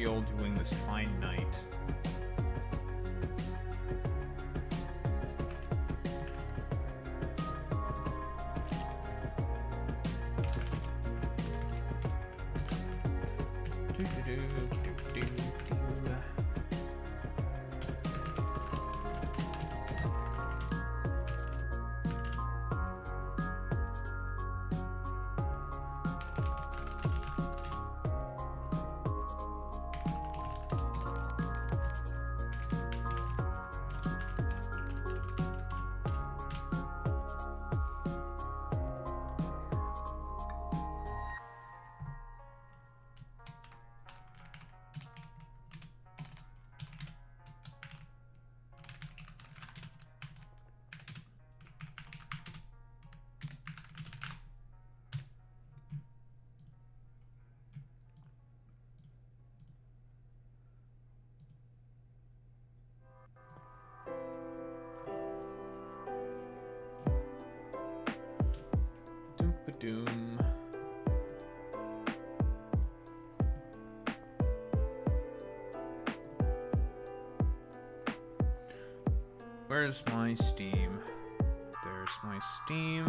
feel doing this fine night. Doom. Where's my Steam? There's my Steam.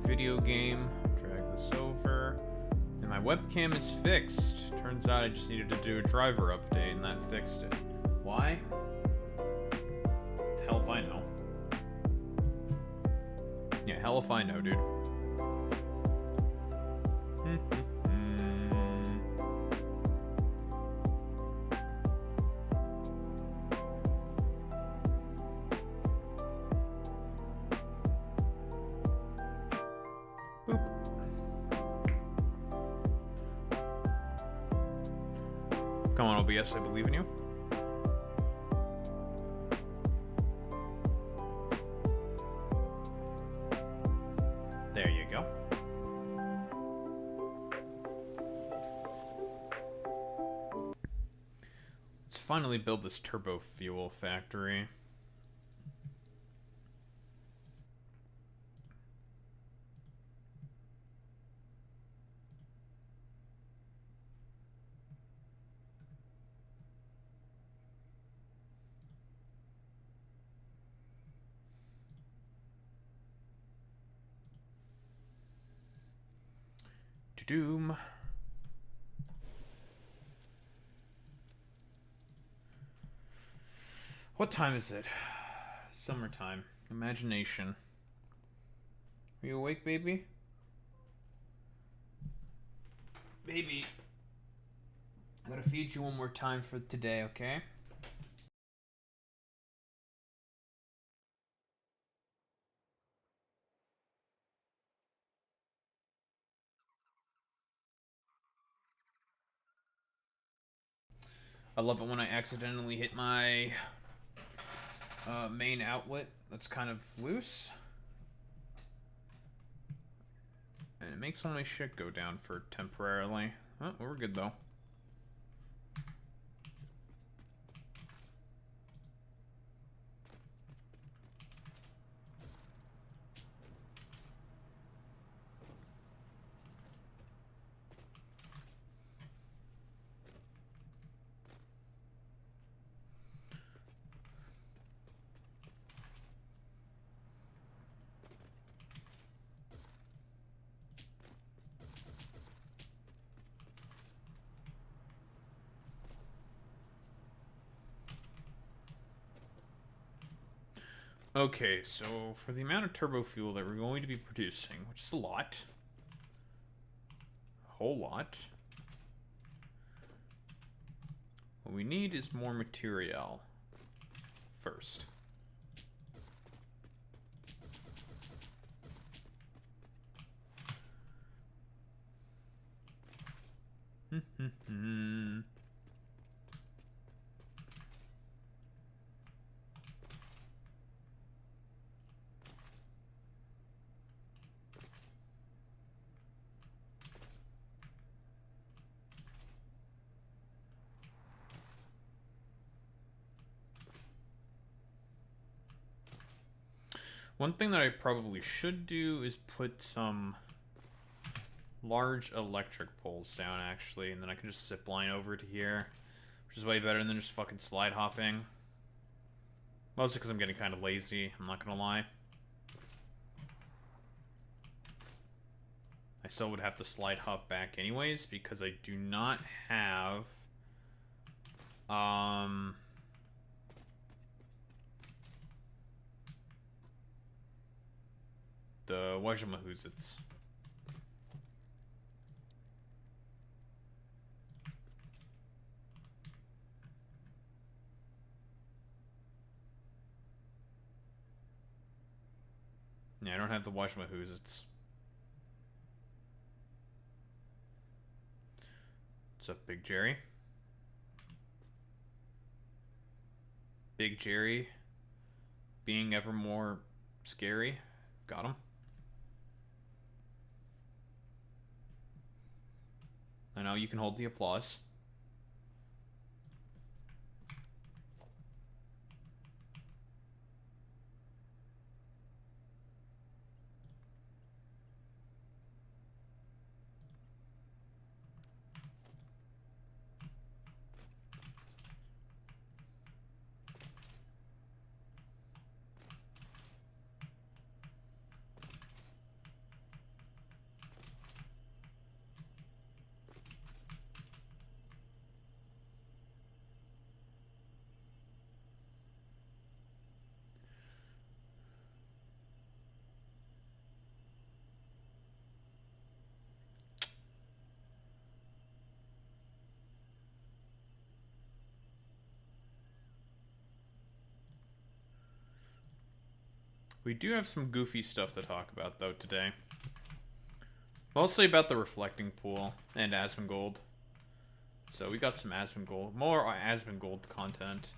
Video game. Drag this over. And my webcam is fixed. Turns out I just needed to do a driver update and that fixed it. Why? Hell if I know. Yeah, hell if I know, dude. Come on, OBS, I believe in you. There you go. Let's finally build this turbo fuel factory. Doom. What time is it? Summertime. Imagination. Are you awake, baby? Baby. I gotta feed you one more time for today, okay? I love it when I accidentally hit my main outlet that's kind of loose. And it makes all my shit go down for temporarily. Oh, we're good though. Okay, so for the amount of turbo fuel that we're going to be producing, which is a lot, a whole lot, what we need is more material first. One thing that I probably should do is put some large electric poles down, actually, and then I can just zip line over to here, which is way better than just fucking slide hopping. Mostly because I'm getting kind of lazy, I'm not gonna lie. I still would have to slide hop back anyways, because I do not have... the wajamahoozits. Yeah, I don't have the wajamahoozits. What's up, Big Jerry? Big Jerry being ever more scary. Got him. I know you can hold the applause. We do have some goofy stuff to talk about, though, today. Mostly about the reflecting pool and Asmongold. So we got some Asmongold, more Asmongold content.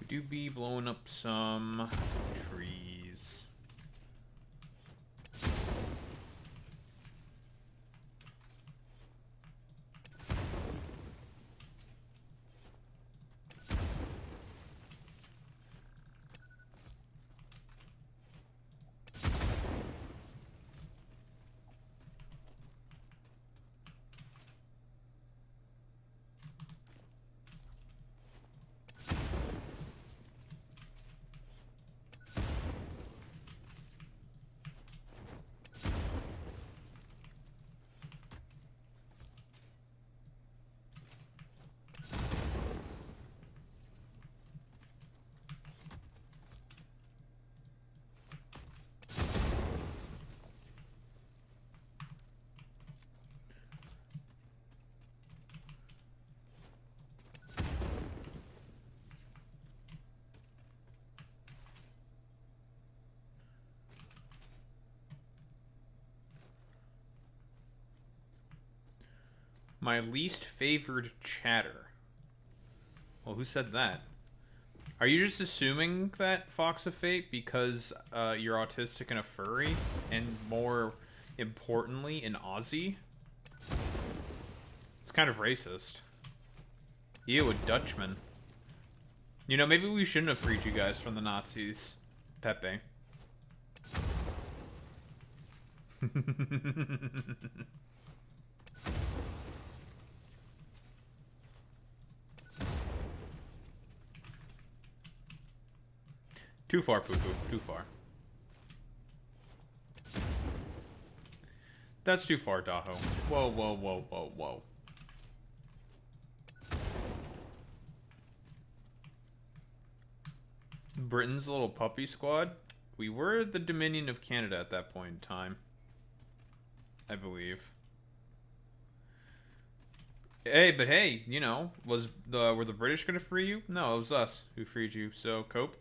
Do be blowing up some trees. My least favored chatter. Well, who said that? Are you just assuming that Fox of Fate because you're autistic and a furry? And more importantly, an Aussie? It's kind of racist. Ew, a Dutchman. You know, maybe we shouldn't have freed you guys from the Nazis. Pepe. Too far, poo-poo. Too far. That's too far, Daho. Whoa, whoa, whoa, whoa, whoa. Britain's little puppy squad. We were the Dominion of Canada at that point in time. I believe. Hey, but hey, you know, were the British gonna free you? No, it was us who freed you. So cope.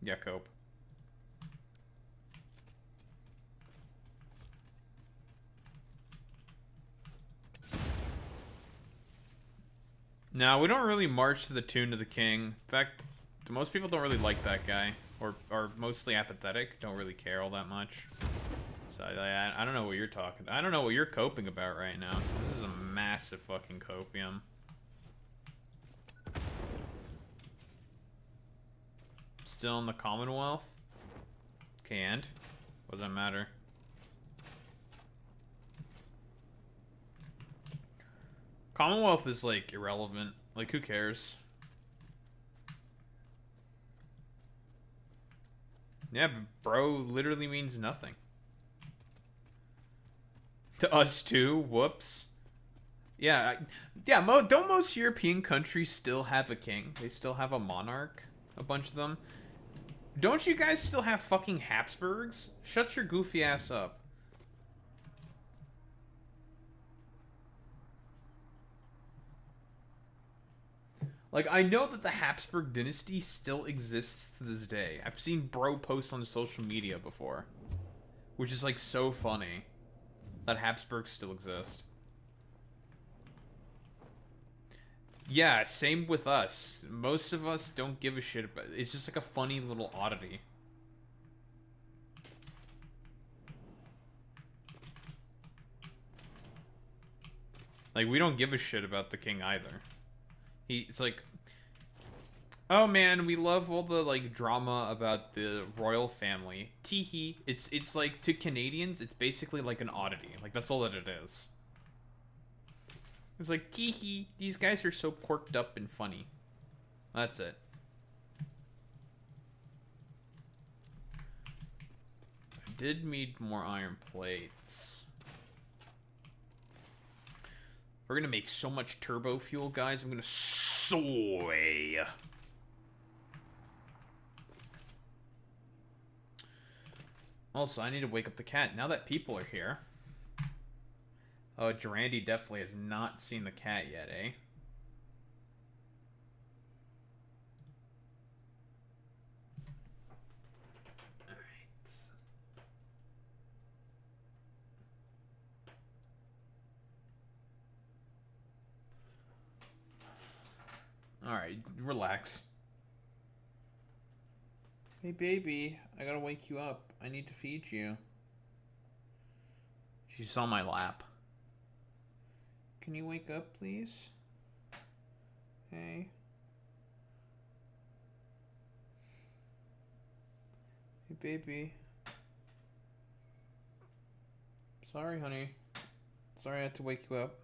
Yeah, cope. Now we don't really march to the tune of the king. In fact, most people don't really like that guy, or are mostly apathetic. Don't really care all that much. So I don't know what you're talking. I don't know what you're coping about right now. This is a massive fucking copium. Still in the Commonwealth? Okay, and? What does that matter? Commonwealth is, like, irrelevant. Like, who cares? Yeah, but bro literally means nothing. To us too? Whoops. Yeah, don't most European countries still have a king? They still have a monarch? A bunch of them? Don't you guys still have fucking Habsburgs? Shut your goofy ass up. Like, I know that the Habsburg dynasty still exists to this day. I've seen bro posts on social media before. Which is, like, so funny. That Habsburgs still exist. Yeah, same with us. Most of us don't give a shit about it. It's just like a funny little oddity. Like, we don't give a shit about the king either. It's like, oh man, we love all the like drama about the royal family. Teehee. It's like, to Canadians, it's basically like an oddity. Like, that's all that it is. It's like, teehee, these guys are so quirked up and funny. That's it. I did need more iron plates. We're gonna make so much turbo fuel, guys. I'm gonna soy. Also, I need to wake up the cat. Now that people are here. Oh, Durandi definitely has not seen the cat yet, eh? Alright, relax. Hey, baby, I gotta wake you up. I need to feed you. She's on my lap. Can you wake up, please? Hey. Hey, baby. Sorry, honey. Sorry I had to wake you up.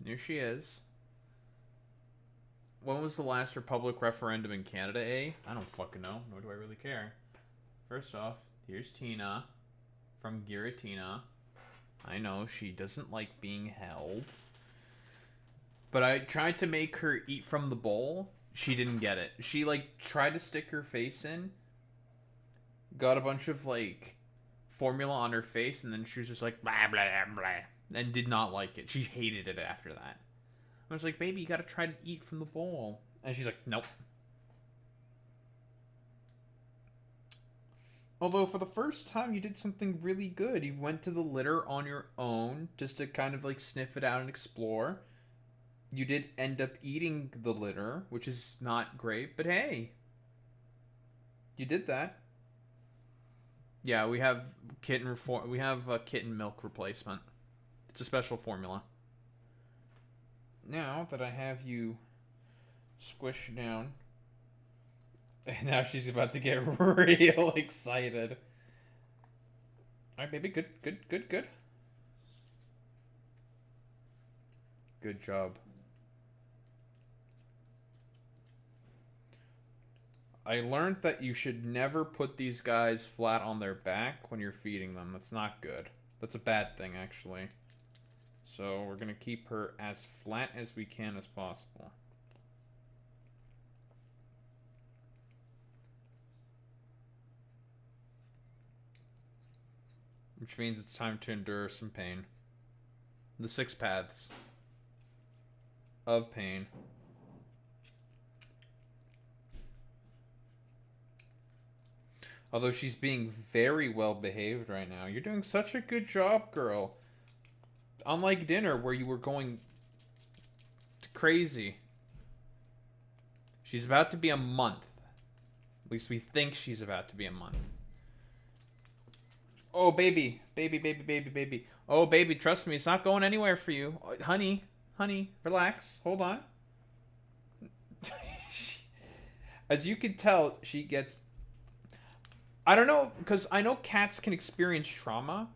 Here she is. When was the last Republic referendum in Canada, eh? I don't fucking know, nor do I really care. First off, here's Tina from Giratina. I know, she doesn't like being held. But I tried to make her eat from the bowl. She didn't get it. She, like, tried to stick her face in. Got a bunch of, like, formula on her face, and then she was just like, blah, blah, blah. And did not like it. She hated it after that. I was like, baby, you gotta try to eat from the bowl. And she's like, nope. Although, for the first time, you did something really good. You went to the litter on your own, just to kind of, like, sniff it out and explore. You did end up eating the litter, which is not great, but hey. You did that. Yeah, we have kitten milk replacement. It's a special formula. Now that I have you squished down, and now she's about to get real excited. Alright, baby. Good, good, good, good. Good job. I learned that you should never put these guys flat on their back when you're feeding them. That's not good. That's a bad thing, actually. So we're going to keep her as flat as we can as possible. Which means it's time to endure some pain. The 6 paths of pain. Although she's being very well behaved right now. You're doing such a good job, girl. Unlike dinner, where you were going crazy. She's about to be a month. At least we think she's about to be a month. Oh, baby. Baby, baby, baby, baby. Oh, baby, trust me. It's not going anywhere for you. Honey, honey, relax. Hold on. As you can tell, she gets... I don't know, because I know cats can experience trauma.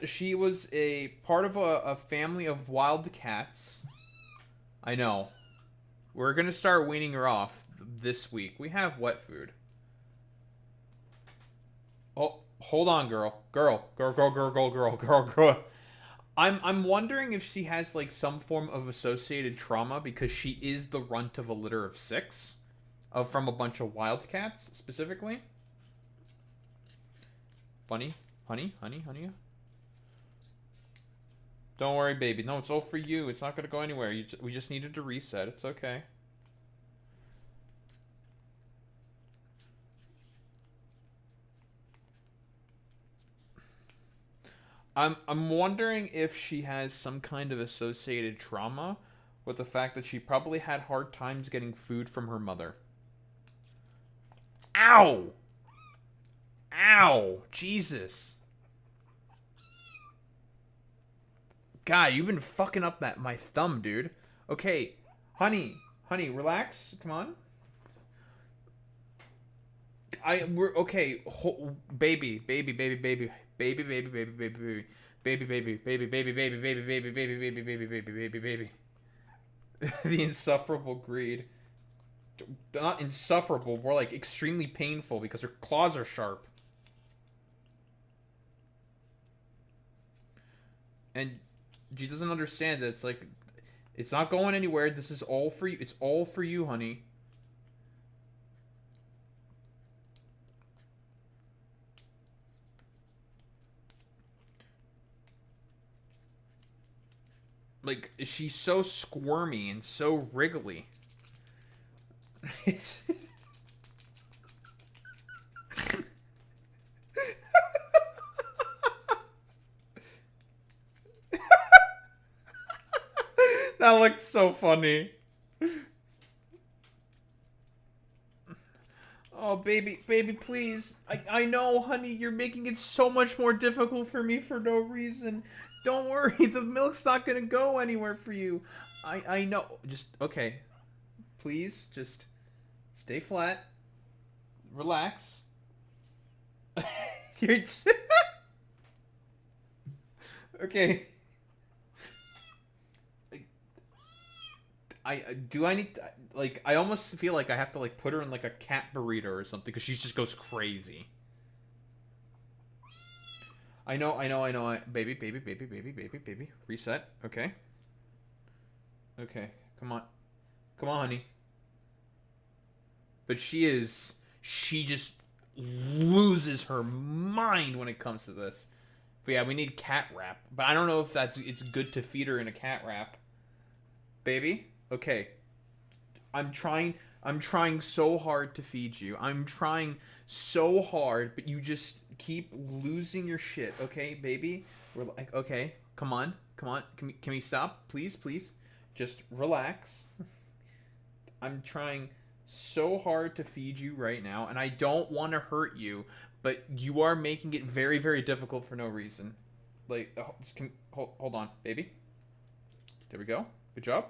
She was a part of a family of wild cats. I know. We're going to start weaning her off this week. We have wet food. Oh, hold on, girl. Girl. I'm wondering if she has like some form of associated trauma because she is the runt of a litter of 6. From a bunch of wildcats, specifically. Bunny, honey. Don't worry, baby. No, it's all for you. It's not going to go anywhere. We just needed to reset. It's okay. I'm wondering if she has some kind of associated trauma with the fact that she probably had hard times getting food from her mother. Ow! Ow! Jesus. God, you've been fucking up my thumb, dude. Okay, honey, relax. Come on. We're okay. Baby. The insufferable greed. Not insufferable, more like extremely painful because her claws are sharp. And she doesn't understand that it's like, it's not going anywhere. This is all for you. It's all for you, honey. Like, she's so squirmy and so wriggly. That looked so funny. Oh, baby, please. I know, honey, you're making it so much more difficult for me for no reason. Don't worry, the milk's not gonna go anywhere for you. I know. Just, okay. Please, just stay flat. Relax. Okay. I need to, like, I almost feel like I have to like put her in like a cat burrito or something because she just goes crazy. I know. Baby. Reset. Okay. Come on, honey. But she just loses her mind when it comes to this. But yeah, we need cat wrap. But I don't know if it's good to feed her in a cat wrap. Baby? Okay. I'm trying so hard to feed you. I'm trying so hard, but you just keep losing your shit, okay, baby? We're like, okay, come on. Can we stop? Please. Just relax. I'm trying so hard to feed you right now, and I don't want to hurt you, but you are making it very, very difficult for no reason. Like, hold on, baby. There we go. Good job.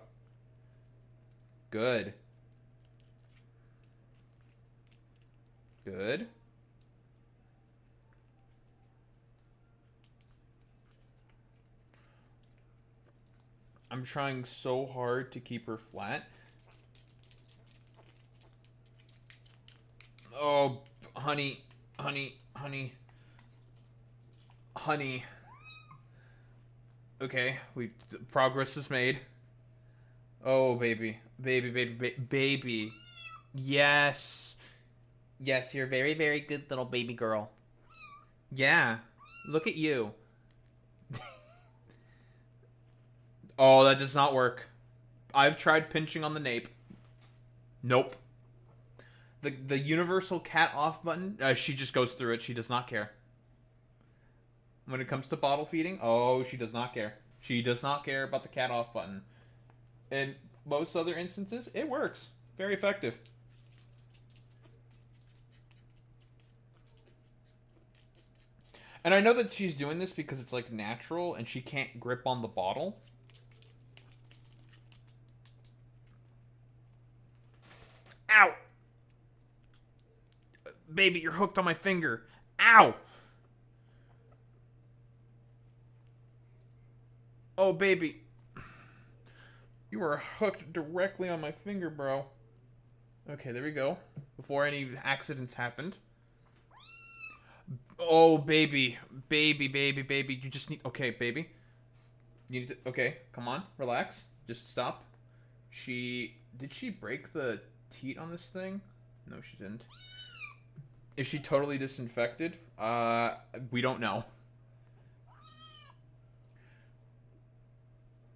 Good. Good. I'm trying so hard to keep her flat. Oh, honey, honey, honey, honey. Okay, progress is made. Oh, baby, baby, baby, baby. Yes, yes, you're a very, very good little baby girl. Yeah, look at you. Oh, that does not work. I've tried pinching on the nape. Nope. The universal cat off button, she just goes through it. She does not care. When it comes to bottle feeding, oh, she does not care. She does not care about the cat off button. In most other instances, it works. Very effective. And I know that she's doing this because it's like natural and she can't grip on the bottle. Ow! Baby, you're hooked on my finger. Ow! Oh, baby. You are hooked directly on my finger, bro. Okay, there we go. Before any accidents happened. Oh, baby. Baby, baby, baby. You just need... Okay, baby. You need to... Okay, come on. Relax. Just stop. Did she break the teat on this thing? No, she didn't. Is she totally disinfected? We don't know.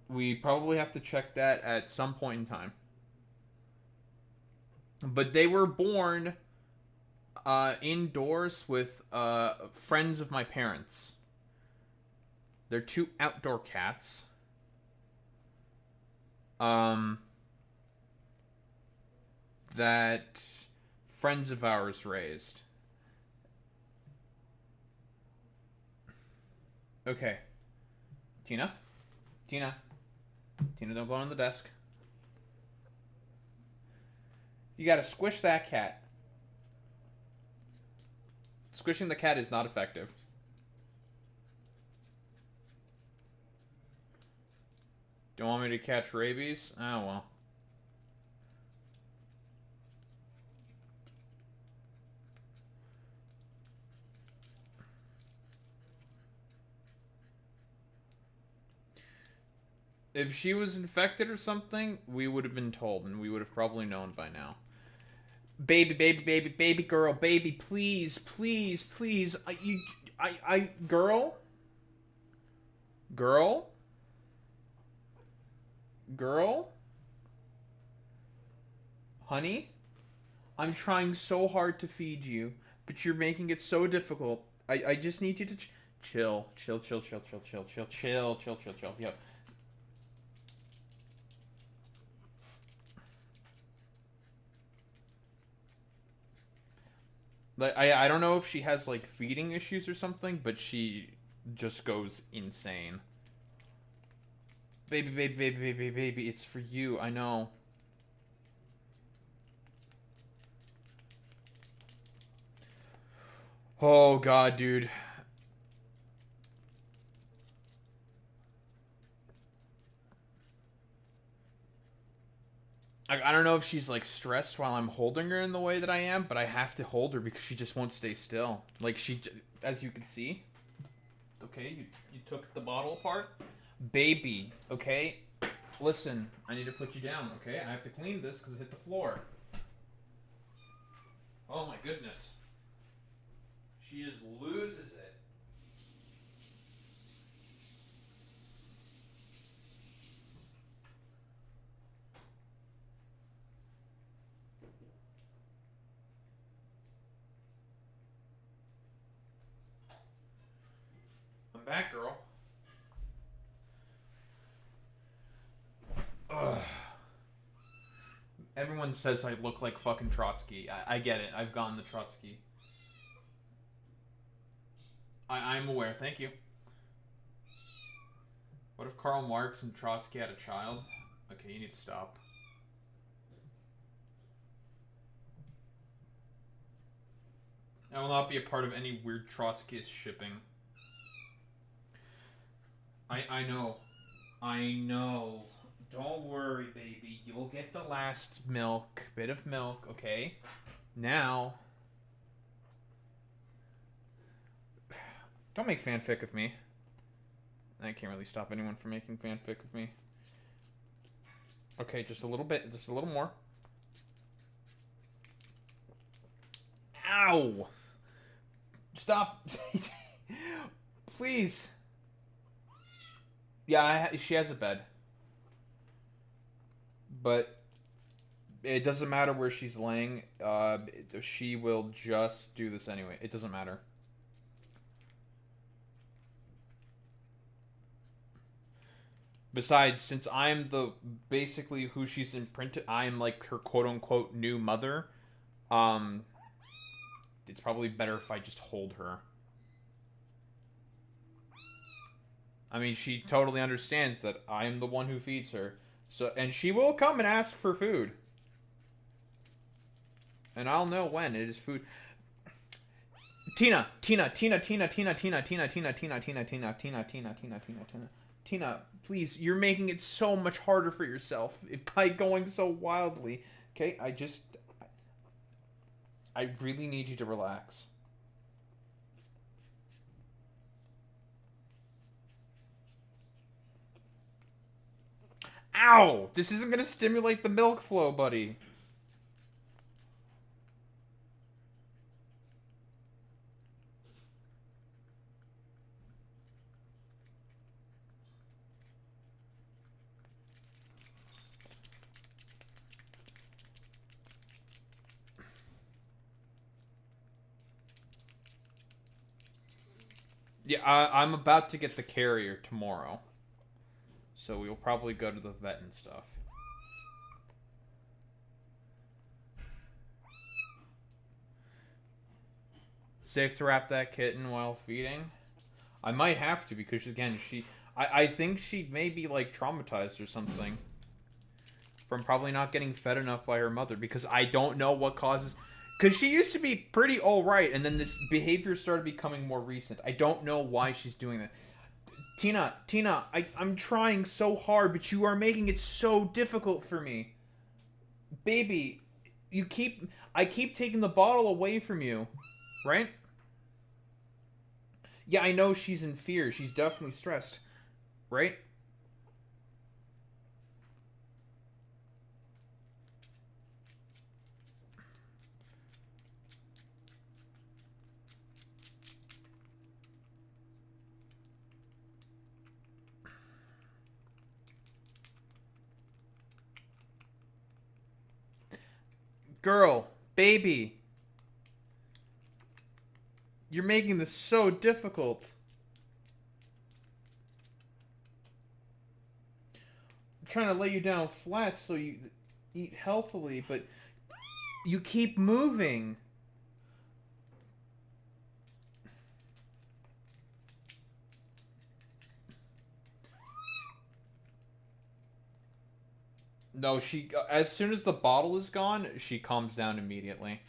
We probably have to check that at some point in time. But they were born indoors with friends of my parents. They're two outdoor cats. That friends of ours raised. Okay. Tina? Tina, don't go on the desk. You gotta squish that cat. Squishing the cat is not effective. Don't want me to catch rabies? Oh, well. If she was infected or something, we would have been told, and we would have probably known by now. Baby, baby, baby, baby girl, baby, please, please, please. Girl? Girl? Girl? Honey? I'm trying so hard to feed you, but you're making it so difficult. I just need you to chill. Chill. Yo. Like, I don't know if she has, like, feeding issues or something, but she just goes insane. Baby, baby, baby, baby, baby, it's for you, I know. Oh, God, dude. I don't know if she's, like, stressed while I'm holding her in the way that I am, but I have to hold her because she just won't stay still. Like, as you can see. Okay, you took the bottle apart. Baby, okay? Listen, I need to put you down, okay? I have to clean this because it hit the floor. Oh, my goodness. She just loses it. I'm back, girl. Ugh. Everyone says I look like fucking Trotsky. I get it. I've gone the Trotsky. I'm aware. Thank you. What if Karl Marx and Trotsky had a child? Okay, you need to stop. I will not be a part of any weird Trotskyist shipping. I know. I know. Don't worry, baby. You'll get the last bit of milk, okay? Now. Don't make fanfic of me. I can't really stop anyone from making fanfic of me. Okay, just a little bit. Just a little more. Ow! Stop. Please. Yeah, she has a bed. But it doesn't matter where she's laying. She will just do this anyway. It doesn't matter. Besides, since I'm basically who she's imprinted, I'm like her quote-unquote new mother. It's probably better if I just hold her. I mean, she totally understands that I'm the one who feeds her. So, and she will come and ask for food. And I'll know when it is food. Tina, please, you're making it so much harder for yourself by going so wildly. Okay, I really need you to relax. Ow! This isn't gonna stimulate the milk flow, buddy. Yeah, I'm about to get the carrier tomorrow. So we'll probably go to the vet and stuff. Safe to wrap that kitten while feeding? I might have to because, again, I think she may be, like, traumatized or something. From probably not getting fed enough by her mother. Because I don't know what causes... Because she used to be pretty alright, and then this behavior started becoming more recent. I don't know why she's doing that. Tina, I'm trying so hard, but you are making it so difficult for me. Baby, I keep taking the bottle away from you, right? Yeah, I know she's in fear. She's definitely stressed, right? Girl, baby. You're making this so difficult. I'm trying to lay you down flat so you eat healthily, but you keep moving. No, as soon as the bottle is gone, she calms down immediately.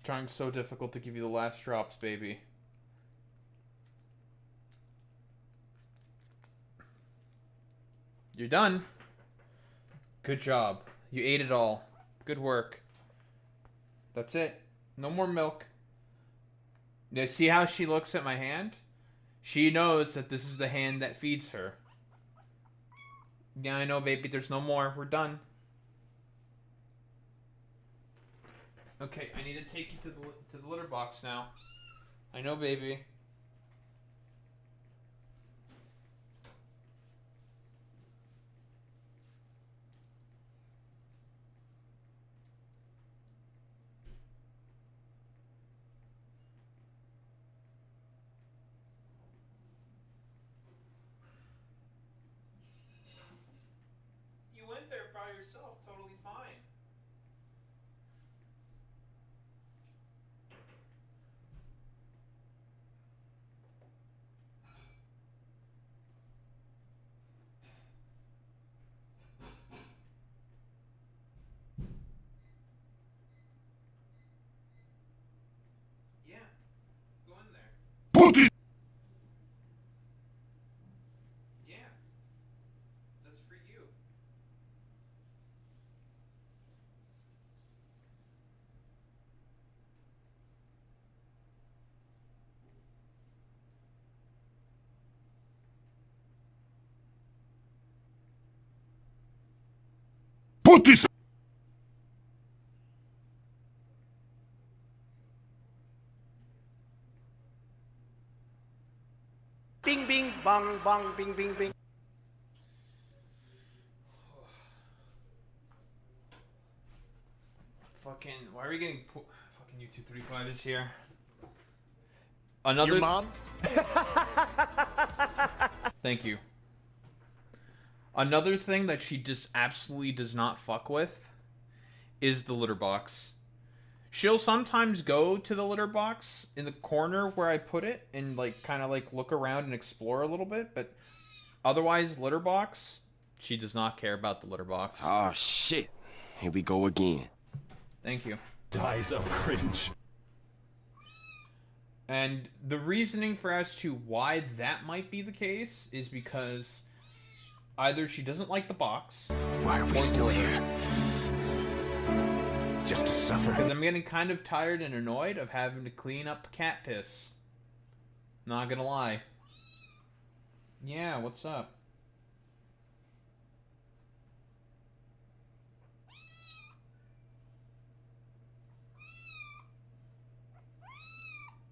Trying so difficult to give you the last drops, baby. You're done. Good job. You ate it all. Good work. That's it. No more milk. Now, see how she looks at my hand? She knows that this is the hand that feeds her. Yeah, I know, baby. There's no more. We're done. Okay, I need to take you to the litter box now. I know, baby. Put this. Bing, bing, bong, bong, bing, bing, bing. Fucking, why are we getting fucking U235 is here? Another Your mom? Thank you. Another thing that she just absolutely does not fuck with is the litter box. She'll sometimes go to the litter box in the corner where I put it and like kind of like look around and explore a little bit, but otherwise litter box, she does not care about the litter box. Oh shit. Here we go again. Thank you. Dies of cringe. And the reasoning for as to why that might be the case is because either she doesn't like the box. Why are we still here? Just to suffer. Because I'm getting kind of tired and annoyed of having to clean up cat piss. Not gonna lie. Yeah, what's up?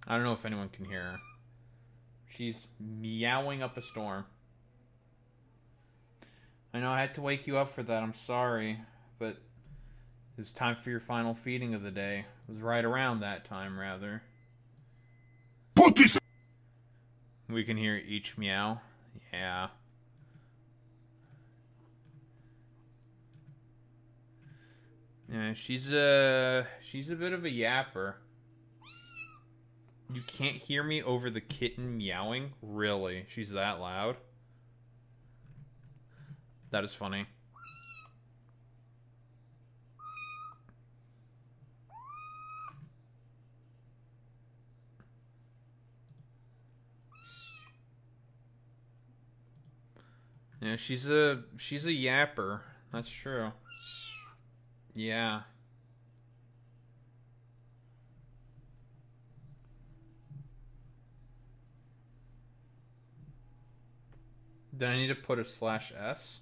I don't know if anyone can hear her. She's meowing up a storm. I know I had to wake you up for that. I'm sorry. But it's time for your final feeding of the day. It was right around that time, rather. Put this. We can hear each meow. Yeah. Yeah, she's a bit of a yapper. You can't hear me over the kitten meowing? Really? She's that loud? That is funny. Yeah, she's a yapper. That's true. Yeah. Do I need to put a /s?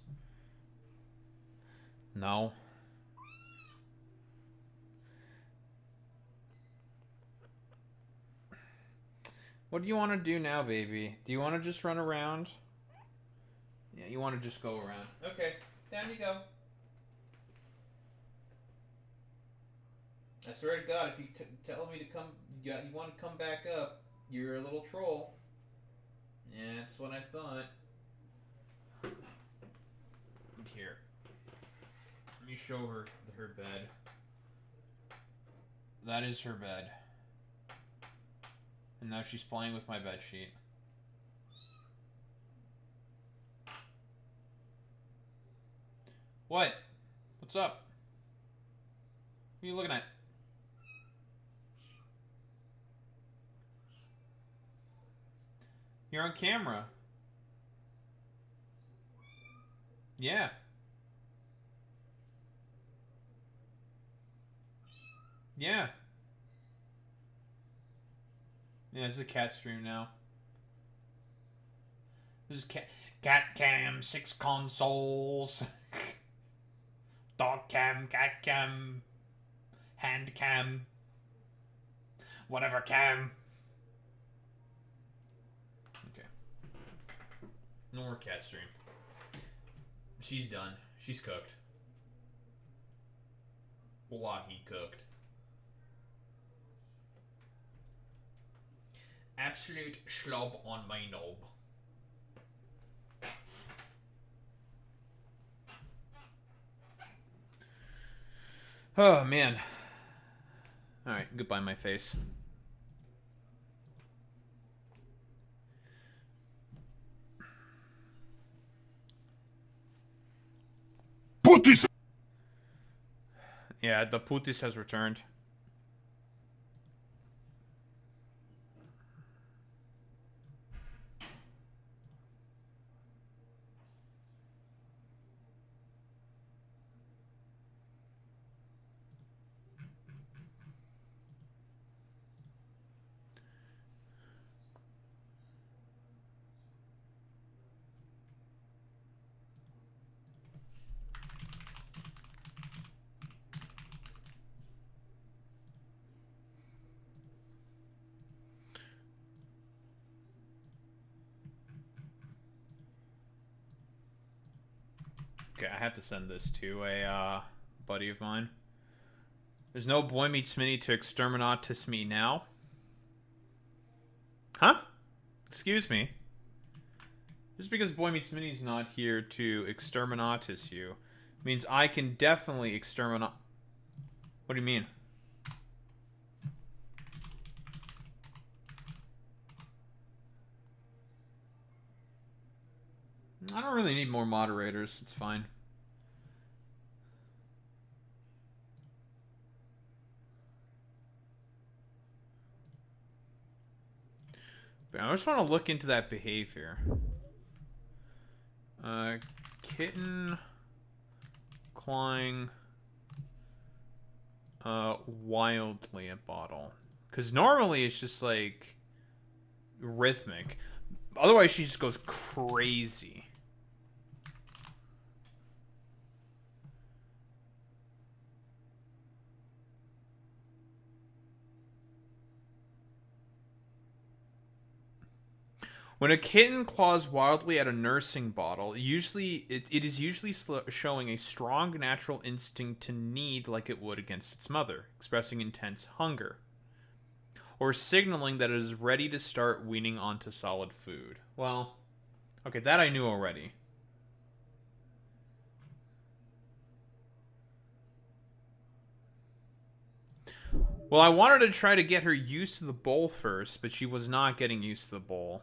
No. What do you want to do now, baby? Do you want to just run around? Yeah, you want to just go around. Okay, down you go. I swear to God, if you tell me to come, you want to come back up, you're a little troll. Yeah, that's what I thought. Here. Let me show her her bed. That is her bed. And now she's playing with my bed sheet. What? What's up? What are you looking at? You're on camera. Yeah. Yeah. Yeah, it's a cat stream now. This is cat cam, 6 consoles. Dog cam, cat cam, hand cam, whatever cam. Okay. No more cat stream. She's done. She's cooked. Wallahi cooked. Absolute schlob on my knob. Oh, man. Alright, goodbye, my face. Put this. Yeah, the Putis has returned. Okay, I have to send this to a buddy of mine. There's no Boy Meets Mini to exterminatus me now. Huh? Excuse me. Just because Boy Meets Mini's not here to exterminatus you means I can definitely exterminate. What do you mean? I don't really need more moderators. It's fine. But I just want to look into that behavior. Kitten clawing wildly at bottle. Because normally it's just like rhythmic. Otherwise she just goes crazy. When a kitten claws wildly at a nursing bottle, it is usually showing a strong natural instinct to need like it would against its mother, expressing intense hunger, or signaling that it is ready to start weaning onto solid food. Well, okay, that I knew already. Well, I wanted to try to get her used to the bowl first, but she was not getting used to the bowl.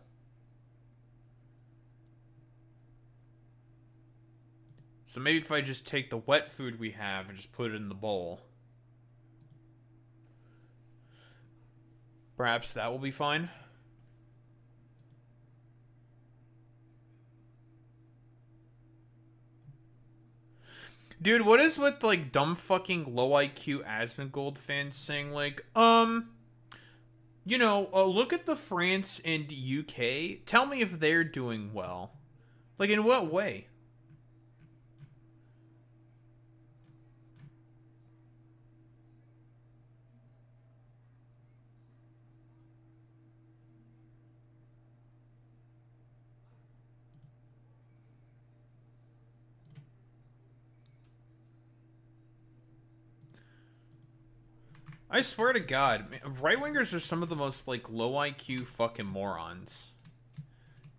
So maybe if I just take the wet food we have and just put it in the bowl. Perhaps that will be fine. Dude, what is with, like, dumb fucking low IQ Asmongold fans saying, like, you know, look at the France and UK. Tell me if they're doing well. Like, in what way? I swear to God, right-wingers are some of the most, like, low IQ fucking morons.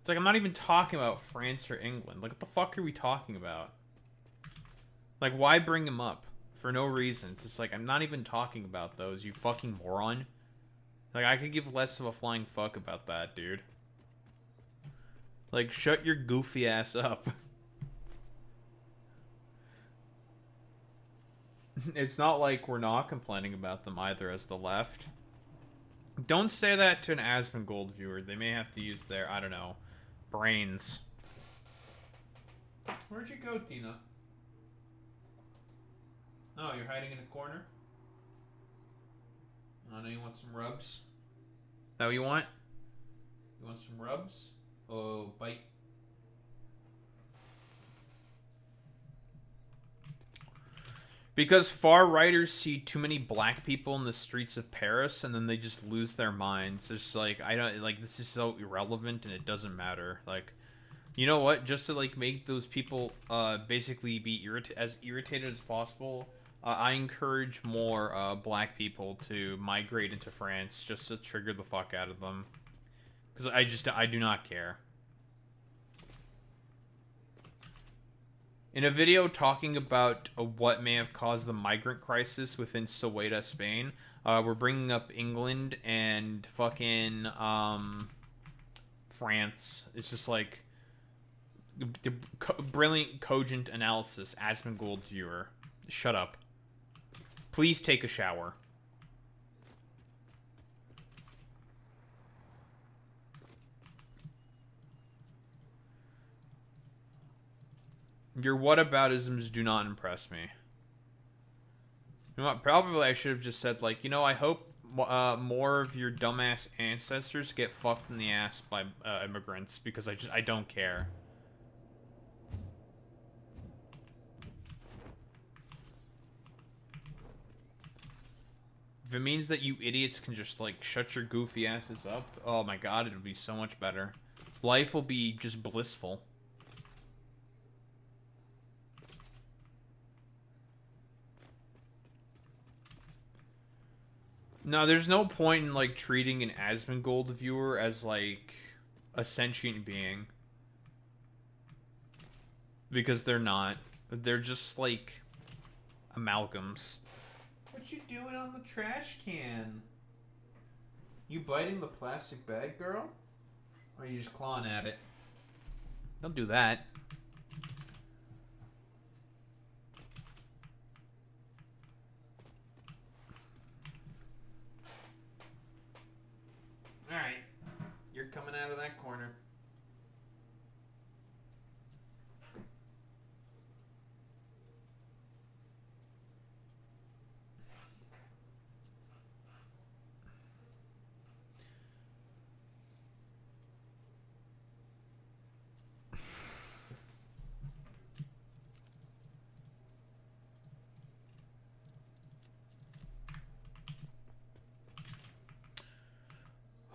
It's like, I'm not even talking about France or England. Like, what the fuck are we talking about? Like, why bring them up? For no reason. It's just like, I'm not even talking about those, you fucking moron. Like, I could give less of a flying fuck about that, dude. Like, shut your goofy ass up. It's not like we're not complaining about them either as the left. Don't say that to an Asmongold viewer. They may have to use their, I don't know, brains. Where'd you go, Tina? Oh, you're hiding in a corner? I know you want some rubs. Is that what you want? You want some rubs? Oh, bite. Because far-righters see too many black people in the streets of Paris, and then they just lose their minds. It's like, I don't, like, this is so irrelevant, and it doesn't matter. Like, you know what? Just to, like, make those people, basically be as irritated as possible, I encourage more, black people to migrate into France, just to trigger the fuck out of them. Because I do not care. In a video talking about what may have caused the migrant crisis within Ceuta, Spain, we're bringing up England and fucking France. It's just like brilliant, cogent analysis. Asmongold viewer, shut up. Please take a shower. Your whataboutisms do not impress me. You know what? Probably I should have just said, like, you know, I hope more of your dumbass ancestors get fucked in the ass by immigrants, because I don't care. If it means that you idiots can just, like, shut your goofy asses up, oh my god, it'll be so much better. Life will be just blissful. No, there's no point in, like, treating an Asmongold viewer as, like, a sentient being. Because they're not. They're just, like, amalgams. What you doing on the trash can? You biting the plastic bag, girl? Or are you just clawing at it? Don't do that. Alright. You're coming out of that corner.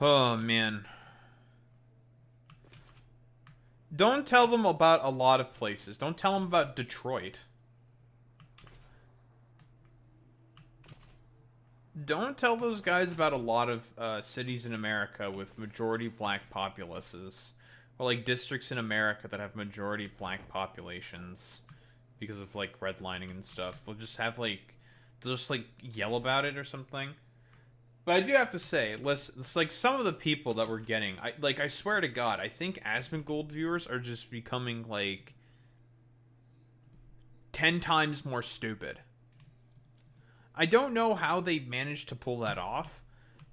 Oh, man. Don't tell them about a lot of places. Don't tell them about Detroit. Don't tell those guys about a lot of cities in America with majority black populaces. Or, like, districts in America that have majority black populations. Because of, like, redlining and stuff. They'll just have, like... They'll just, like, yell about it or something. But I do have to say, it's like some of the people that we're getting, I swear to God, I think Asmongold viewers are just becoming, like, 10 times more stupid. I don't know how they managed to pull that off,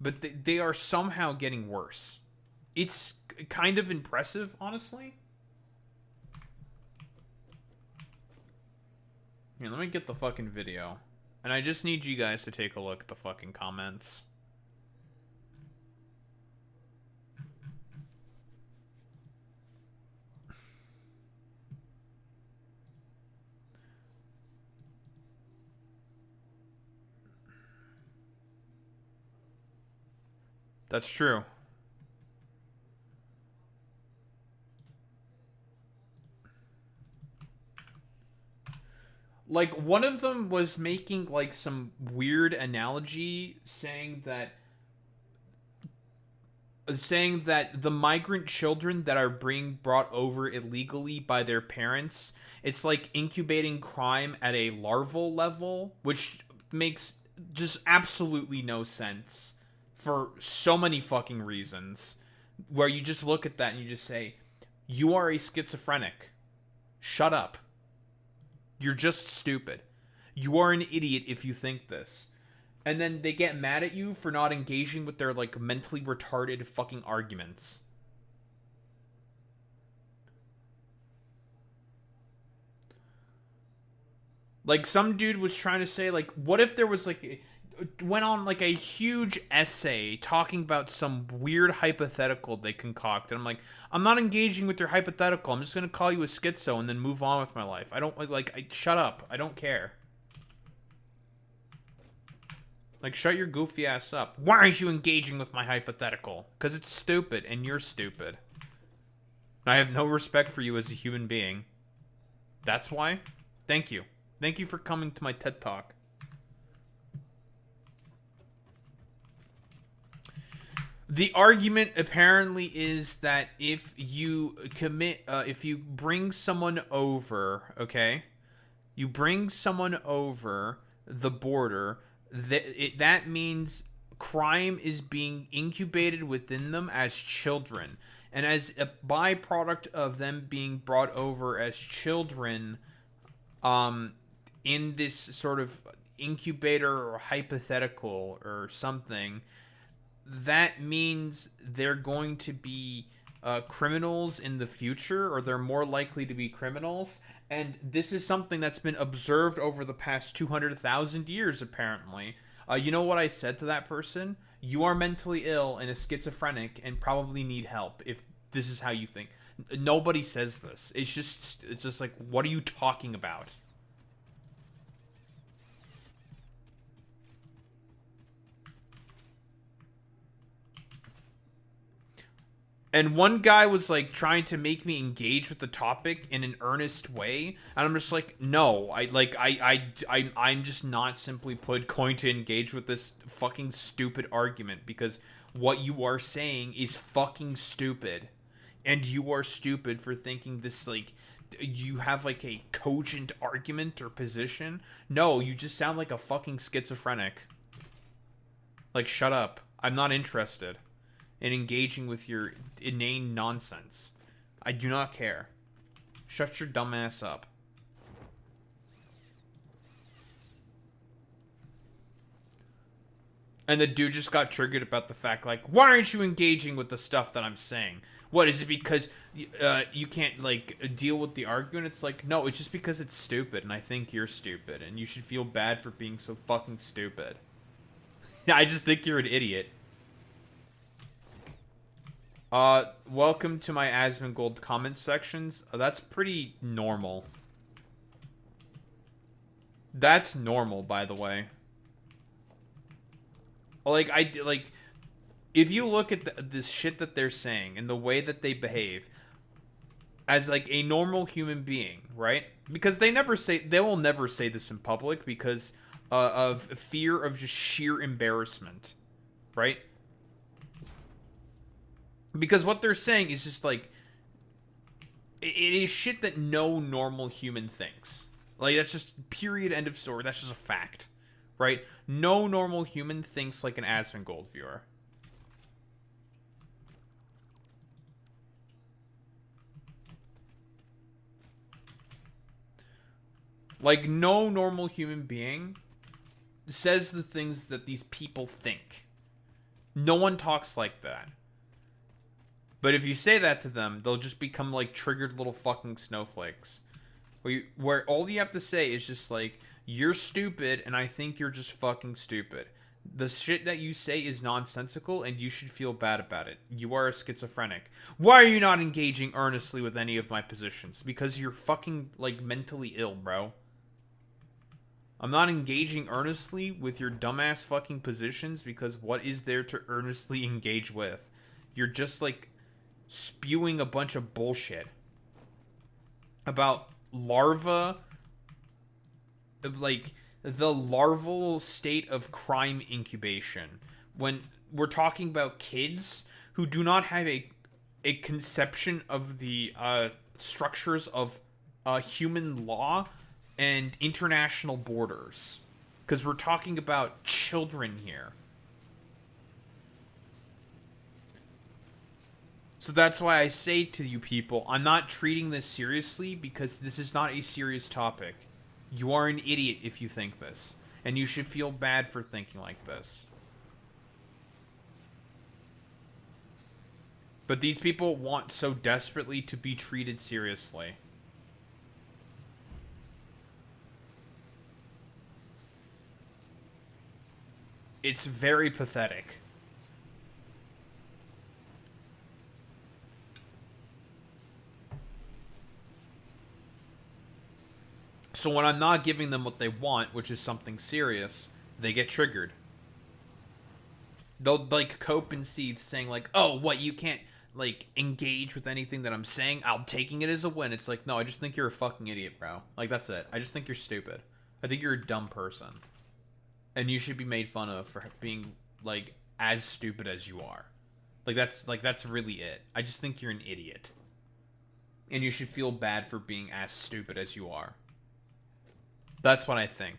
but they are somehow getting worse. It's kind of impressive, honestly. Here, let me get the fucking video. And I just need you guys to take a look at the fucking comments. That's true. Like, one of them was making, like, some weird analogy saying that the migrant children that are being brought over illegally by their parents, it's like incubating crime at a larval level, which makes just absolutely no sense for so many fucking reasons, where you just look at that and you just say, you are a schizophrenic. Shut up. You're just stupid. You are an idiot if you think this. And then they get mad at you for not engaging with their, like, mentally retarded fucking arguments. Like, some dude was trying to say, like, what if there was, like, went on, like, a huge essay talking about some weird hypothetical they concocted. I'm like, I'm not engaging with your hypothetical. I'm just going to call you a schizo and then move on with my life. I don't, shut up. I don't care. Like, shut your goofy ass up. Why aren't you engaging with my hypothetical? Because it's stupid, and you're stupid. I have no respect for you as a human being. That's why? Thank you. Thank you for coming to my TED Talk. The argument apparently is that if you if you bring someone over, okay? You bring someone over the border, that means crime is being incubated within them as children. And as a byproduct of them being brought over as children, in this sort of incubator or hypothetical or something, that means they're going to be criminals in the future, or they're more likely to be criminals. And this is something that's been observed over the past 200,000 years, apparently. You know what I said to that person? You are mentally ill and a schizophrenic and probably need help if this is how you think. Nobody says this. It's just like, what are you talking about? And one guy was like trying to make me engage with the topic in an earnest way, and I'm just like, no, I'm just not simply going to engage with this fucking stupid argument, because what you are saying is fucking stupid, and you are stupid for thinking this, like, you have like a cogent argument or position. No, you just sound like a fucking schizophrenic. Like, shut up. I'm not interested in engaging with your inane nonsense. I do not care. Shut your dumb ass up. And the dude just got triggered about the fact, like, why aren't you engaging with the stuff that I'm saying? What, is it because you can't, like, deal with the argument? It's like, no, it's just because it's stupid, and I think you're stupid, and you should feel bad for being so fucking stupid. I just think you're an idiot. Welcome to my Asmongold comment sections. That's pretty normal. That's normal, by the way. Like, if you look at this shit that they're saying and the way that they behave as, like, a normal human being, right? Because they will never say this in public because of fear of just sheer embarrassment, right? Because what they're saying is just, like, it is shit that no normal human thinks. Like, that's just period, end of story. That's just a fact, right? No normal human thinks like an Asmongold viewer. Like, no normal human being says the things that these people think. No one talks like that. But if you say that to them, they'll just become, like, triggered little fucking snowflakes. Where all you have to say is just, like, you're stupid, and I think you're just fucking stupid. The shit that you say is nonsensical, and you should feel bad about it. You are a schizophrenic. Why are you not engaging earnestly with any of my positions? Because you're fucking, like, mentally ill, bro. I'm not engaging earnestly with your dumbass fucking positions because what is there to earnestly engage with? You're just, like, spewing a bunch of bullshit about larva, like the larval state of crime incubation, when we're talking about kids who do not have a conception of the structures of human law and international borders, because we're talking about children here. So that's why I say to you people, I'm not treating this seriously because this is not a serious topic. You are an idiot if you think this. And you should feel bad for thinking like this. But these people want so desperately to be treated seriously. It's very pathetic. So when I'm not giving them what they want, which is something serious, they get triggered. They'll, like, cope and seethe, saying, like, oh, what, you can't, like, engage with anything that I'm saying? I'm taking it as a win. It's like, no, I just think you're a fucking idiot, bro. Like, that's it. I just think you're stupid. I think you're a dumb person. And you should be made fun of for being, like, as stupid as you are. Like, that's really it. I just think you're an idiot. And you should feel bad for being as stupid as you are. That's what I think.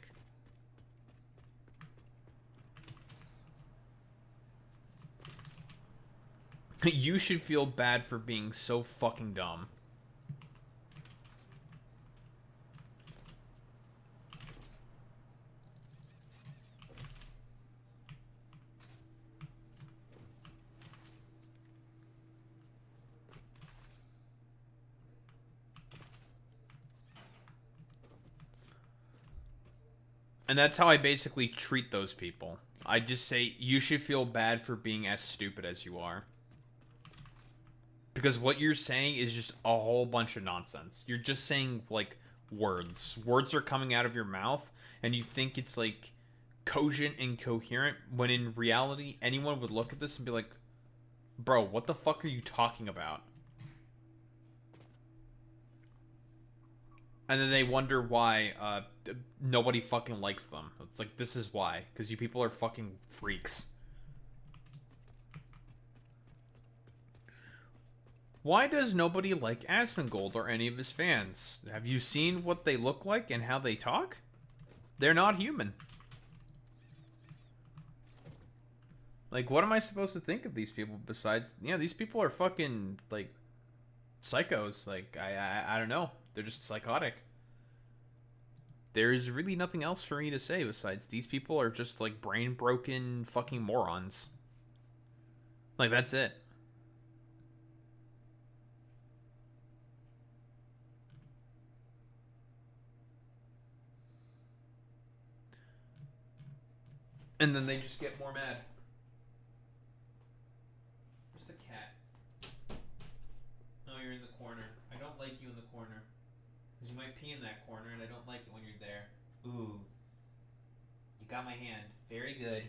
You should feel bad for being so fucking dumb. And that's how I basically treat those people. I just say, you should feel bad for being as stupid as you are. Because what you're saying is just a whole bunch of nonsense. You're just saying, like, words. Words are coming out of your mouth, and you think it's, like, cogent and coherent, when in reality, anyone would look at this and be like, Bro, what the fuck are you talking about? And then they wonder why nobody fucking likes them. It's like, this is why. Because you people are fucking freaks. Why does nobody like Asmongold or any of his fans? Have you seen what they look like and how they talk? They're not human. Like, what am I supposed to think of these people besides... Yeah, these people are fucking, like, psychos. Like, I don't know. They're just psychotic. There's really nothing else for me to say besides these people are just, like, brain-broken fucking morons. Like, that's it. And then they just get more mad. Where's the cat? Oh, you're in the corner. I don't like you in the corner. Because you might pee in that corner, and I don't like it when you're there. Ooh. You got my hand. Very good.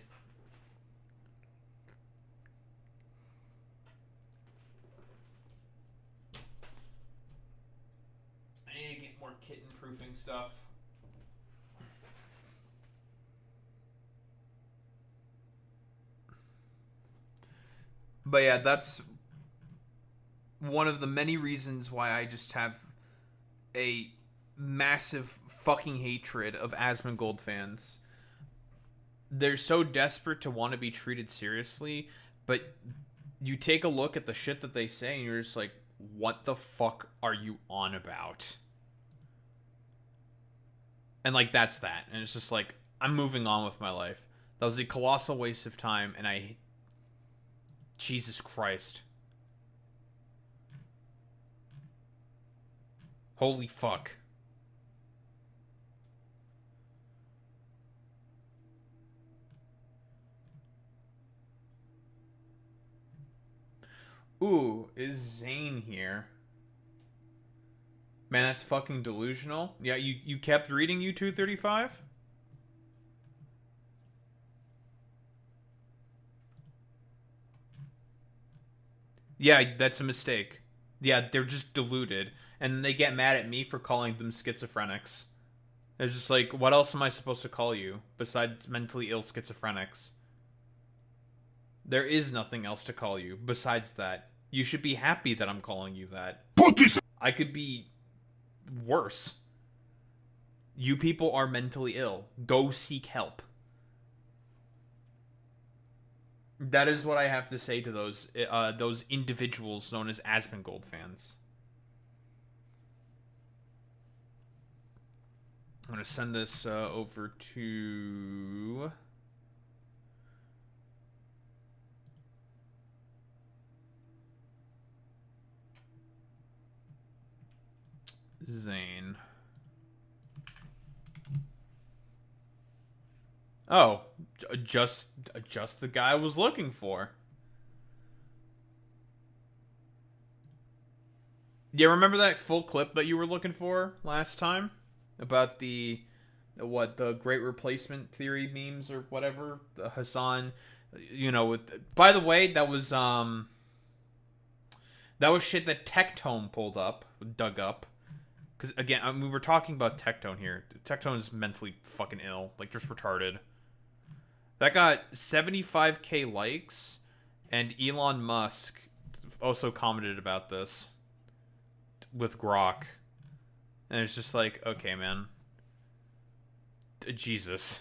I need to get more kitten-proofing stuff. But yeah, that's one of the many reasons why I just have a massive fucking hatred of Asmongold fans. They're so desperate to want to be treated seriously, but you take a look at the shit that they say and you're just like, what the fuck are you on about? And like, that's that. And it's just like, I'm moving on with my life. That was a colossal waste of time, and Jesus Christ. Holy fuck. Ooh, is Zane here? Man, that's fucking delusional. Yeah, you kept reading U235? Yeah, that's a mistake. Yeah, they're just deluded. And then they get mad at me for calling them schizophrenics. It's just like, what else am I supposed to call you besides mentally ill schizophrenics? There is nothing else to call you besides that. You should be happy that I'm calling you that. I could be worse. You people are mentally ill. Go seek help. That is what I have to say to those individuals known as Asmongold fans. I'm going to send this over to... Zane. Oh, just the guy I was looking for. Yeah, remember that full clip that you were looking for last time? About the great replacement theory memes or whatever? The Hassan, by the way, that was shit that Tectone dug up. Because, again, we were talking about Tectone here. Tectone is mentally fucking ill. Like, just retarded. That got 75k likes, and Elon Musk also commented about this with Grok. And it's just like, okay, man. Jesus.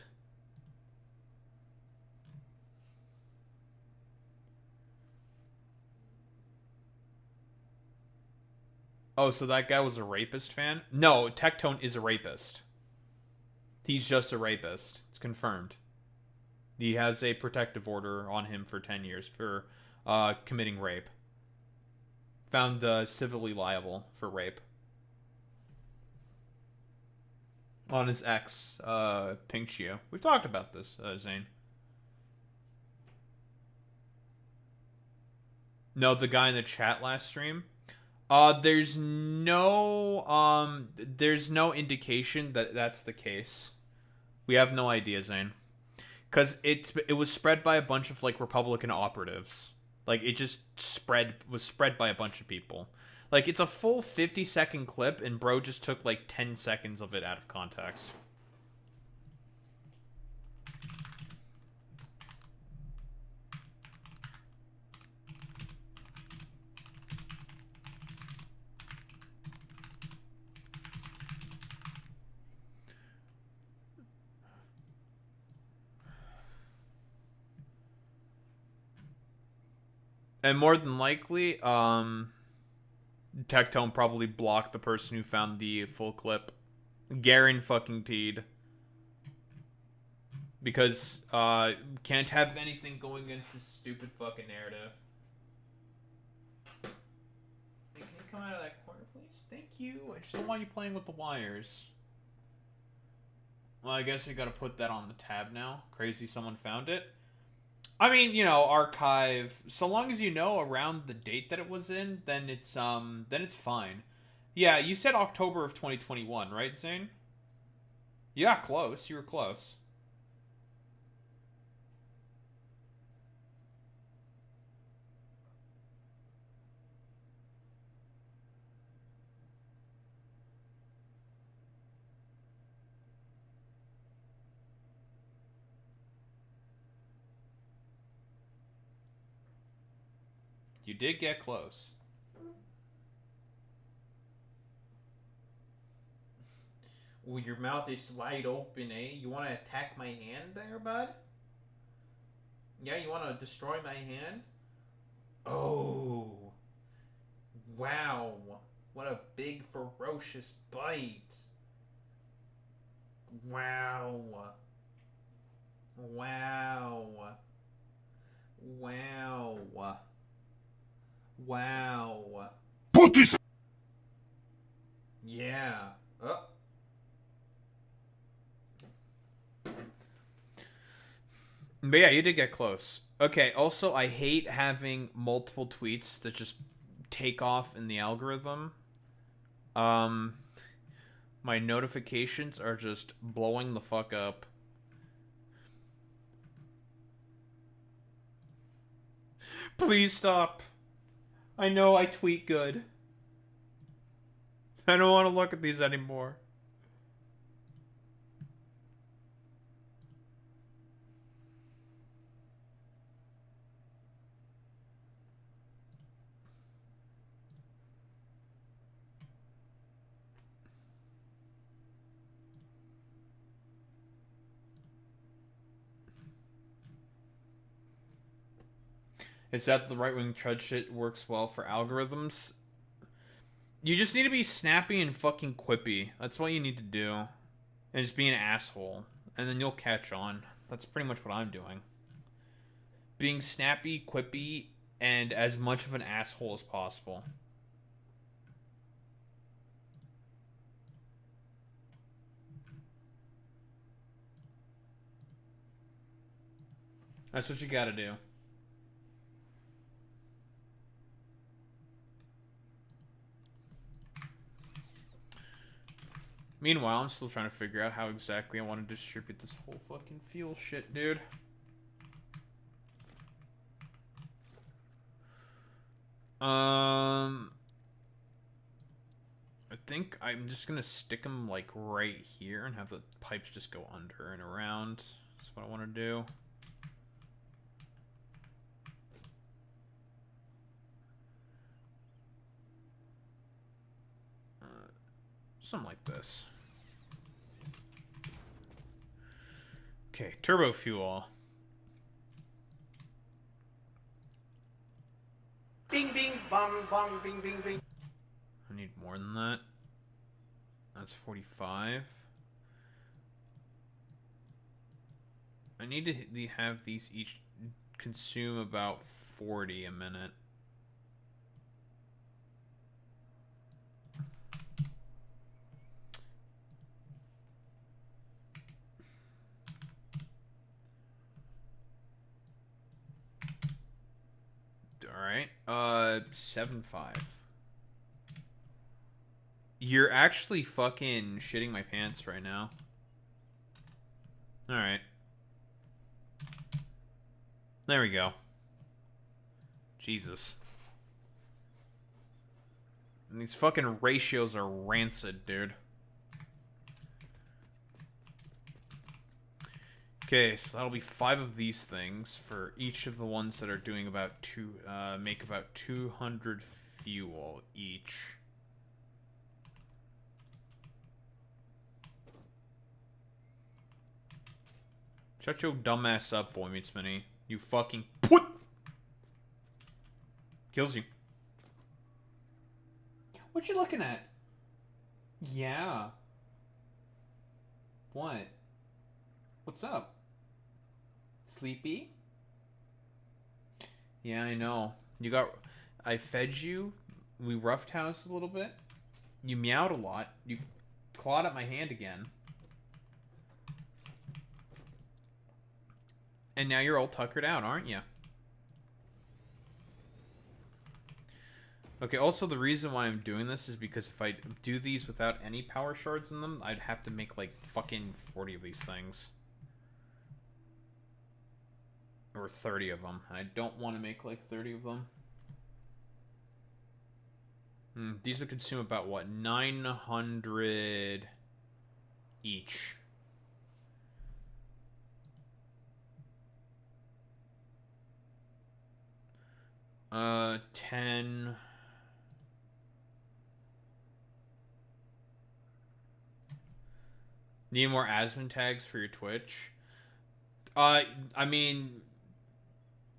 Oh, so that guy was a rapist fan? No, Tectone is a rapist. He's just a rapist. It's confirmed. He has a protective order on him for 10 years for committing rape. Found civilly liable for rape. On his ex, Pink Chio. We've talked about this, Zane. No, the guy in the chat last stream. There's no indication that that's the case. We have no idea, Zane. Because it was spread by a bunch of, like, Republican operatives. Like, it just was spread by a bunch of people. Like, it's a full 50-second clip, and bro just took, like, 10 seconds of it out of context. And more than likely, Tectone probably blocked the person who found the full clip. Garen fucking teed. Because, can't have anything going against this stupid fucking narrative. Hey, can you come out of that corner, please? Thank you. I just don't want you playing with the wires. Well, I guess I gotta put that on the tab now. Crazy someone found it. I mean, you know, archive. So long as you know around the date that it was in, then it's fine. Yeah, you said October of 2021, right, Zane? Yeah, close. You were close. You did get close. Ooh, your mouth is wide open, eh? You want to attack my hand there, bud? Yeah, you want to destroy my hand? Oh. Wow. What a big, ferocious bite. Wow. Wow. Wow. Wow. Putis! Yeah. Oh. But yeah, you did get close. Okay, also, I hate having multiple tweets that just take off in the algorithm. My notifications are just blowing the fuck up. Please stop. I know I tweet good. I don't want to look at these anymore. Is that the right-wing trud shit works well for algorithms? You just need to be snappy and fucking quippy. That's what you need to do. And just be an asshole. And then you'll catch on. That's pretty much what I'm doing. Being snappy, quippy, and as much of an asshole as possible. That's what you gotta do. Meanwhile, I'm still trying to figure out how exactly I want to distribute this whole fucking fuel shit, dude. I think I'm just gonna stick them like right here and have the pipes just go under and around. That's what I want to do. Something like this. Okay, turbo fuel. Bing, bing, bong, bong, bing, bing, bing. I need more than that. That's 45. I need to have these each consume about 40 a minute. Alright, 7.5. You're actually fucking shitting my pants right now. Alright. There we go. Jesus. And these fucking ratios are rancid, dude. Okay, so that'll be 5 of these things for each of the ones that are doing about make about 200 fuel each. Shut your dumbass up, Boy Meets Mini. You fucking put. Kills you. What you looking at? Yeah. What? What's up? Sleepy? Yeah, I know. I fed you. We roughed house a little bit. You meowed a lot. You clawed at my hand again. And now you're all tuckered out, aren't you? Okay, also the reason why I'm doing this is because if I do these without any power shards in them, I'd have to make like fucking 40 of these things. Or 30 of them. I don't want to make like 30 of them. These would consume about what? 900 each. Uh, 10. Need more Asmon tags for your Twitch? I mean,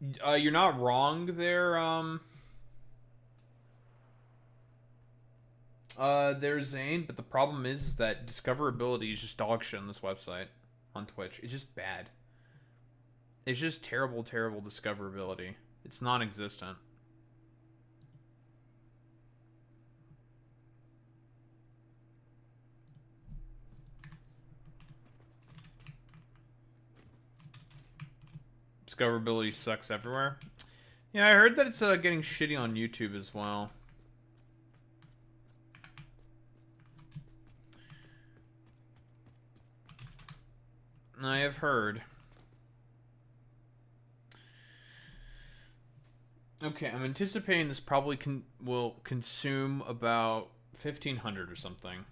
you're not wrong there, there's Zane, but the problem is that discoverability is just dog shit on this website, on Twitch. It's just bad. It's just terrible, terrible discoverability. It's non-existent. Discoverability sucks everywhere. Yeah, I heard that it's getting shitty on YouTube as well. I have heard. Okay, I'm anticipating this probably will consume about 1,500 or something.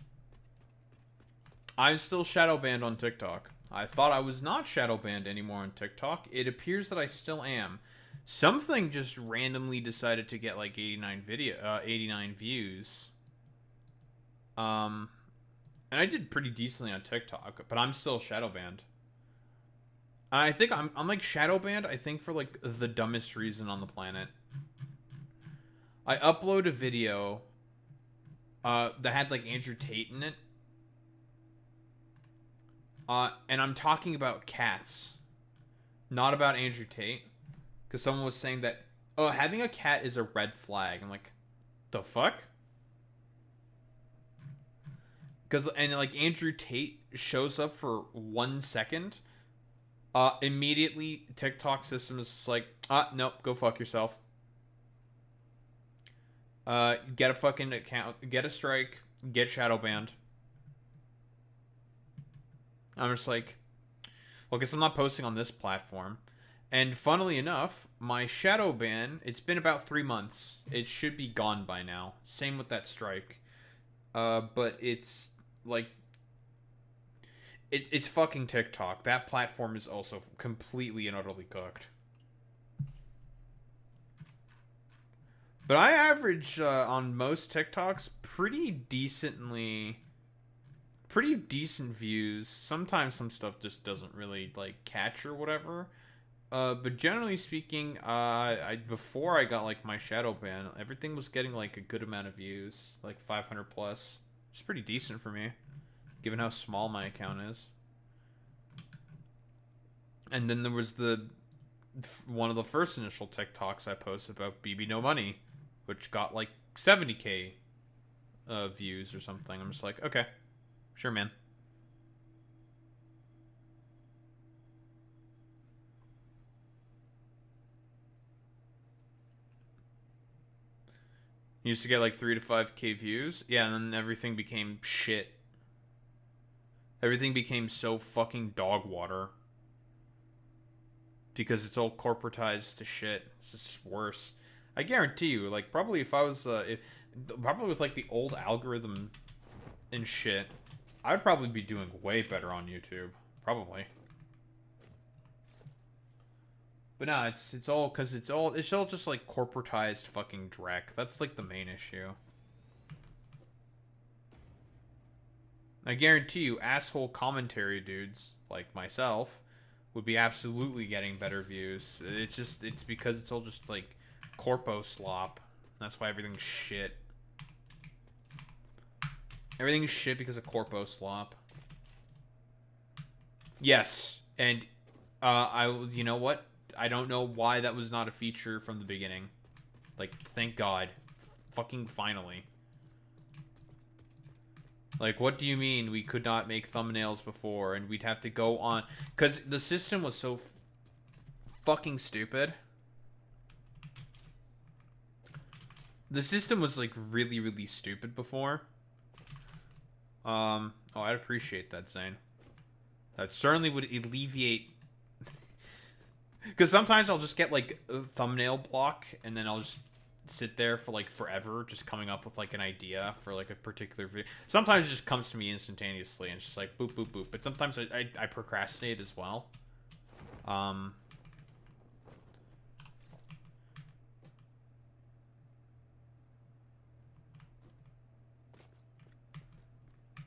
I'm still shadow banned on TikTok. I thought I was not shadow banned anymore on TikTok. It appears that I still am. Something just randomly decided to get like 89 views. And I did pretty decently on TikTok, but I'm still shadow banned. I think I'm like shadow banned, I think, for like the dumbest reason on the planet. I upload a video that had like Andrew Tate in it. And I'm talking about cats, not about Andrew Tate. Because someone was saying that, oh, having a cat is a red flag. I'm like, the fuck? And like Andrew Tate shows up for 1 second. Immediately TikTok system is just like, nope, go fuck yourself. Get a fucking account, get a strike, get shadow banned. I'm just like, well, I guess I'm not posting on this platform. And funnily enough, my shadow ban, it's been about 3 months. It should be gone by now. Same with that strike. But it's like, it's fucking TikTok. That platform is also completely and utterly cooked. But I average on most TikToks pretty decent views. Sometimes some stuff just doesn't really like catch or whatever. But generally speaking, before I got like my shadow ban, everything was getting like a good amount of views, like 500 plus. It's pretty decent for me, given how small my account is. And then there was one of the first initial TikToks I posted about BB No Money, which got like 70k views or something. I'm just like, okay, sure, man. Used to get like 3 to 5k views. Yeah, and then everything became shit. Everything became so fucking dog water. Because it's all corporatized to shit. It's just worse. I guarantee you, like, probably if I was, probably with, like, the old algorithm and shit, I would probably be doing way better on YouTube. Probably. But no, it's all, because it's all just, like, corporatized fucking dreck. That's, like, the main issue. I guarantee you, asshole commentary dudes, like myself, would be absolutely getting better views. It's because it's all just, like, corpo slop. That's why everything's shit. Everything's shit because of corpo slop. Yes, and you know what? I don't know why that was not a feature from the beginning. Like, thank God. Fucking finally. Like, what do you mean we could not make thumbnails before and we'd have to go on? Because the system was so fucking stupid. The system was, like, really, really stupid before. Oh, I'd appreciate that, Zane. That certainly would alleviate... Because sometimes I'll just get, like, a thumbnail block, and then I'll just sit there for, like, forever, just coming up with, like, an idea for, like, a particular video. Sometimes it just comes to me instantaneously, and it's just like, boop, boop, boop. But sometimes I procrastinate as well.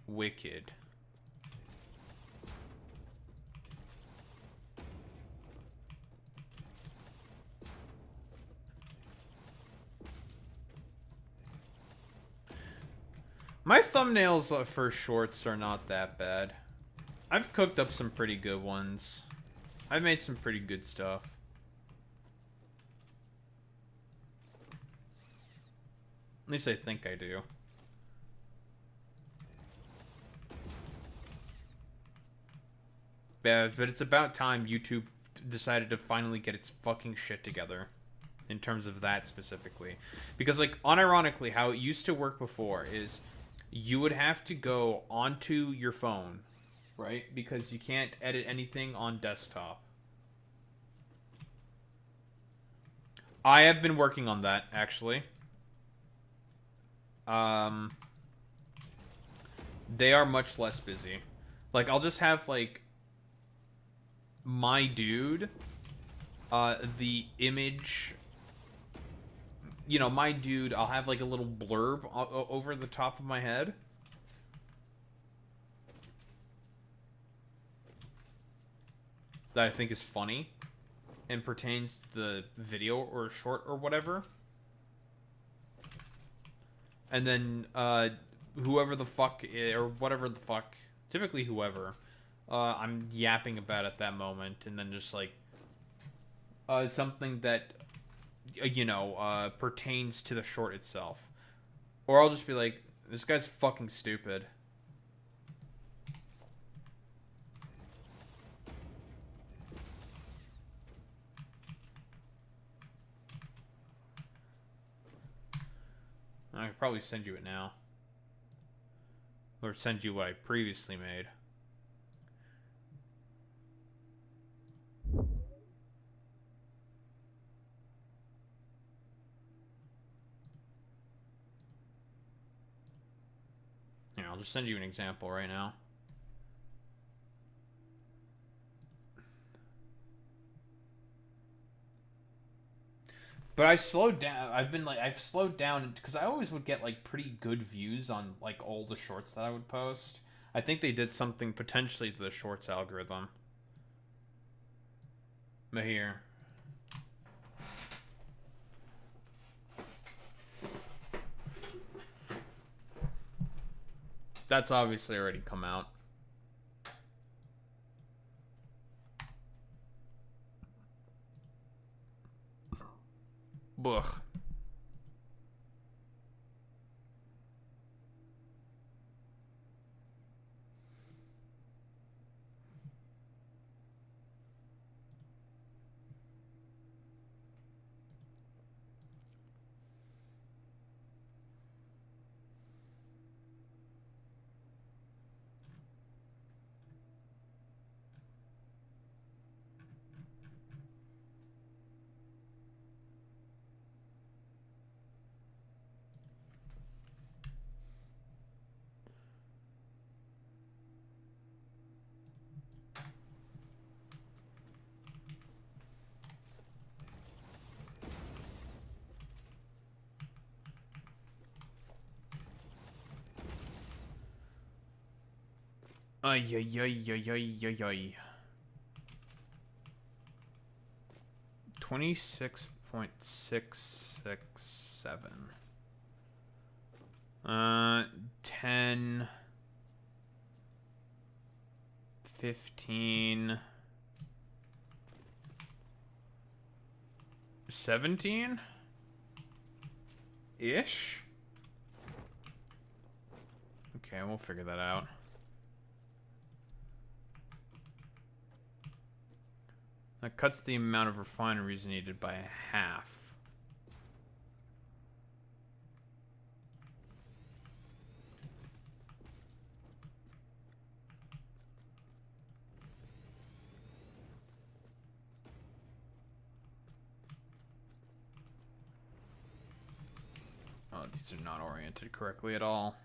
Wicked. My thumbnails for shorts are not that bad. I've cooked up some pretty good ones. I've made some pretty good stuff. At least I think I do. Yeah, but it's about time YouTube decided to finally get its fucking shit together. In terms of that specifically. Because, like, unironically, how it used to work before is you would have to go onto your phone, right? Because you can't edit anything on desktop. I have been working on that, actually. They are much less busy. Like, I'll just have, like, my dude, the image... You know, my dude, I'll have, like, a little blurb over the top of my head. That I think is funny. And pertains to the video or short or whatever. And then, whoever the fuck, or whatever the fuck, typically whoever, I'm yapping about at that moment. And then just, like, something that... you know, pertains to the short itself. Or I'll just be like, this guy's fucking stupid. I could probably send you it now. Or send you what I previously made. I'll just send you an example right now. But I slowed down. I've slowed down because I always would get, like, pretty good views on, like, all the shorts that I would post. I think they did something potentially to the shorts algorithm. But here. That's obviously already come out. Blech. Ay, ay, ay, ay, ay, ay, ay. 26.667. 10, 15, 17 ish. Okay, we'll figure that out. That cuts the amount of refineries needed by half. Oh, these are not oriented correctly at all.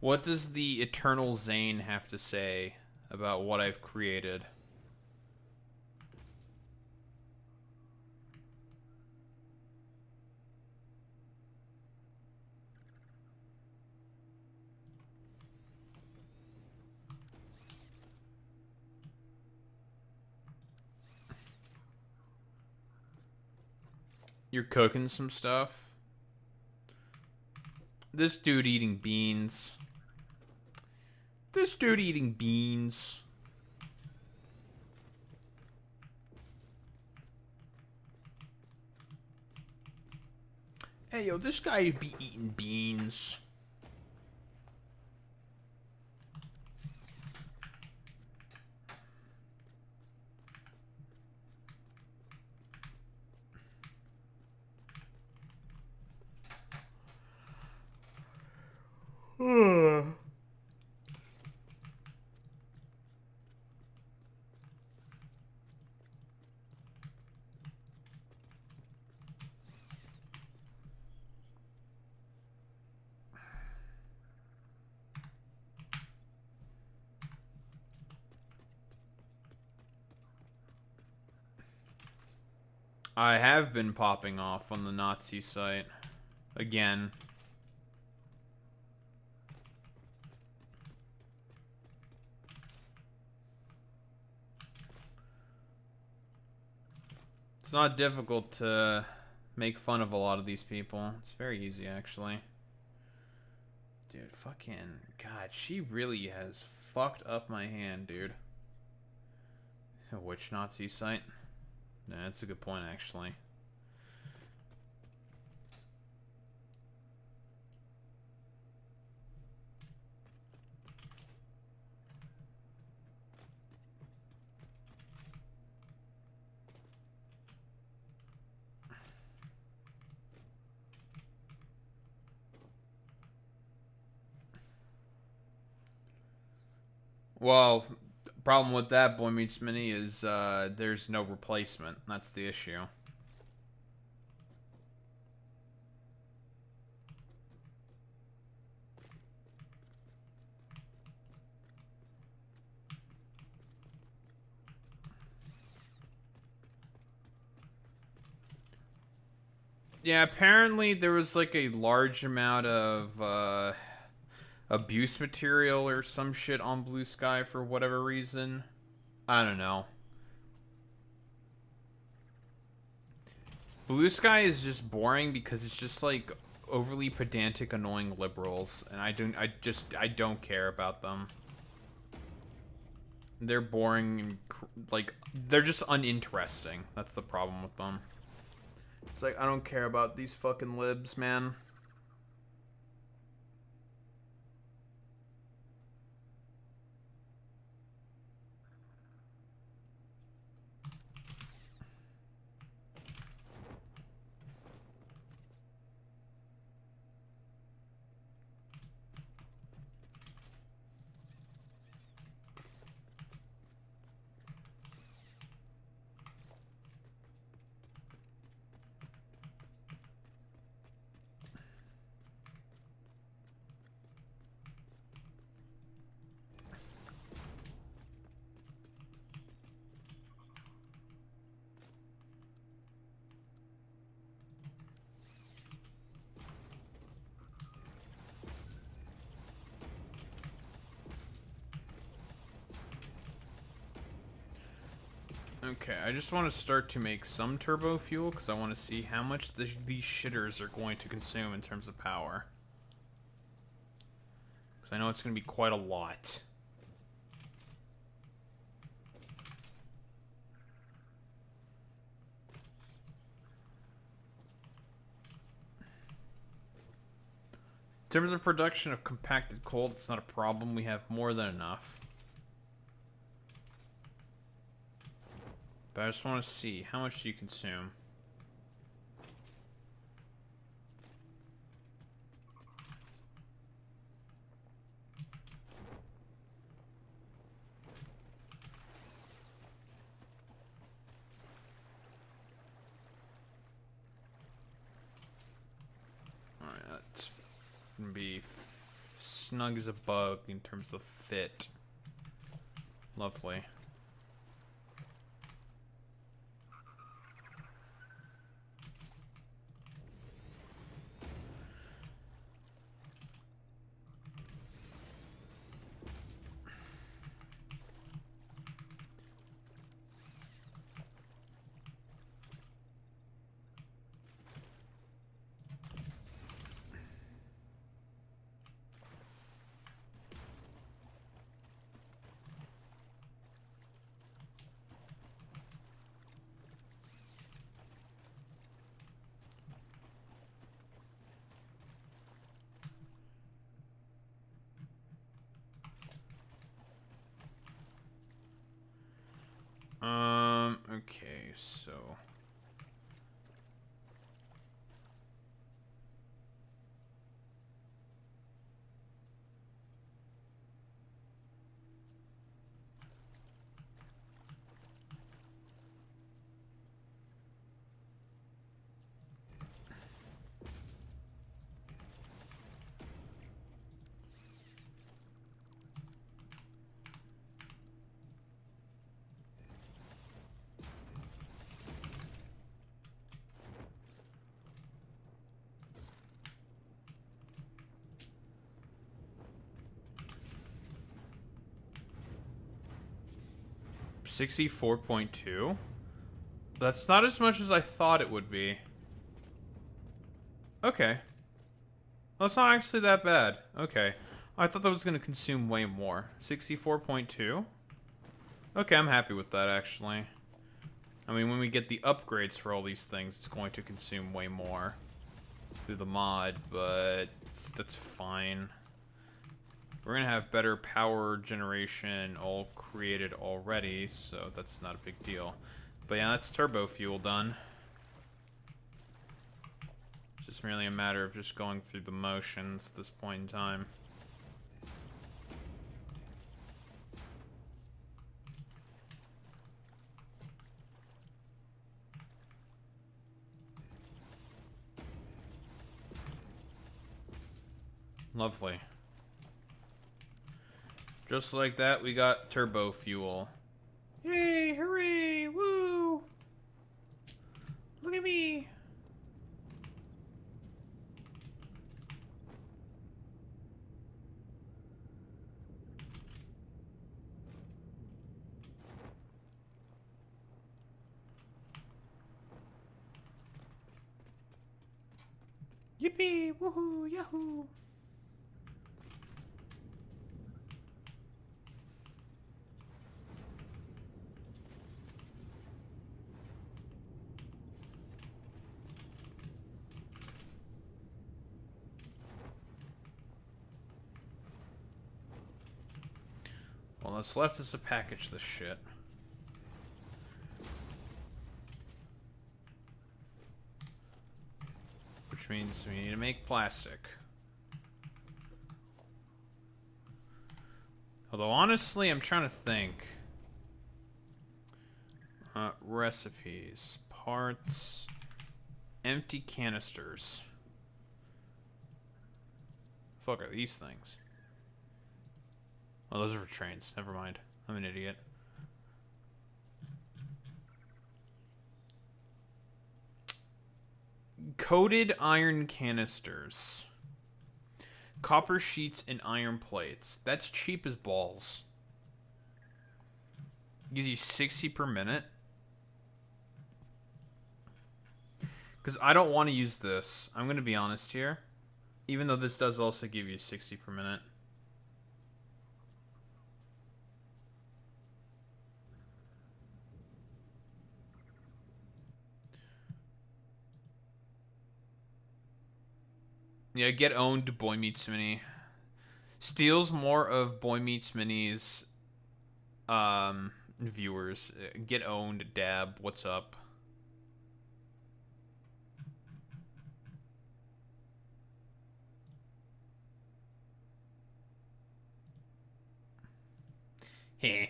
What does the Eternal Zane have to say about what I've created? You're cooking some stuff? This dude eating beans. This dude eating beans. Hey, yo, this guy be eating beans. I have been popping off on the Nazi site. Again. It's not difficult to make fun of a lot of these people. It's very easy, actually. Dude, fucking... God, she really has fucked up my hand, dude. Which Nazi site? Nah, that's a good point, actually. Well, the problem with that, Boy Meets Mini, is there's no replacement. That's the issue. Yeah, apparently there was like a large amount of abuse material or some shit on Blue Sky for whatever reason. I don't know. Blue Sky is just boring because it's just like overly pedantic, annoying liberals, and I don't care about them. They're boring and like they're just uninteresting. That's the problem with them. It's like I don't care about these fucking libs, man. Okay, I just want to start to make some turbo fuel because I want to see how much these shitters are going to consume in terms of power. Because I know it's going to be quite a lot. In terms of production of compacted coal, it's not a problem. We have more than enough. But I just want to see, how much do you consume? Alright, that's gonna be snug as a bug in terms of fit. Lovely. Okay, so... $64.2? That's not as much as I thought it would be. Okay. Well, it's not actually that bad. Okay. I thought that was going to consume way more. 64.2? Okay, I'm happy with that, actually. I mean, when we get the upgrades for all these things, it's going to consume way more through the mod, but that's fine. We're going to have better power generation all created already, so that's not a big deal. But yeah, that's turbo fuel done. It's just merely a matter of just going through the motions at this point in time. Lovely. Just like that, we got turbo fuel. Yay, hooray, woo! Look at me! Yippee, woohoo, yahoo! All that's left is to package this shit. Which means we need to make plastic. Although, honestly, I'm trying to think. Recipes. Parts. Empty canisters. Fuck are these things? Oh, those are for trains. Never mind. I'm an idiot. Coated iron canisters. Copper sheets and iron plates. That's cheap as balls. Gives you 60 per minute. Because I don't want to use this. I'm going to be honest here. Even though this does also give you 60 per minute. Yeah, get owned, Boy Meets Mini. Steals more of Boy Meets Mini's viewers. Get owned, Dab. What's up? Heh.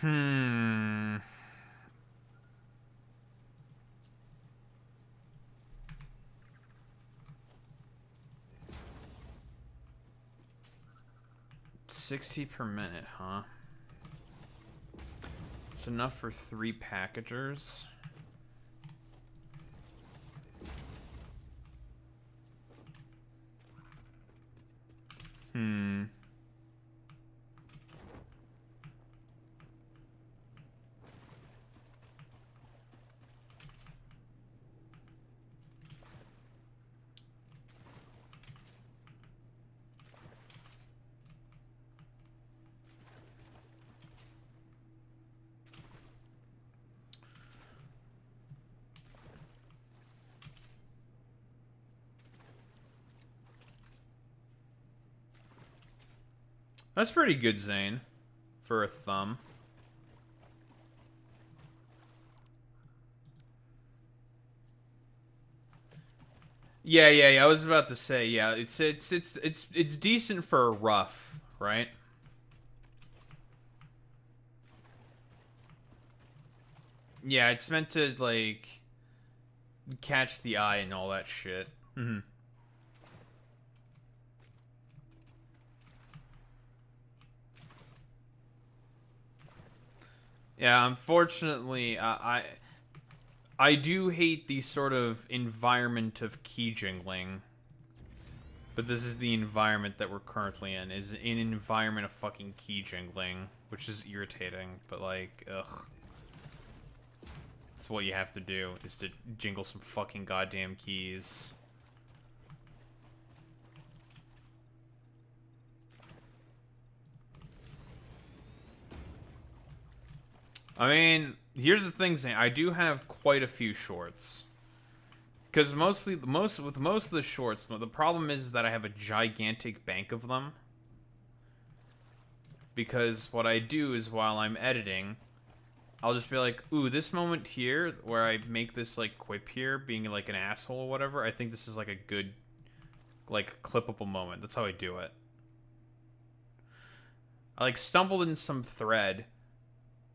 Hmm. $60 per minute, huh? It's enough for 3 packagers. Hmm. That's pretty good, Zane, for a thumb. Yeah. I was about to say, yeah, it's decent for a rough, right? Yeah, it's meant to like catch the eye and all that shit. Mm-hmm. Yeah, unfortunately, I do hate the sort of environment of key jingling. But this is the environment that we're currently in, is an environment of fucking key jingling, which is irritating, but like, ugh. It's what you have to do, is to jingle some fucking goddamn keys. I mean, here's the thing, Zane. I do have quite a few shorts. Because most of the shorts, the problem is that I have a gigantic bank of them. Because what I do is while I'm editing, I'll just be like, ooh, this moment here where I make this like quip here, being like an asshole or whatever, I think this is like a good, like, clippable moment. That's how I do it. I like stumbled in some thread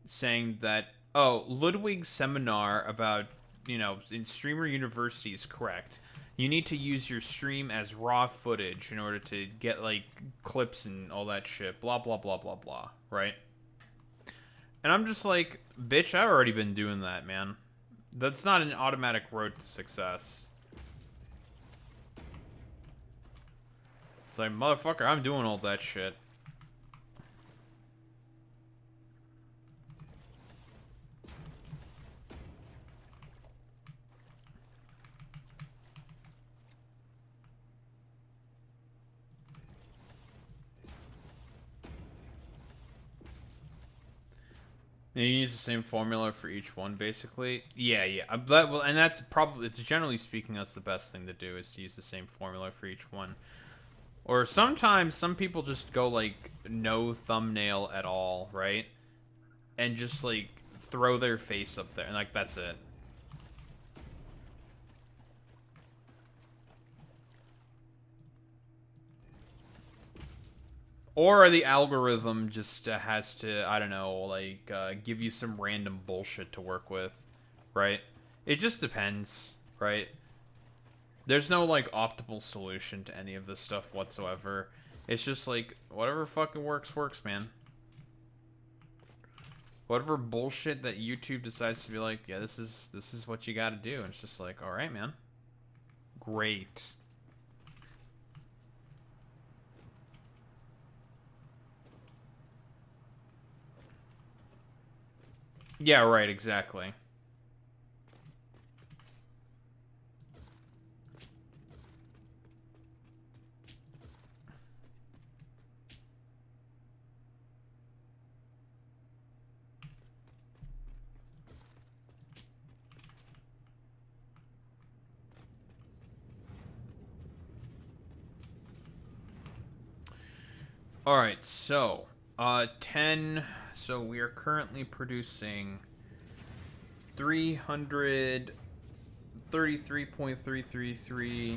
saying that, oh, Ludwig's seminar about, you know, in Streamer University is correct. You need to use your stream as raw footage in order to get, like, clips and all that shit. Blah, blah, blah, blah, blah. Right? And I'm just like, bitch, I've already been doing that, man. That's not an automatic road to success. It's like, motherfucker, I'm doing all that shit. You use the same formula for each one, basically. Yeah. Well, and that's probably, it's generally speaking, that's the best thing to do, is to use the same formula for each one. Or sometimes some people just go like no thumbnail at all, right? And just like throw their face up there, and like that's it. Or the algorithm just has to, I don't know, like, give you some random bullshit to work with, right? It just depends, right? There's no, like, optimal solution to any of this stuff whatsoever. It's just, like, whatever fucking works, works, man. Whatever bullshit that YouTube decides to be like, yeah, this is what you gotta do. And it's just like, alright, man. great. Yeah, right, exactly. Alright, so, 10, so we are currently producing 333.333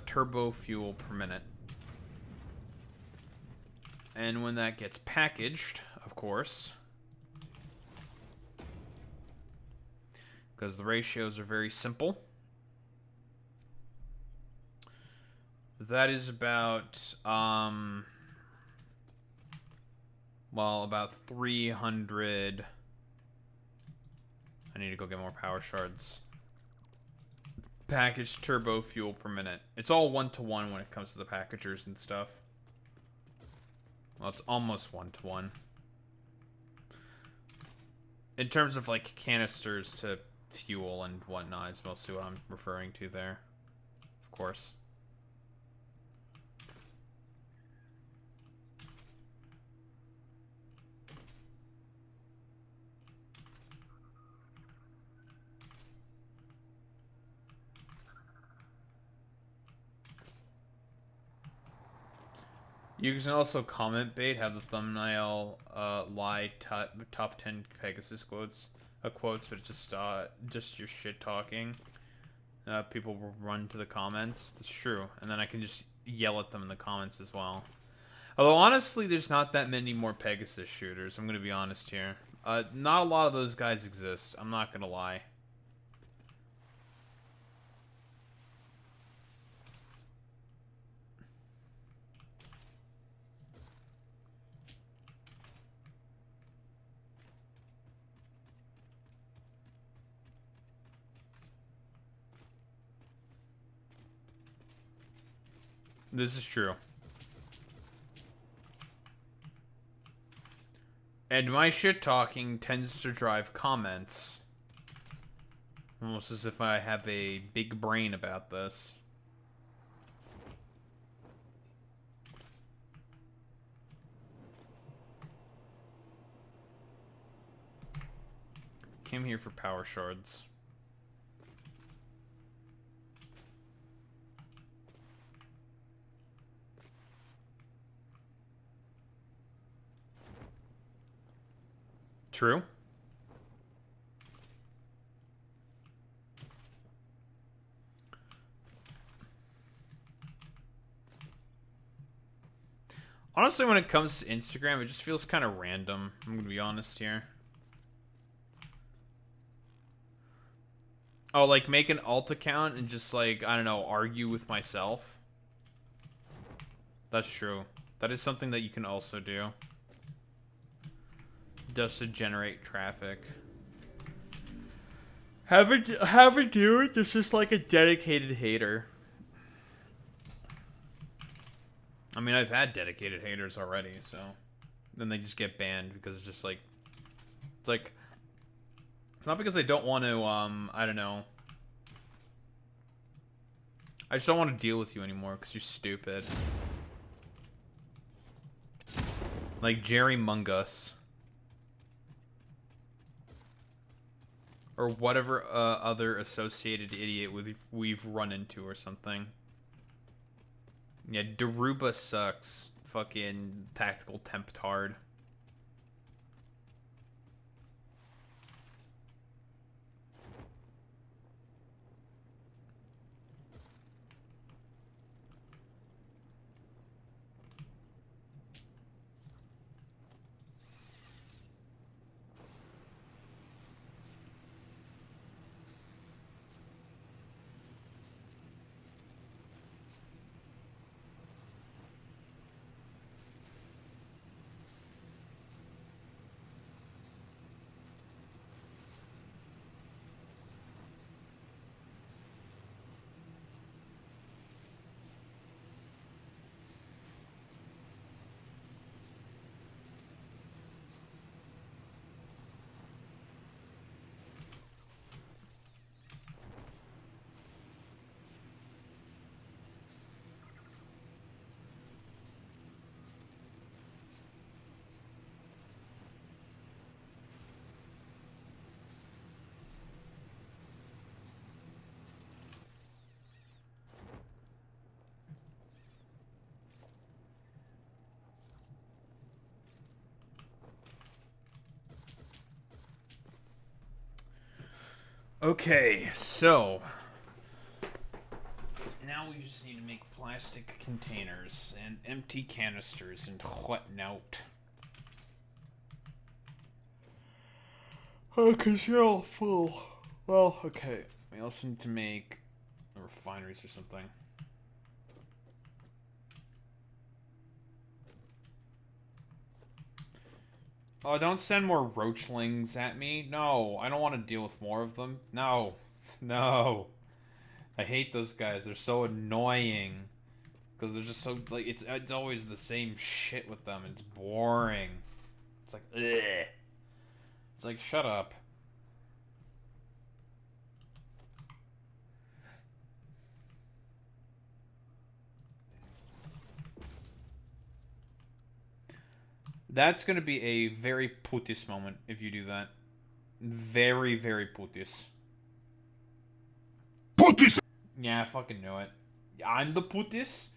turbo fuel per minute. And when that gets packaged, of course, because the ratios are very simple, that is about, well, about 300. I need to go get more power shards. Packaged turbo fuel per minute. It's all 1-to-1 when it comes to the packagers and stuff. Well, it's almost 1-to-1. In terms of, like, canisters to fuel and whatnot is mostly what I'm referring to there. Of course. You can also comment bait, have the thumbnail lie top 10 Pegasus quotes, but just your shit talking. People will run to the comments. That's true, and then I can just yell at them in the comments as well. Although honestly, there's not that many more Pegasus shooters. I'm gonna be honest here. Not a lot of those guys exist. I'm not gonna lie. This is true. And my shit talking tends to drive comments. Almost as if I have a big brain about this. Came here for power shards. True. Honestly, when it comes to Instagram, it just feels kind of random. I'm gonna be honest here. Oh, like make an alt account and just like, I don't know, argue with myself. That's true. That is something that you can also do. Just to generate traffic. Have a dude that's just like a dedicated hater. I mean, I've had dedicated haters already, so then they just get banned because it's just like, it's like, it's not because I don't want to, I don't know. I just don't want to deal with you anymore because you're stupid. Like Jerry Mungus. Or whatever other associated idiot we've run into or something. Yeah, Daruba sucks. Fucking tactical temptard. Okay, so now we just need to make plastic containers and empty canisters and whatnot. Oh, cause you're all full. Well, okay. We also need to make refineries or something. Oh, don't send more roachlings at me. No, I don't want to deal with more of them. No. No. I hate those guys. They're so annoying. Because they're just so, like, it's always the same shit with them. It's boring. It's like, ugh. It's like, shut up. That's going to be a very putis moment if you do that. Very, very putis. Putis! Yeah, I fucking knew it. I'm the putis?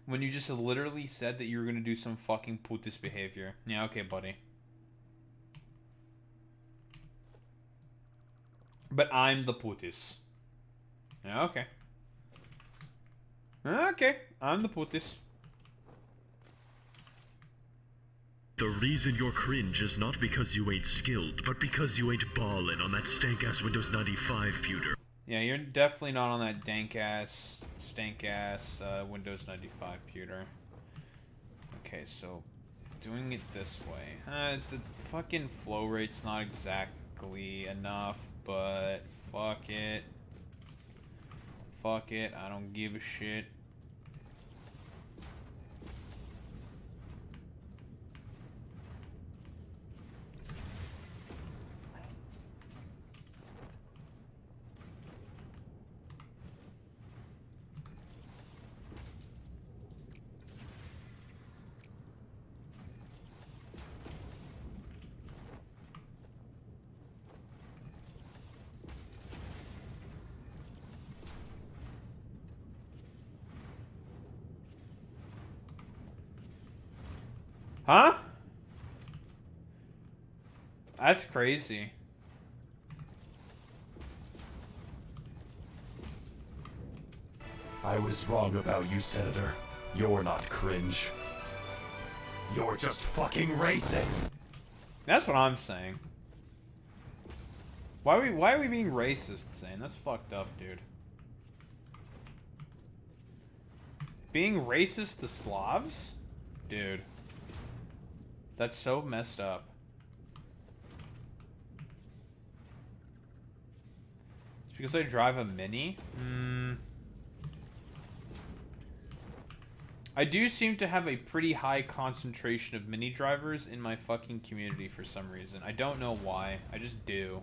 When you just literally said that you were going to do some fucking putis behavior. Yeah, okay, buddy. But I'm the putis. Yeah, okay. Okay, I'm the putis. The reason you're cringe is not because you ain't skilled, but because you ain't ballin' on that stank-ass Windows 95 pewter. Yeah, you're definitely not on that dank-ass, stank-ass Windows 95 pewter. Okay, so doing it this way. The fucking flow rate's not exactly enough, but fuck it. Fuck it, I don't give a shit. Huh? That's crazy. I was wrong about you, Senator. You're not cringe. You're just fucking racist! That's what I'm saying. Why are we being racist, Zane? That's fucked up, dude. Being racist to Slavs? Dude. That's so messed up. It's because I drive a Mini? I do seem to have a pretty high concentration of Mini drivers in my fucking community for some reason. I don't know why. I just do.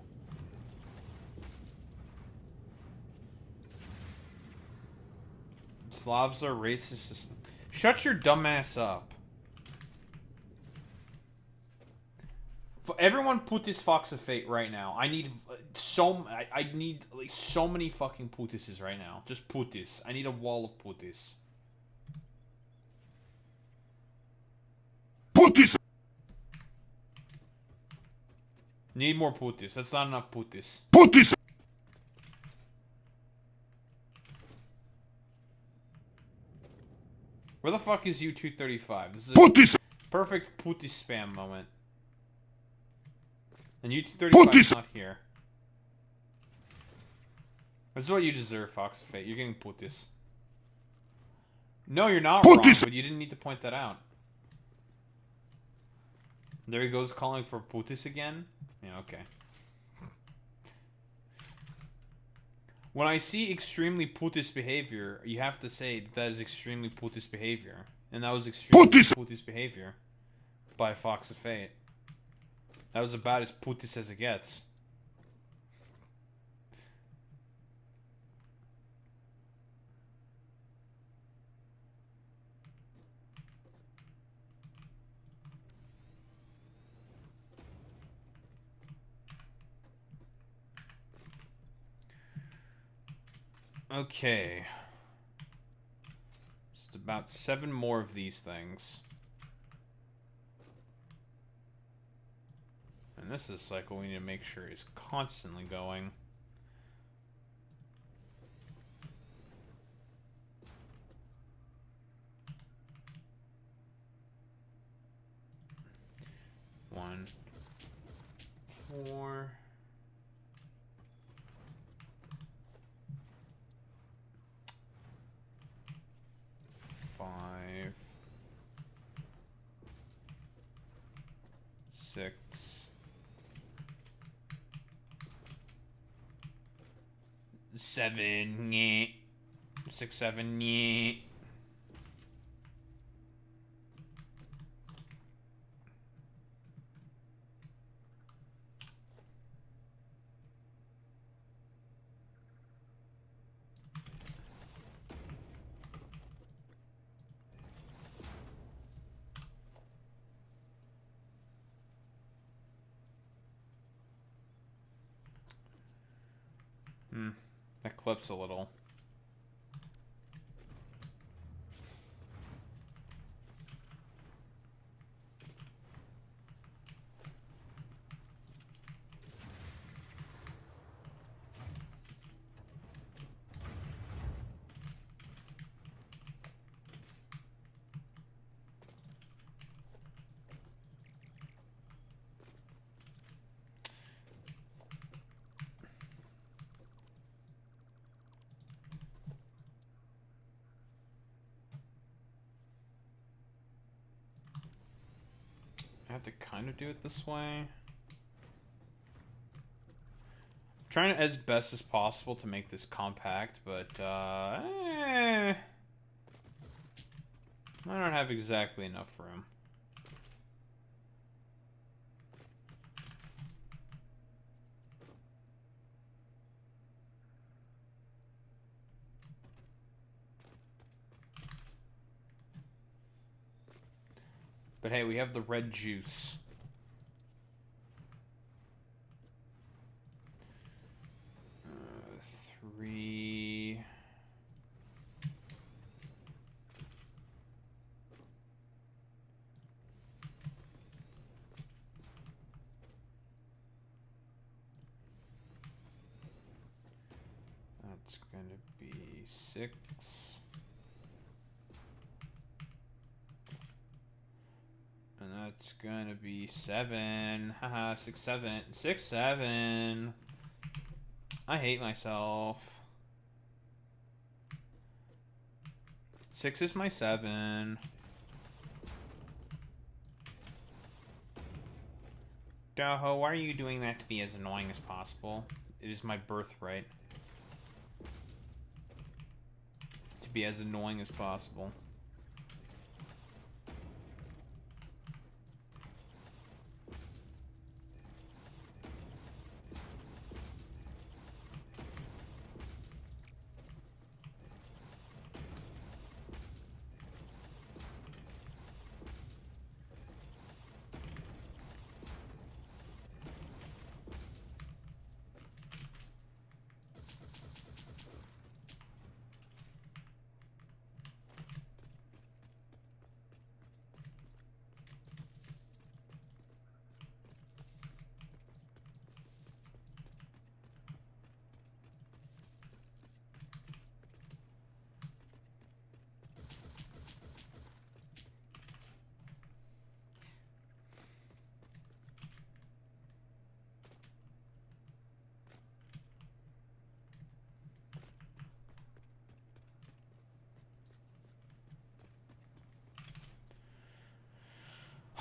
Slavs are racist. Shut your dumbass up. Everyone put this Fox of Fate right now. I need I need like so many fucking putises right now. Just putis. I need a wall of putis. Putis! Need more putis. That's not enough putis. Putis! Where the fuck is U235? This is a Putis! perfect putis spam moment. And U235 is not here. This is what you deserve, Fox of Fate. You're getting putis. No, you're not wrong, but you didn't need to point that out. There he goes calling for putis again. Yeah, okay. When I see extremely putis behavior, you have to say that is extremely putis behavior. And that was extremely putis behavior by Fox of Fate. That was about as putis as it gets. Okay. Just about 7 more of these things. And this is a cycle we need to make sure is constantly going. 4. Five. 6. 7. Yeah. 6, 7. Yeah. That clips a little. I have to kind of do it this way. I'm trying as best as possible to make this compact, but I don't have exactly enough room. But hey, we have the red juice. Three. That's going to be 6. And that's gonna be 7. Haha, 6, 7. 6, 7. I hate myself. 6 is my 7. Doho, why are you doing that to be as annoying as possible? It is my birthright to be as annoying as possible.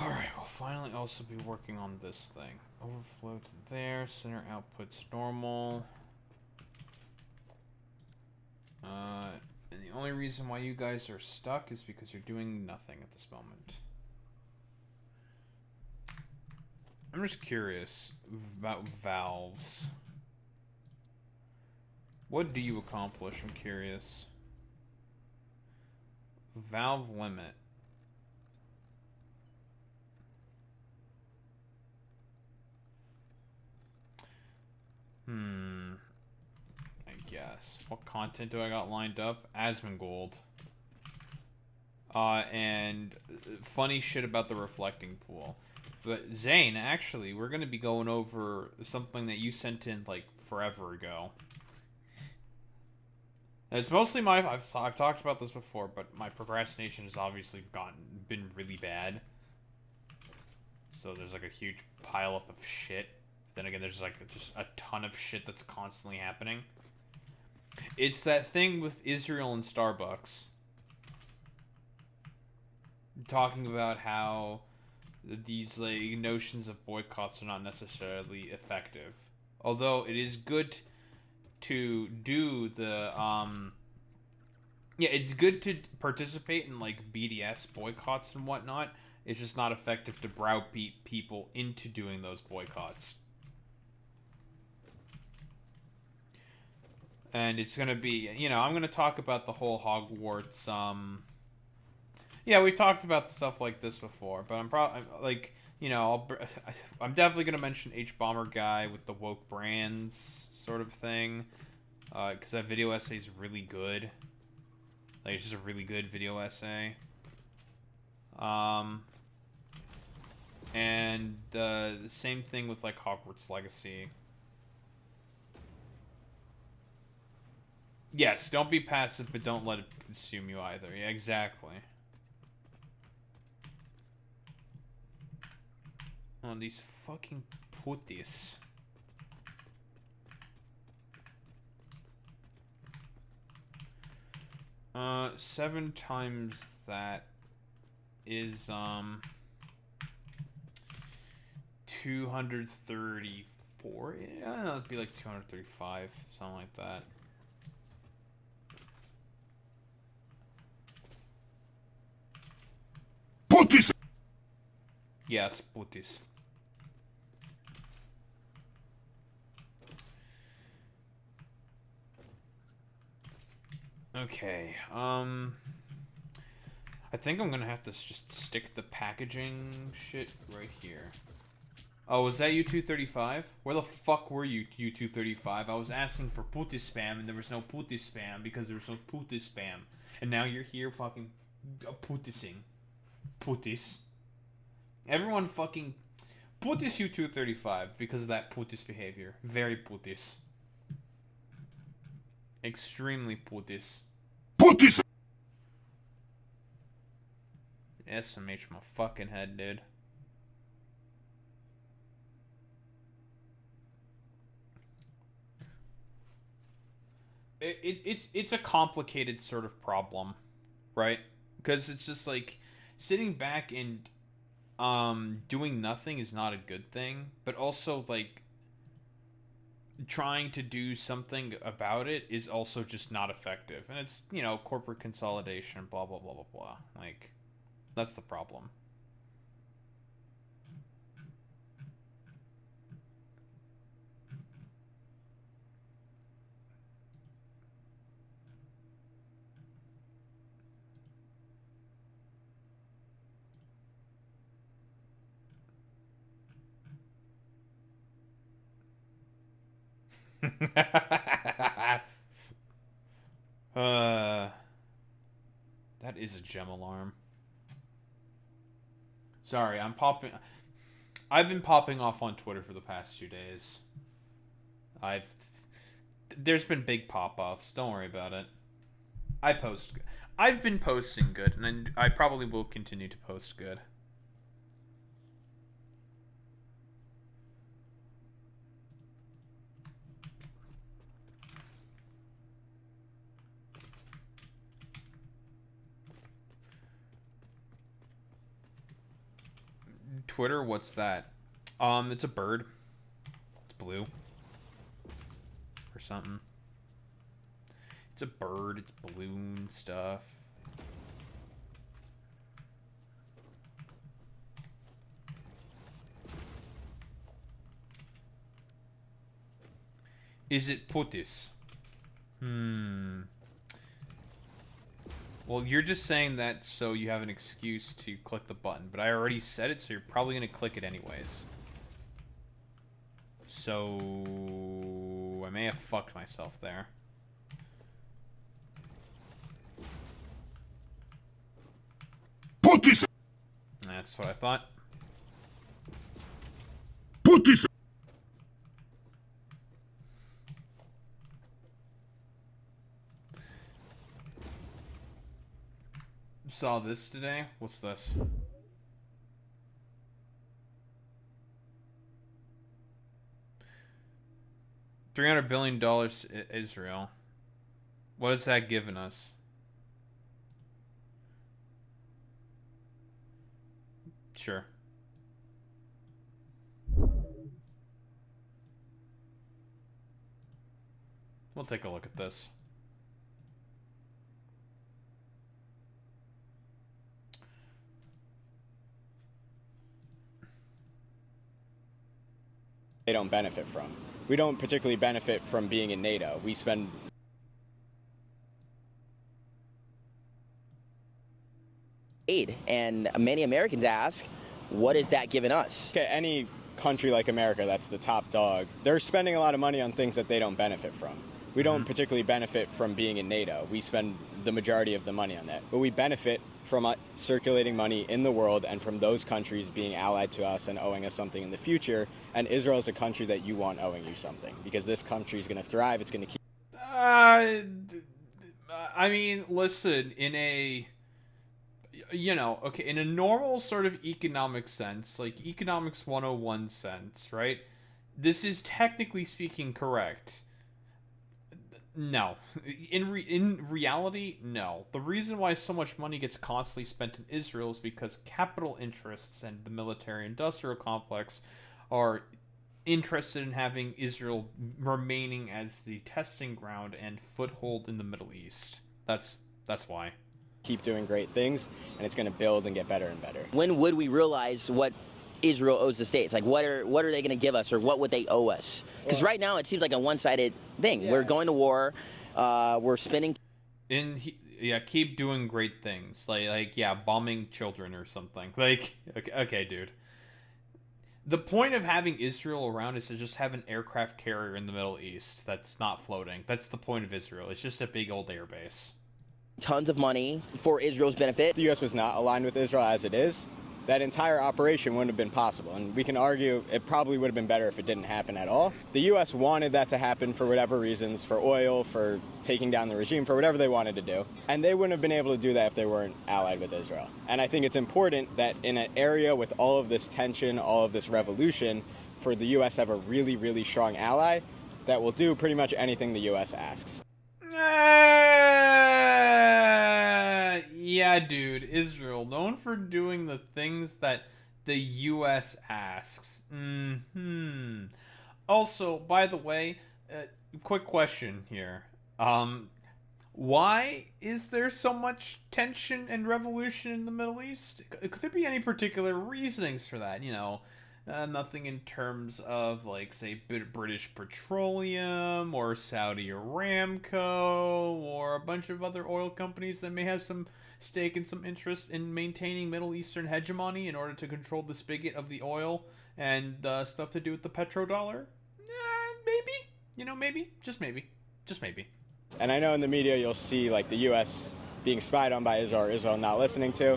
Alright, we'll finally also be working on this thing. Overflow to there, center output's normal. And the only reason why you guys are stuck is because you're doing nothing at this moment. I'm just curious about valves. What do you accomplish? I'm curious. Valve limit. I guess. What content do I got lined up? Asmongold. And funny shit about the reflecting pool. But Zane, actually, we're gonna be going over something that you sent in like forever ago. And it's mostly my. I've talked about this before, but my procrastination has obviously been really bad. So there's like a huge pile up of shit then again, there's like just a ton of shit that's constantly happening. It's that thing with Israel and Starbucks talking about how these like notions of boycotts are not necessarily effective. Although it is good to do the yeah, it's good to participate in like BDS boycotts and whatnot. It's just not effective to browbeat people into doing those boycotts. And it's gonna be, you know, I'm gonna talk about the whole Hogwarts. Yeah, we talked about stuff like this before, but I'm probably like, you know, I'm definitely gonna mention H Bomber guy with the woke brands sort of thing, because that video essay is really good. Like, it's just a really good video essay. And the same thing with like Hogwarts Legacy. Yes, don't be passive, but don't let it consume you either. Yeah, exactly. Oh, these fucking putis. 7 times that is 234. Yeah, it'd be like 235, something like that. Putis! Yes, putis. Okay, I think I'm gonna have to just stick the packaging shit right here. Oh, was that U235? Where the fuck were you, U235? I was asking for putis spam, and there was no putis spam because there was no putis spam. And now you're here fucking putising. Putis. Everyone fucking putis U235 because of that putis behavior. Very putis. Extremely putis. Putis! SMH my fucking head, dude. It's a complicated sort of problem, right? Because it's just like sitting back and doing nothing is not a good thing, but also like trying to do something about it is also just not effective. And it's, you know, corporate consolidation, blah blah blah blah blah. Like, that's the problem. That is a gem alarm. Sorry, I've been popping off on Twitter for the past 2 days. There's been big pop-offs. Don't worry about it. I've been posting good, and I probably will continue to post good. Twitter, what's that? It's a bird. It's blue. Or something. It's a bird, it's blue and stuff. Is it putis? Well, you're just saying that so you have an excuse to click the button, but I already said it, so you're probably going to click it anyways. So I may have fucked myself there. Putis! That's what I thought. Putis! Saw this today. What's this? $300 billion to Israel. What has that given us? Sure. We'll take a look at this. They don't benefit from. We don't particularly benefit from being in NATO. We spend aid, and many Americans ask, what is that giving us? okay, any country like America that's the top dog, they're spending a lot of money on things that they don't benefit from. We don't particularly benefit from being in NATO. We spend the majority of the money on that. But we benefit from circulating money in the world and from those countries being allied to us and owing us something in the future. And Israel is a country that you want owing you something because this country is going to thrive. It's going to keep. I mean, listen, in a, you know, okay, in a normal sort of economic sense, like economics 101 sense, right? This is technically speaking correct. No. In reality, no. The reason why so much money gets constantly spent in Israel is because capital interests and the military-industrial complex are interested in having Israel remaining as the testing ground and foothold in the Middle East. That's why. Keep doing great things, and it's going to build and get better and better. When would we realize what Israel owes the states? Like, what are they going to give us, or what would they owe us? Because right now it seems like a one-sided thing. Yeah. We're going to war. We're spending. Yeah, keep doing great things. Like yeah, bombing children or something. Like okay, dude. The point of having Israel around is to just have an aircraft carrier in the Middle East that's not floating. That's the point of Israel. It's just a big old airbase. Tons of money for Israel's benefit. If the U.S. was not aligned with Israel as it is, that entire operation wouldn't have been possible. And we can argue it probably would have been better if it didn't happen at all. The U.S. wanted that to happen for whatever reasons, for oil, for taking down the regime, for whatever they wanted to do. And they wouldn't have been able to do that if they weren't allied with Israel. And I think it's important that in an area with all of this tension, all of this revolution, for the U.S. to have a really, really strong ally that will do pretty much anything the U.S. asks. Yeah, dude, Israel, known for doing the things that the U.S. asks. Also, by the way, quick question here. Why is there so much tension and revolution in the Middle East? Could there be any particular reasonings for that? You know, nothing in terms of, like, say, British Petroleum or Saudi Aramco or a bunch of other oil companies that may have some stake and some interest in maintaining Middle Eastern hegemony in order to control the spigot of the oil and stuff to do with the petrodollar? Maybe. You know, maybe. Just maybe. Just maybe. And I know in the media you'll see, like, the U.S. being spied on by Israel or Israel not listening to.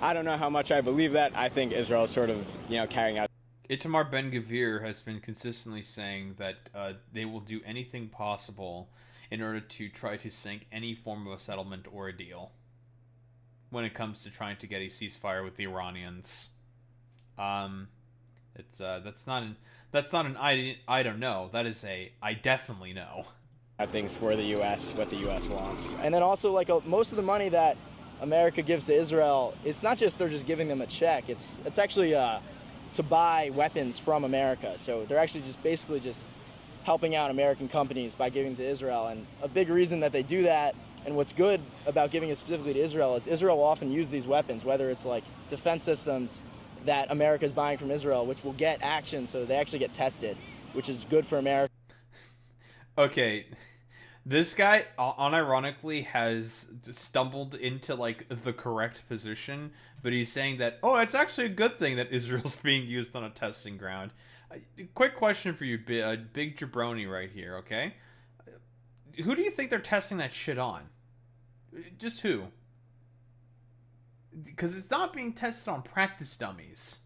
I don't know how much I believe that. I think Israel is sort of, you know, carrying out. Itamar Ben-Gvir has been consistently saying that they will do anything possible in order to try to sink any form of a settlement or a deal when it comes to trying to get a ceasefire with the Iranians. That's not an I don't know. That is a I definitely know. Things for the U.S., what the U.S. wants. And then also, like, most of the money that America gives to Israel, it's not just they're just giving them a check. It's actually to buy weapons from America. So they're actually just basically just helping out American companies by giving to Israel. And a big reason that they do that, and what's good about giving it specifically to Israel, is Israel will often use these weapons, whether it's like defense systems that America is buying from Israel, which will get action, so they actually get tested, which is good for America. Okay, this guy unironically has stumbled into, like, the correct position, but he's saying that, oh, it's actually a good thing that Israel's being used on a testing ground. Quick question for you, big jabroni right here, okay? Who do you think they're testing that shit on? Just who? Because it's not being tested on practice dummies.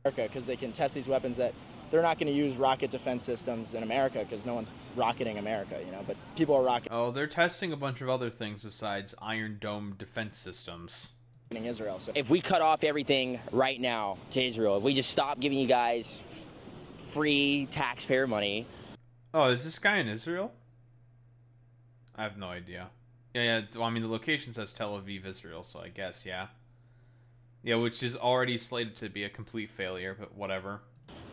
Because they can test these weapons that they're not going to use rocket defense systems in America because no one's rocketing America, you know, but people are rocketing. Oh, they're testing a bunch of other things besides Iron Dome defense systems. Israel. So if we cut off everything right now to Israel, if we just stop giving you guys free taxpayer money. Oh, is this guy in Israel? I have no idea. Yeah. Well, I mean, the location says Tel Aviv, Israel, so I guess, yeah. Yeah, which is already slated to be a complete failure, but whatever.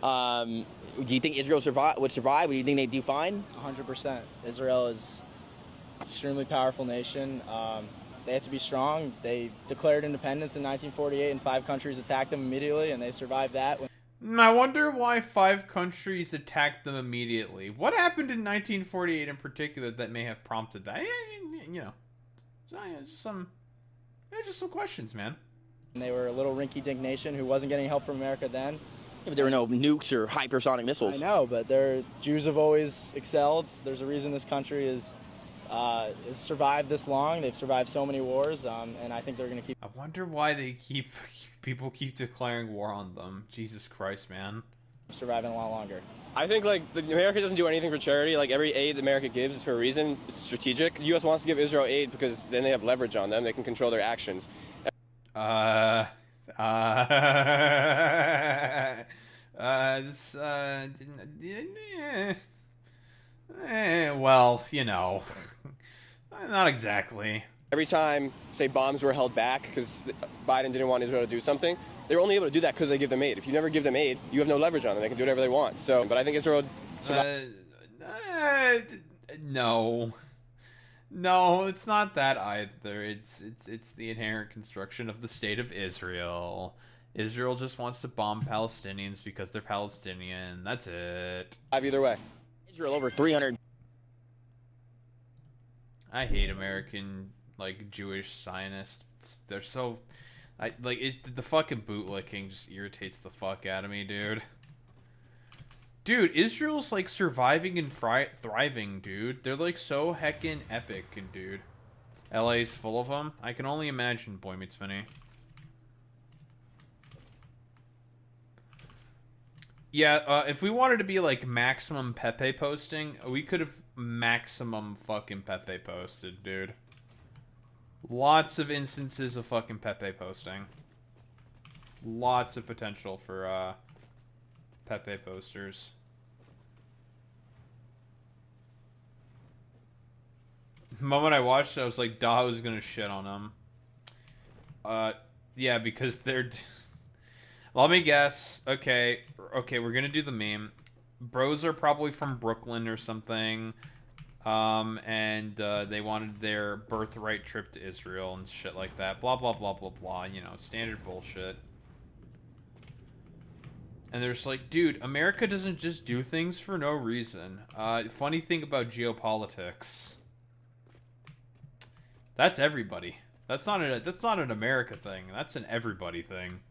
Do you think Israel would survive? Or do you think they do fine? 100%. Israel is an extremely powerful nation. They have to be strong. They declared independence in 1948, and 5 countries attacked them immediately, and they survived that. I wonder why 5 countries attacked them immediately. What happened in 1948 in particular that may have prompted that? You know, just some questions, man. And they were a little rinky-dink nation who wasn't getting help from America then. Yeah, but there were no nukes or hypersonic missiles. I know, but Jews have always excelled. There's a reason this country has survived this long. They've survived so many wars, and I think they're going to keep. I wonder why people keep declaring war on them. Jesus Christ, man. Surviving a lot longer. I think America doesn't do anything for charity. Like every aid that America gives is for a reason. It's strategic. The U.S. wants to give Israel aid because then they have leverage on them. They can control their actions. Well, you know, not exactly. Every time, say, bombs were held back because Biden didn't want Israel to do something, they were only able to do that because they give them aid. If you never give them aid, you have no leverage on them. They can do whatever they want. So, but I think Israel. No, it's not that either. It's the inherent construction of the state of Israel. Israel just wants to bomb Palestinians because they're Palestinian. That's it. Either way. Israel over 300. I hate American Jewish Zionists. They're so, the fucking bootlicking just irritates the fuck out of me, dude. Dude, Israel's surviving and thriving, dude. They're so heckin' epic, and dude, LA's full of them. I can only imagine, Boy Meets Mini. Yeah, if we wanted to be maximum Pepe posting, we could have maximum fucking Pepe posted, dude. Lots of instances of fucking Pepe posting. Lots of potential for Pepe posters. The moment I watched it, I was like, duh, I was gonna shit on them. Yeah, because they're... Let me guess. Okay, we're gonna do the meme. Bros are probably from Brooklyn or something. And they wanted their birthright trip to Israel and shit like that. Blah, blah, blah, blah, blah. You know, standard bullshit. And they're just like, dude, America doesn't just do things for no reason. Funny thing about geopolitics. That's everybody. That's not an America thing. That's an everybody thing.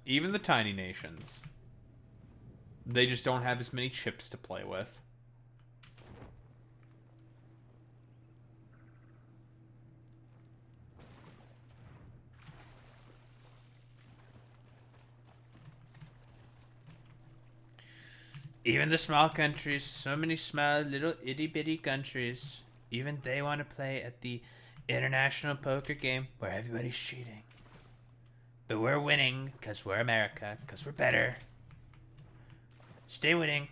Even the tiny nations. They just don't have as many chips to play with. Even the small countries, so many small little itty bitty countries, even they want to play at the international poker game where everybody's cheating. But we're winning because we're America, because we're better. Stay winning.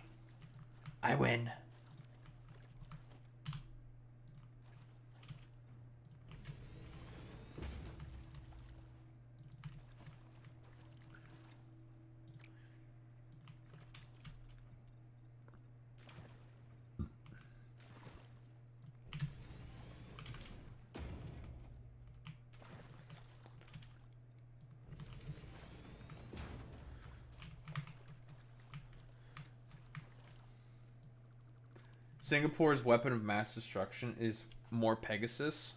I win. Singapore's weapon of mass destruction is more Pegasus.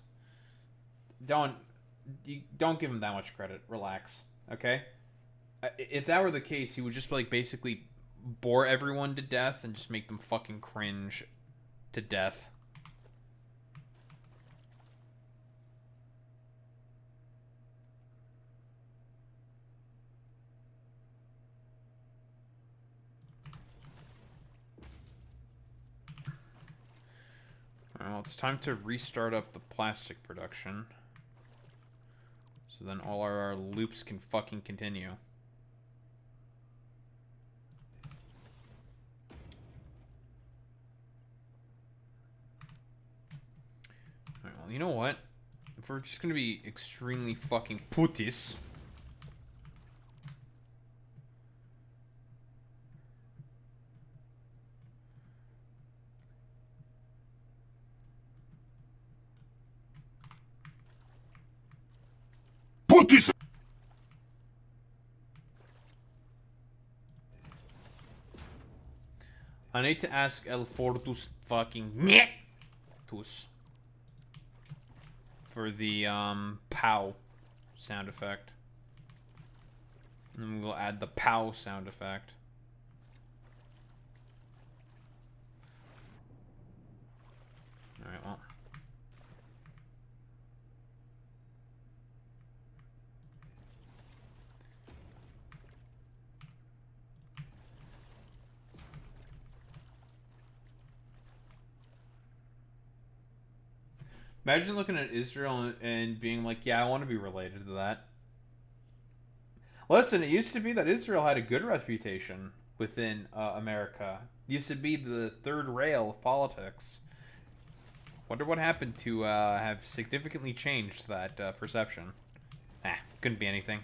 Don't give him that much credit. Relax, okay? If that were the case, he would just basically bore everyone to death and just make them fucking cringe to death. Well, it's time to restart up the plastic production. So then all our loops can fucking continue. you know what? If we're just gonna be extremely fucking putis. Putis. I need to ask El Fortus fucking Nietus for the pow sound effect. And then we'll add the pow sound effect. Alright, well. Imagine looking at Israel and being like, yeah, I want to be related to that. Listen, it used to be that Israel had a good reputation within America. It used to be the third rail of politics. Wonder what happened to have significantly changed that perception. Couldn't be anything.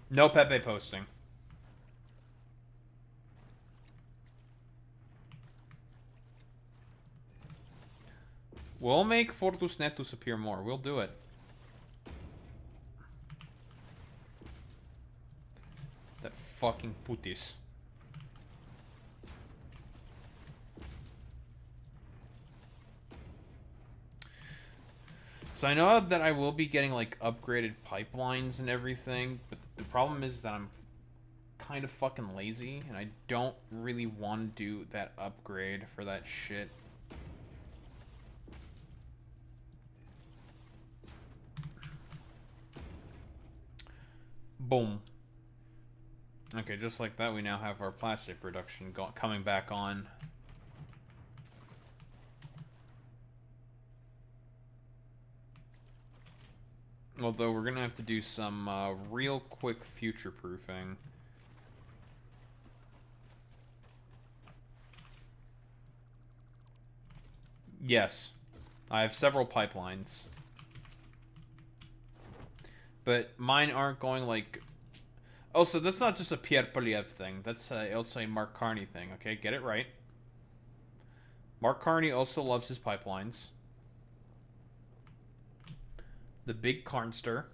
No Pepe posting. We'll make Fortus Netus appear more. We'll do it. That fucking putis. So I know that I will be getting like upgraded pipelines and everything, but the problem is that I'm kind of fucking lazy and I don't really want to do that upgrade for that shit. Boom. Okay, just like that, we now have our plastic production coming back on. Although we're gonna have to do some real quick future proofing. Yes, I have several pipelines. But mine aren't going like... Also, that's not just a Pierre Poliev thing. That's also a Mark Carney thing, okay? Get it right. Mark Carney also loves his pipelines. The big Carnster.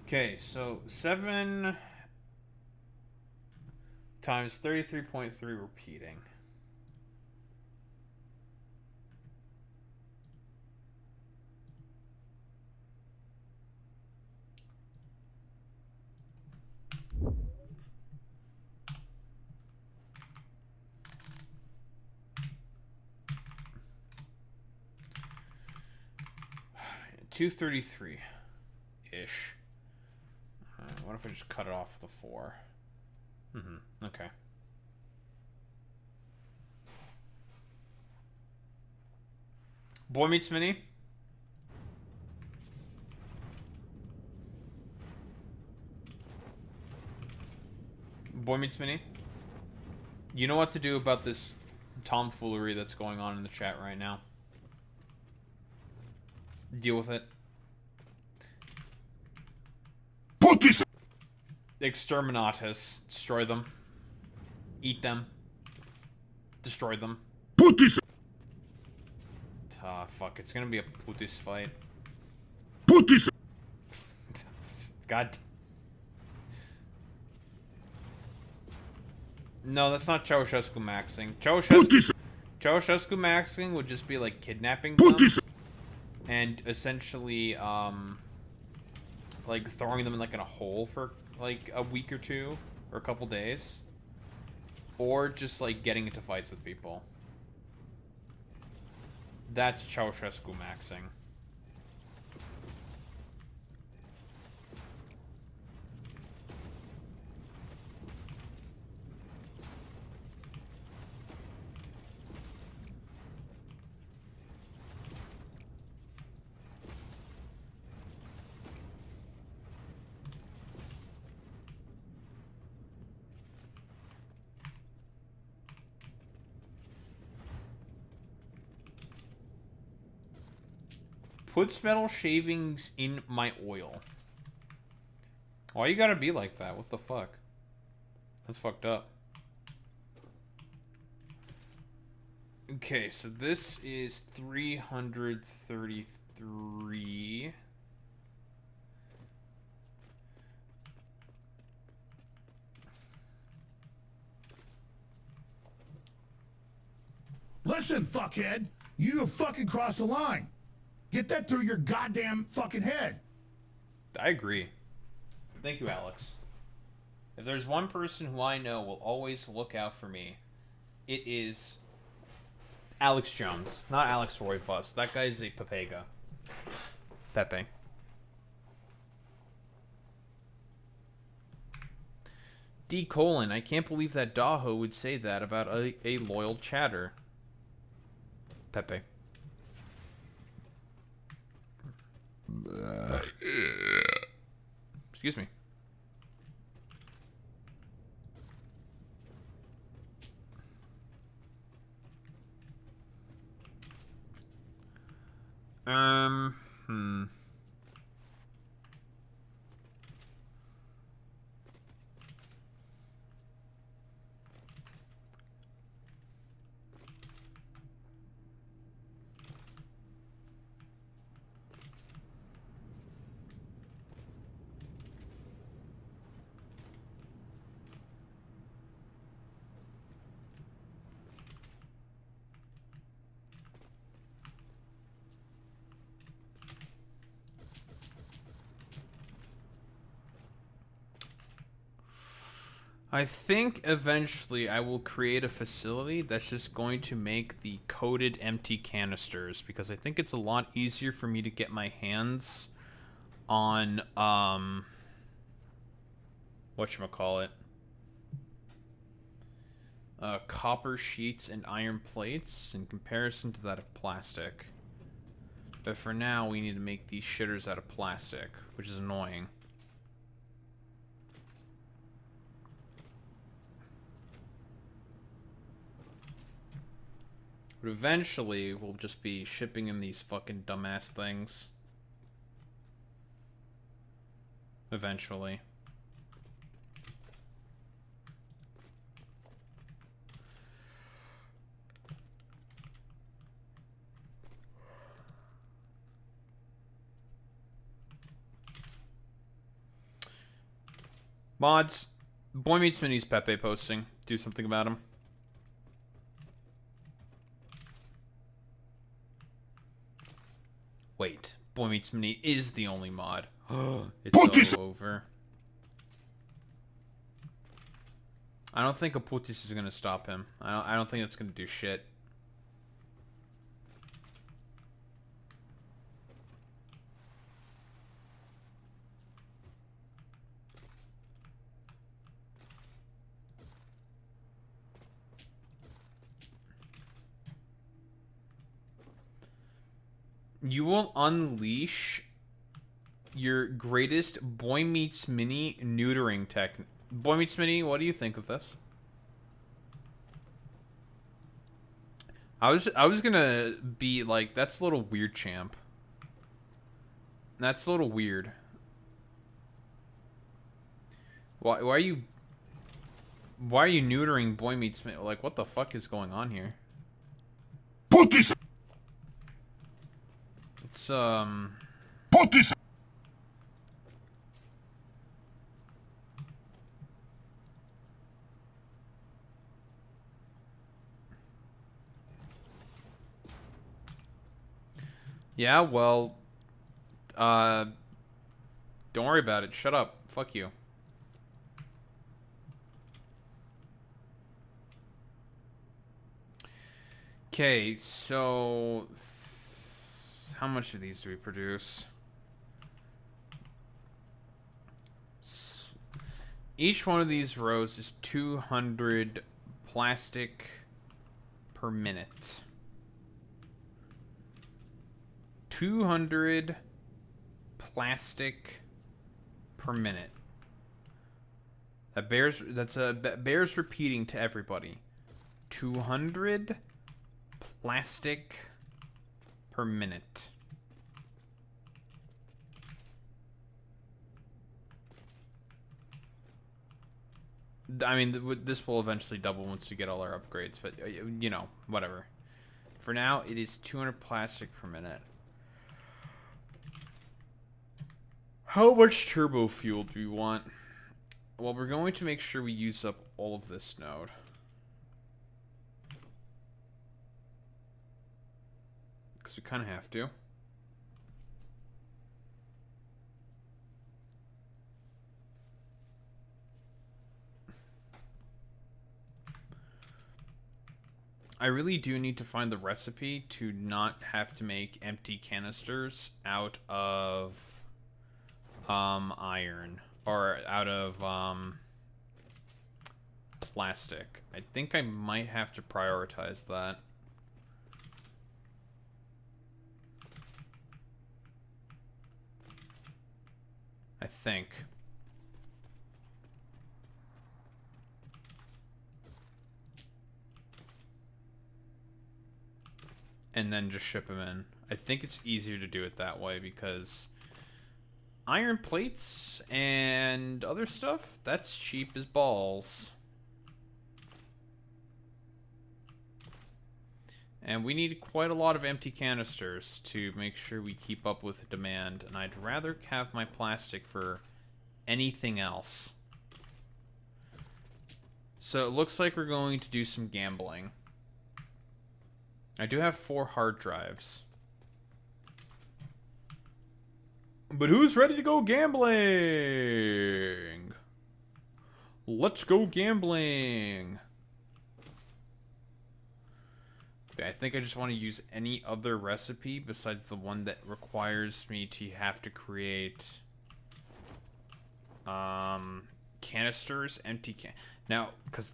Okay, so 7 times 33.3 repeating. $233-ish. What if I just cut it off the 4? Okay. Boy Meets Mini. Boy Meets Mini. You know what to do about this tomfoolery that's going on in the chat right now. Deal with it. Putis. Exterminatus. Destroy them. Eat them. Destroy them. Putis. Fuck. It's gonna be a putis fight. Putis. God. No, that's not Ceausescu maxing. Ceausescu maxing would just be like kidnapping them. And essentially, like throwing them in a hole for like a week or two or a couple days, or just like getting into fights with people. That's Ceausescu maxing. Puts metal shavings in my oil. Why you gotta be like that? What the fuck? That's fucked up. Okay, so this is 333. Listen, fuckhead. You have fucking crossed the line. Get that through your goddamn fucking head. I agree. Thank you, Alex. If there's one person who I know will always look out for me, it is Alex Jones, not Alex Roy Fuss. That guy's a Pepega. Pepe. D: I can't believe that Daho would say that about a loyal chatter. Pepe. Excuse me. Hmm. I think eventually I will create a facility that's just going to make the coated empty canisters, because I think it's a lot easier for me to get my hands on whatchamacallit, copper sheets and iron plates in comparison to that of plastic. But for now we need to make these shitters out of plastic, which is annoying. But eventually, we'll just be shipping in these fucking dumbass things. Eventually. Mods, Boy Meets Minis Pepe posting. Do something about him. Wait, Boy Meets Mini is the only mod. It's all over. I don't think a Putis is gonna stop him. I don't think it's gonna do shit. You will unleash your greatest Boy Meets Mini neutering tech. Boy Meets Mini, what do you think of this? I was gonna be like, that's a little weird, champ. That's a little weird. Why are you neutering Boy Meets Mini? Like, what the fuck is going on here? Putis. It's Putis. yeah, well, don't worry about it. Shut up. Fuck you. Okay, so how much of these do we produce? Each one of these rows is 200 plastic per minute. 200 plastic per minute. That bears repeating to everybody. 200 plastic per minute. I mean, this will eventually double once we get all our upgrades, but, you know, whatever. For now, it is 200 plastic per minute. How much turbo fuel do we want? Well, we're going to make sure we use up all of this node. Because we kind of have to. I really do need to find the recipe to not have to make empty canisters out of iron or out of plastic. I think I might have to prioritize that. I think. And then just ship them in. I think it's easier to do it that way because iron plates and other stuff, that's cheap as balls. And we need quite a lot of empty canisters to make sure we keep up with the demand. And I'd rather have my plastic for anything else. So it looks like we're going to do some gambling. I do have 4 hard drives. But who's ready to go gambling? Let's go gambling. Okay, I think I just want to use any other recipe besides the one that requires me to have to create canisters, empty now, because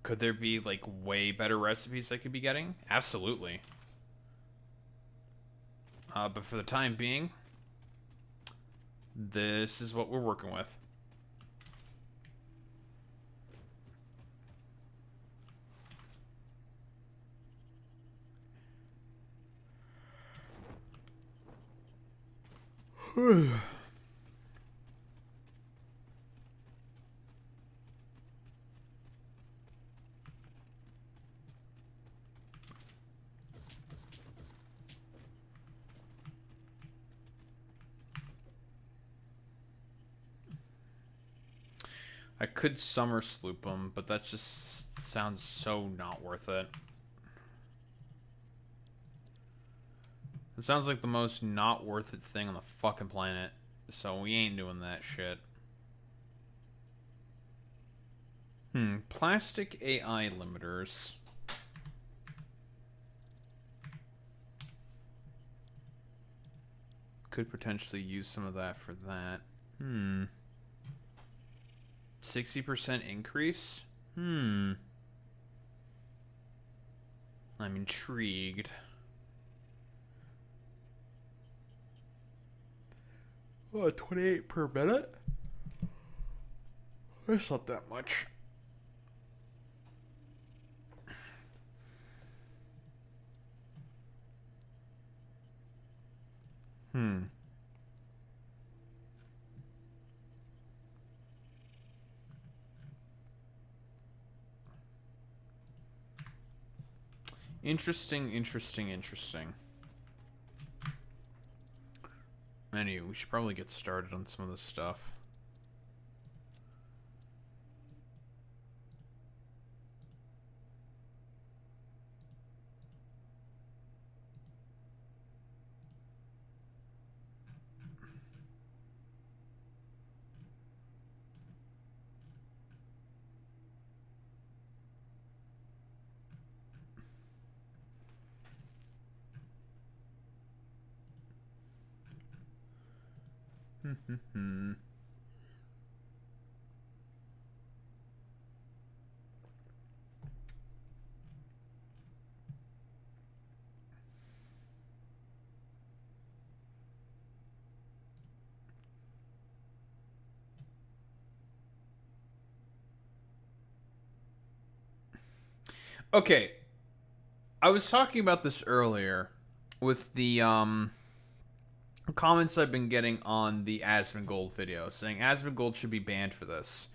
could there be like way better recipes I could be getting? Absolutely. But for the time being, this is what we're working with. I could summer sloop them, but that just sounds so not worth it. It sounds like the most not worth it thing on the fucking planet. So we ain't doing that shit. Plastic AI limiters. Could potentially use some of that for that. 60% increase? I'm intrigued. 28 per minute? That's not that much. Interesting. Anyway, we should probably get started on some of this stuff. Okay, I was talking about this earlier with the comments I've been getting on the Asmongold video, saying Asmongold should be banned for this.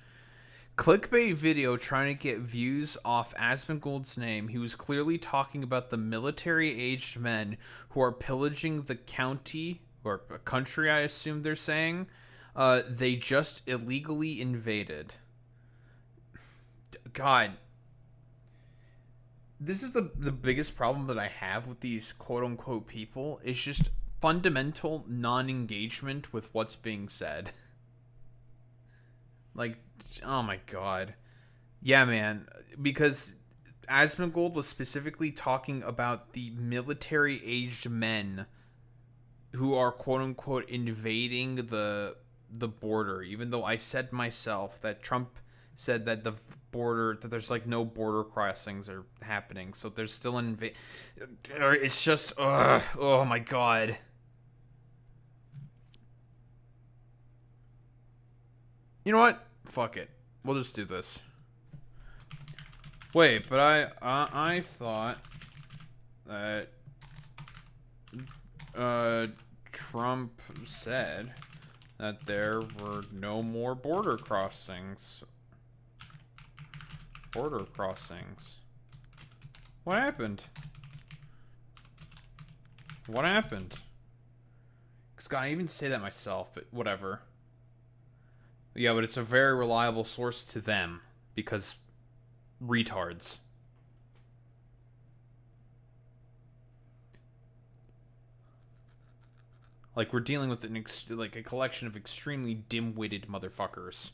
Clickbait video trying to get views off Asmongold's name. He was clearly talking about the military-aged men who are pillaging the county, or country, I assume they're saying. They just illegally invaded. God. This is the biggest problem that I have with these quote-unquote people, is just fundamental non-engagement with what's being said. Like, oh my god. Yeah, man. Because Asmongold was specifically talking about the military-aged men who are quote-unquote invading the border, even though I said myself that Trump said that the border, that there's like no border crossings are happening, so there's still an it's just oh my god. You know what? Fuck it. We'll just do this. Wait, but I thought that Trump said that there were no more border crossings. Border crossings. What happened? What happened? Because God, I even say that myself, but whatever. Yeah, but it's a very reliable source to them, because retards. Like, we're dealing with like a collection of extremely dim-witted motherfuckers.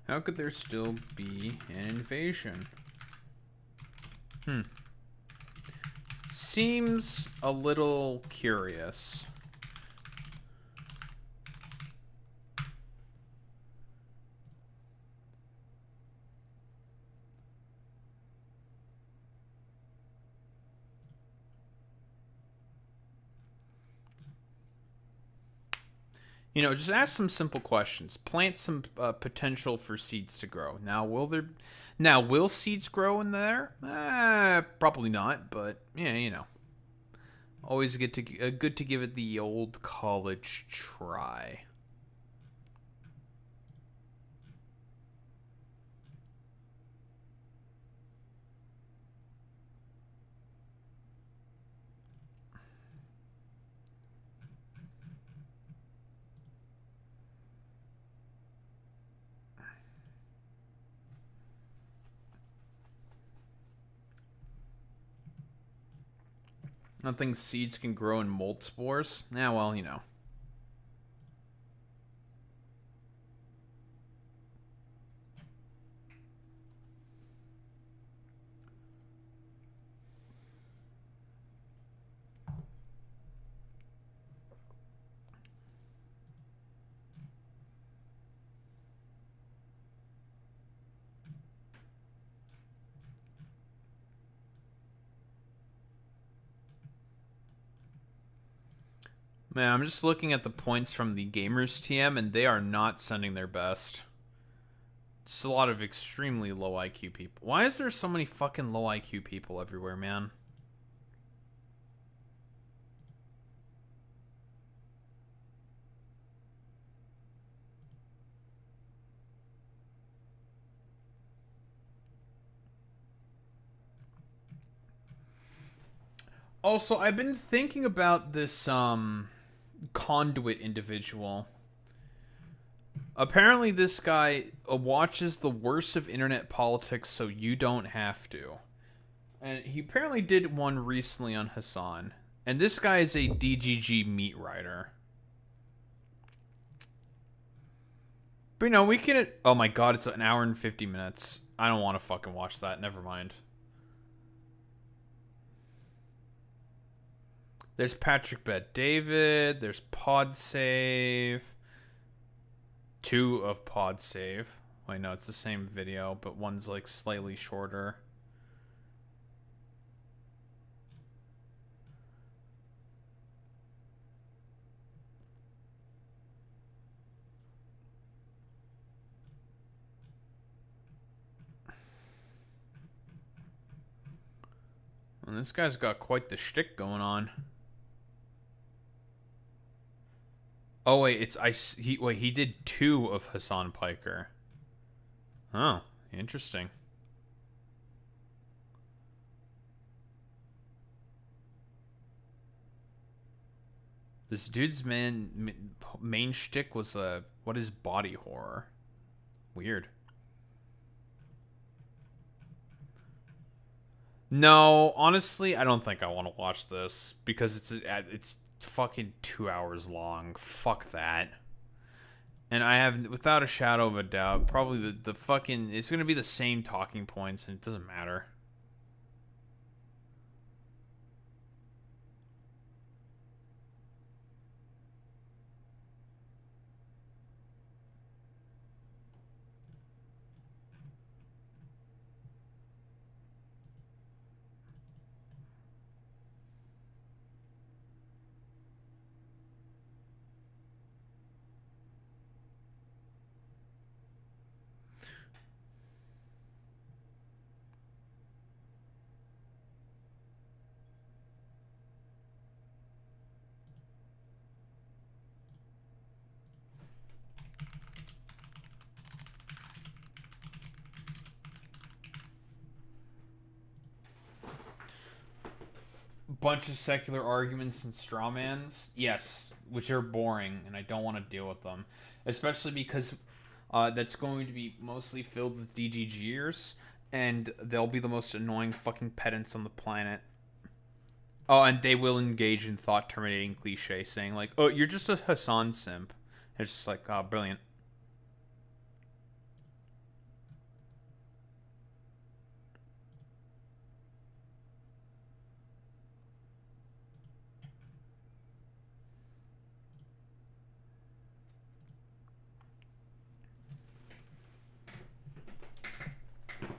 How could there still be an invasion? Seems a little curious. You know, just ask some simple questions. Plant some potential for seeds to grow. Now, will seeds grow in there? Probably not, but yeah, you know. Always good to give it the old college try. I don't think seeds can grow in mold spores. Yeah, well, you know. Man, I'm just looking at the points from the Gamers TM, and they are not sending their best. It's a lot of extremely low IQ people. Why is there so many fucking low IQ people everywhere, man? Also, I've been thinking about this, conduit individual. Apparently this guy watches the worst of internet politics so you don't have to. And he apparently did one recently on Hassan. And this guy is a DGG meat writer. But you know, we can... Oh my god, it's an hour and 50 minutes. I don't want to fucking watch that. Never mind. There's Patrick Bet David. There's PodSave. 2 of PodSave. Wait, no, it's the same video, but one's like slightly shorter. This guy's got quite the shtick going on. Oh wait, he did 2 of Hassan Piker. Oh, interesting. This dude's main shtick was what is body horror? Weird. No, honestly, I don't think I want to watch this because it's fucking 2 hours long. Fuck that. And I have, without a shadow of a doubt, probably the fucking, it's gonna be the same talking points, and it doesn't matter. Bunch of secular arguments and strawmans, yes, which are boring, and I don't want to deal with them, especially because that's going to be mostly filled with DGGers, and they'll be the most annoying fucking pedants on the planet. Oh, and they will engage in thought-terminating cliche, saying like, "Oh, you're just a Hassan simp." It's just like, oh, brilliant.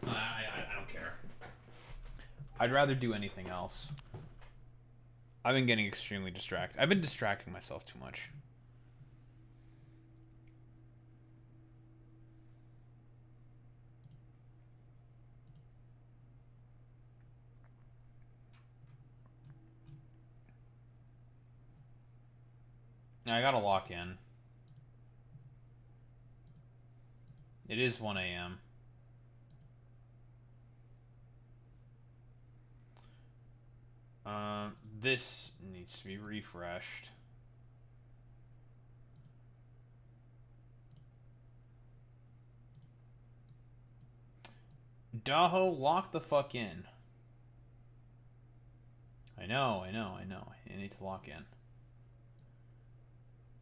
I don't care. I'd rather do anything else. I've been getting extremely distracted. I've been distracting myself too much. I gotta lock in. It is 1 a.m. This needs to be refreshed. Daho, lock the fuck in. I know. You need to lock in.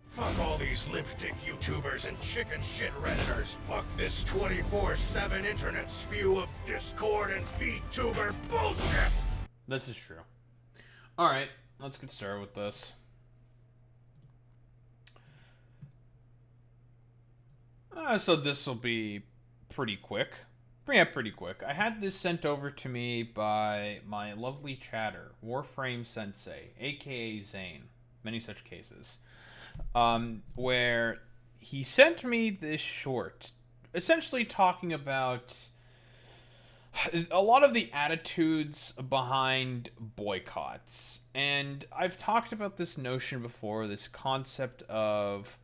Fuck all these lipstick YouTubers and chicken shit Redditors. Fuck this 24/7 internet spew of Discord and VTuber bullshit. This is true. Alright, let's get started with this. So this will be pretty quick. Yeah, pretty quick. I had this sent over to me by my lovely chatter, Warframe Sensei, aka Zane. Many such cases. Where he sent me this short, essentially talking about a lot of the attitudes behind boycotts. And I've talked about this notion before, this concept of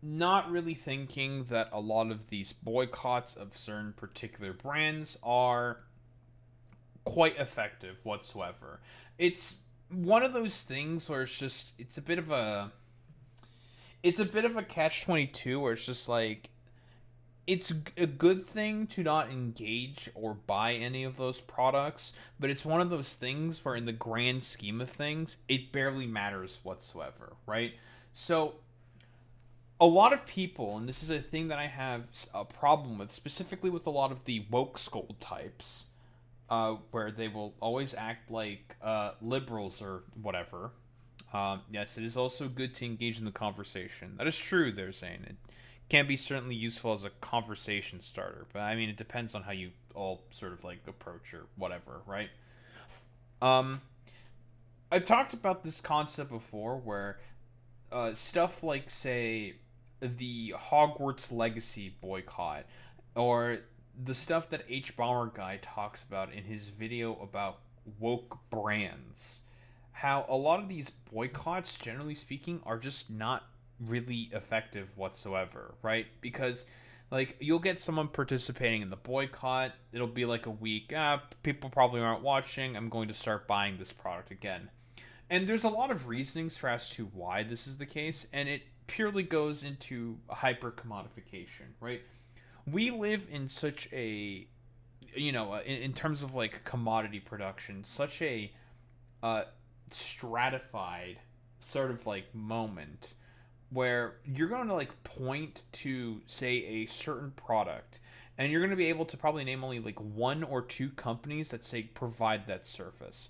not really thinking that a lot of these boycotts of certain particular brands are quite effective whatsoever. It's one of those things where it's a bit of a catch-22 where it's just like, it's a good thing to not engage or buy any of those products, but it's one of those things where in the grand scheme of things, it barely matters whatsoever, right? So a lot of people, and this is a thing that I have a problem with, specifically with a lot of the woke skull types, where they will always act like liberals or whatever. Yes, it is also good to engage in the conversation. That is true, they're saying. It can be certainly useful as a conversation starter, but I mean, it depends on how you all sort of like approach or whatever, right? I've talked about this concept before where stuff like, say, the Hogwarts Legacy boycott, or the stuff that H. Bomber Guy talks about in his video about woke brands, how a lot of these boycotts, generally speaking, are just not really effective whatsoever, right? Because like you'll get someone participating in the boycott, it'll be like a week, people probably aren't watching, I'm going to start buying this product again. And there's a lot of reasonings for as to why this is the case, and it purely goes into hyper commodification, right? We live in such a, in terms of like commodity production, such a stratified sort of like moment where you're going to like point to, say, a certain product, and you're going to be able to probably name only like one or two companies that say provide that service,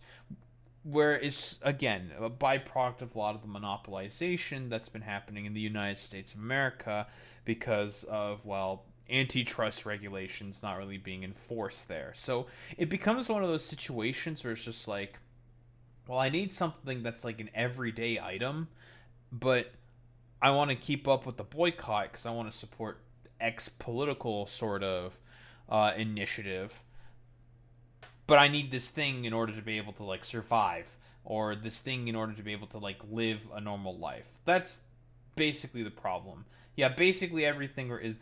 where it's again a byproduct of a lot of the monopolization that's been happening in the United States of America because of, well, antitrust regulations not really being enforced there. So it becomes one of those situations where it's just like, well, I need something that's like an everyday item, but I want to keep up with the boycott because I want to support X political sort of initiative, but I need this thing in order to be able to like survive, or this thing in order to be able to like live a normal life. That's basically the problem. Yeah, basically everything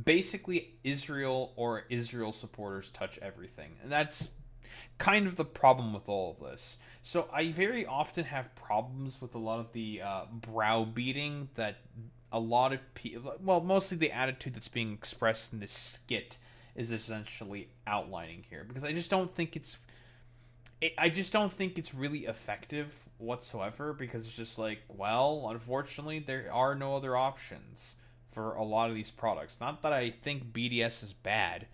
basically Israel or Israel supporters touch everything, and that's kind of the problem with all of this. So I very often have problems with a lot of the browbeating that a lot of people, well, mostly the attitude that's being expressed in this skit is essentially outlining here, because I just don't think it's really effective whatsoever, because it's just like, well, unfortunately there are no other options for a lot of these products. Not that I think BDS is bad.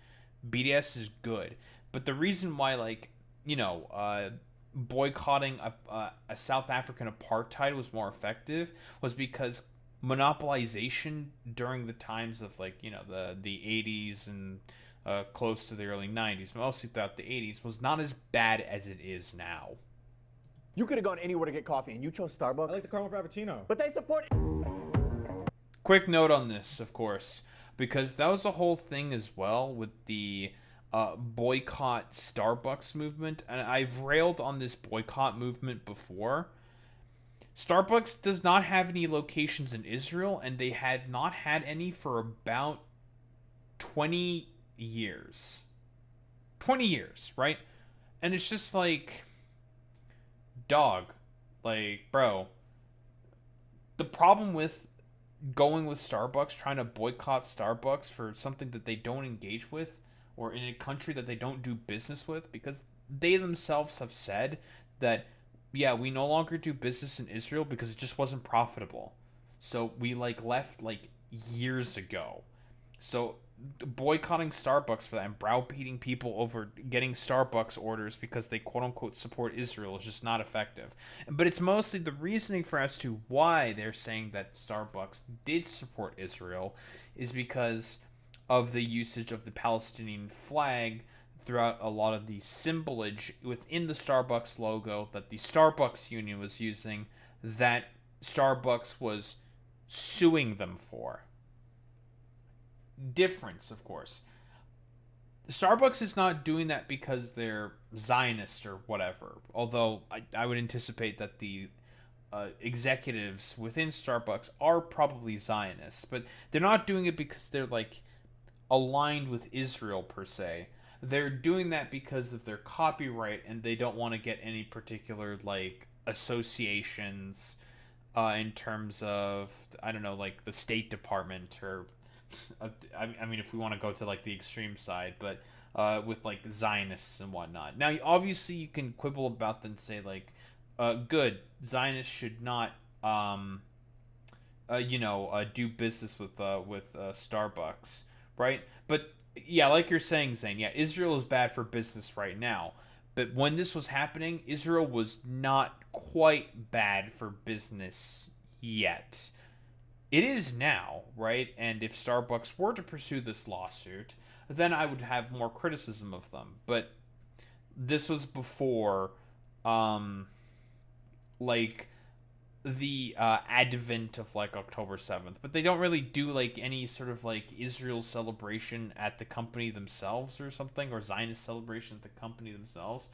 BDS is good. But the reason why, like, boycotting a South African apartheid was more effective was because monopolization during the times of, like, the 80s and close to the early 90s, mostly throughout the 80s, was not as bad as it is now. You could have gone anywhere to get coffee, and you chose Starbucks. I like the caramel frappuccino. But they support. Quick note on this, of course, because that was a whole thing as well with the boycott Starbucks movement, and I've railed on this boycott movement before. Starbucks does not have any locations in Israel, and they had not had any for about 20 years. 20 years, right? And it's just like, dog, like, bro, the problem with going with Starbucks, trying to boycott Starbucks for something that they don't engage with, or in a country that they don't do business with, because they themselves have said that, yeah, we no longer do business in Israel because it just wasn't profitable. So we left years ago. So boycotting Starbucks for that and browbeating people over getting Starbucks orders because they quote-unquote support Israel is just not effective. But it's mostly the reasoning for as to why they're saying that Starbucks did support Israel is because of the usage of the Palestinian flag throughout a lot of the symbolage within the Starbucks logo that the Starbucks union was using, that Starbucks was suing them for. Difference, of course. Starbucks is not doing that because they're Zionist or whatever, although I would anticipate that the executives within Starbucks are probably Zionists, but they're not doing it because they're aligned with Israel per se. They're doing that because of their copyright, and they don't want to get any particular associations in terms of, I don't know, the State Department, or I mean, if we want to go to the extreme side, but with Zionists and whatnot. Now, obviously, you can quibble about them and say good, Zionists should not do business with Starbucks, right? But yeah, like you're saying, Zane, yeah, Israel is bad for business right now. But when this was happening, Israel was not quite bad for business yet. It is now, right? And if Starbucks were to pursue this lawsuit, then I would have more criticism of them. But this was before, the advent of like October 7th, but they don't really do like any sort of like Israel celebration at the company themselves or something, or Zionist celebration at the company themselves.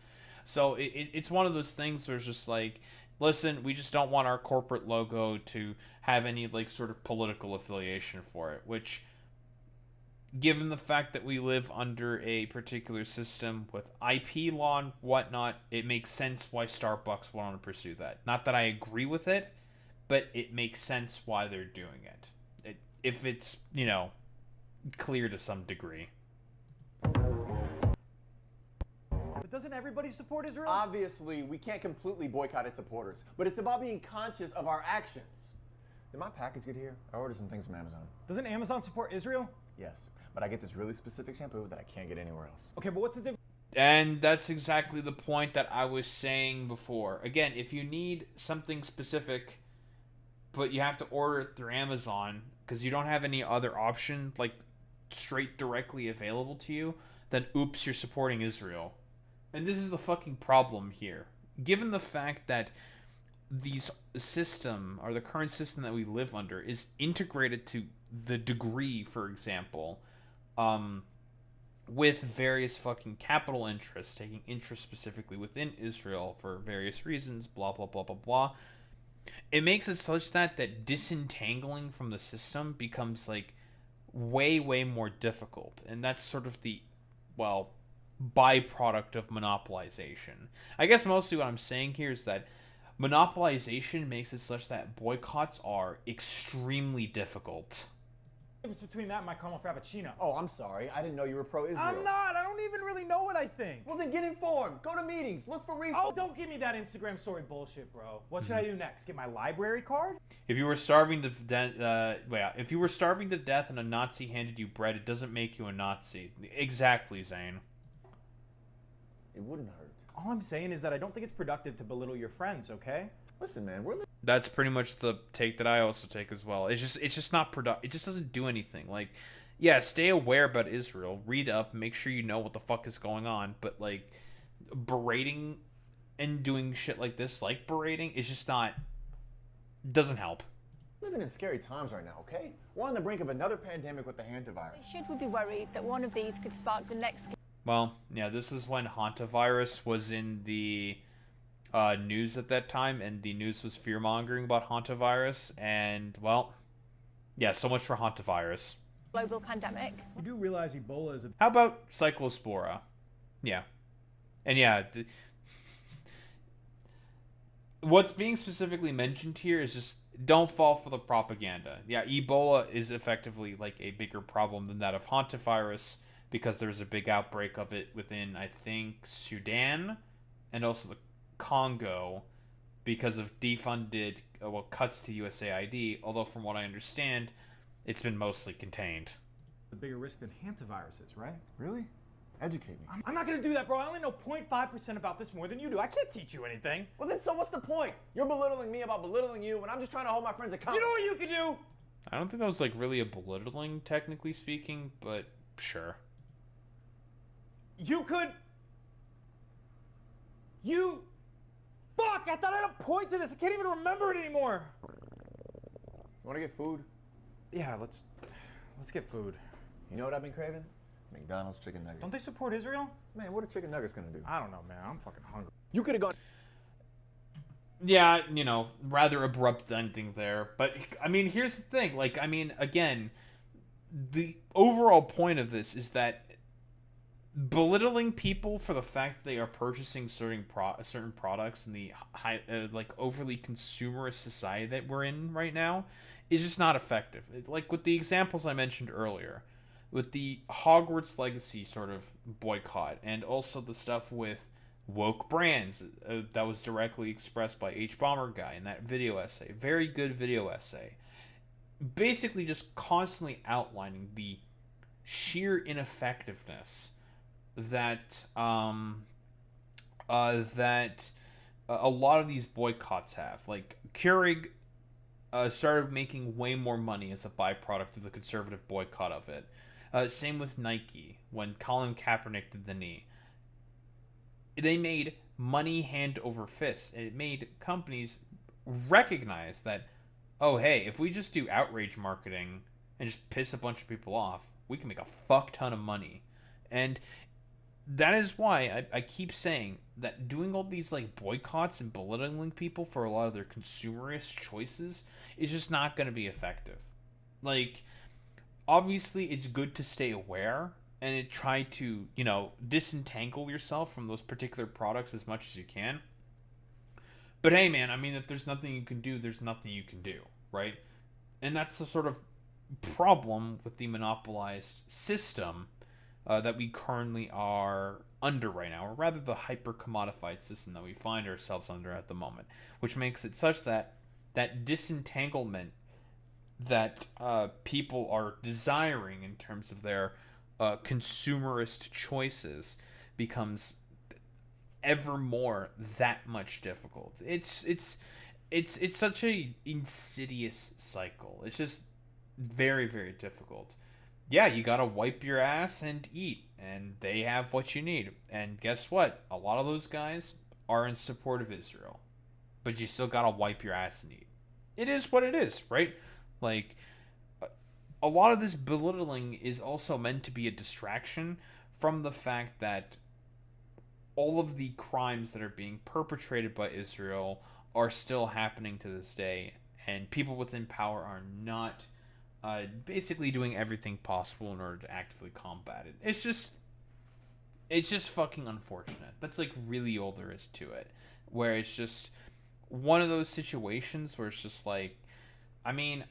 So it's one of those things where it's just like, listen, we just don't want our corporate logo to have any like sort of political affiliation for it, which, given the fact that we live under a particular system with IP law and whatnot, it makes sense why Starbucks would want to pursue that. Not that I agree with it, but it makes sense why they're doing it. If it's, you know, clear to some degree. But doesn't everybody support Israel? Obviously, we can't completely boycott its supporters, but it's about being conscious of our actions. Did my package get here? I ordered some things from Amazon. Doesn't Amazon support Israel? Yes, but I get this really specific shampoo that I can't get anywhere else. Okay, but what's the difference? And that's exactly the point that I was saying before. Again, if you need something specific, but you have to order it through Amazon because you don't have any other option, like straight directly available to you, then oops, you're supporting Israel. And this is the fucking problem here. Given the fact that these system, or the current system that we live under, is integrated to the degree, for example, with various fucking capital interests taking interest specifically within Israel for various reasons, blah blah blah blah blah, it makes it such that disentangling from the system becomes like way more difficult. And that's sort of the, well, byproduct of monopolization. I guess mostly what I'm saying here is that monopolization makes it such that boycotts are extremely difficult. What's between that and my caramel frappuccino? Oh, I'm sorry. I didn't know you were pro-Israel. I'm not. I don't even really know what I think. Well, then get informed. Go to meetings. Look for resources. Oh, don't give me that Instagram story bullshit, bro. What should I do next? Get my library card? If you were starving to if you were starving to death and a Nazi handed you bread, it doesn't make you a Nazi. Exactly, Zane. It wouldn't hurt. All I'm saying is that I don't think it's productive to belittle your friends, okay? Listen, man, that's pretty much the take that I also take as well. It's just not productive. It just doesn't do anything. Like, yeah, stay aware about Israel, read up, make sure you know what the fuck is going on, but like berating and doing shit like this, like berating, is just not, doesn't help. Living in scary times right now, okay? We're on the brink of another pandemic with the hantavirus. Should we be worried that one of these could spark the next? Well, yeah, this is when hantavirus was in the news at that time, and the news was fear-mongering about hantavirus, and, well, yeah, so much for hantavirus. Global pandemic. You do realize Ebola is a... How about cyclospora? Yeah. And yeah, what's being specifically mentioned here is just don't fall for the propaganda. Yeah, Ebola is effectively like a bigger problem than that of hantavirus, because there's a big outbreak of it within, I think, Sudan and also the Congo because of defunded, cuts to USAID, although from what I understand, it's been mostly contained. A bigger risk than hantaviruses, right? Really? Educate me. I'm not gonna do that, bro. I only know 0.5% about this more than you do. I can't teach you anything. Well, then so what's the point? You're belittling me about belittling you, and I'm just trying to hold my friends accountable. You know what you can do? I don't think that was like really a belittling, technically speaking, but sure. You could... Fuck! I thought I had a point to this. I can't even remember it anymore. You want to get food? Yeah, let's get food. You know what I've been craving? McDonald's chicken nuggets. Don't they support Israel? Man, what are chicken nuggets gonna do? I don't know, man. I'm fucking hungry. You could have gone... Yeah, you know, rather abrupt ending there. But, I mean, here's the thing. Like, I mean, again, the overall point of this is that belittling people for the fact that they are purchasing certain products in the high, like, overly consumerist society that we're in right now is just not effective. Like, with the examples I mentioned earlier, with the Hogwarts Legacy sort of boycott, and also the stuff with woke brands that was directly expressed by H Bomber Guy in that video essay. Very good video essay. Basically just constantly outlining the sheer ineffectiveness that a lot of these boycotts have. Like, Keurig started making way more money as a byproduct of the conservative boycott of it. Same with Nike, when Colin Kaepernick did the knee. They made money hand over fist, and it made companies recognize that, oh, hey, if we just do outrage marketing and just piss a bunch of people off, we can make a fuck ton of money. And that is why I keep saying that doing all these like boycotts and belittling people for a lot of their consumerist choices is just not going to be effective. Like, obviously it's good to stay aware and try to, you know, disentangle yourself from those particular products as much as you can. But hey, man, I mean, if there's nothing you can do, there's nothing you can do, right? And that's the sort of problem with the monopolized system that we currently are under right now, or rather the hyper-commodified system that we find ourselves under at the moment, which makes it such that that disentanglement that people are desiring in terms of their consumerist choices becomes ever more that much difficult. It's such a insidious cycle. It's just very, very difficult. Yeah, you gotta wipe your ass and eat, and they have what you need. And guess what? A lot of those guys are in support of Israel, but you still gotta wipe your ass and eat. It is what it is, right? Like, a lot of this belittling is also meant to be a distraction from the fact that all of the crimes that are being perpetrated by Israel are still happening to this day, and people within power are not basically doing everything possible in order to actively combat it. It's just fucking unfortunate. That's like really all there is to it, where it's just one of those situations where it's just like, I mean,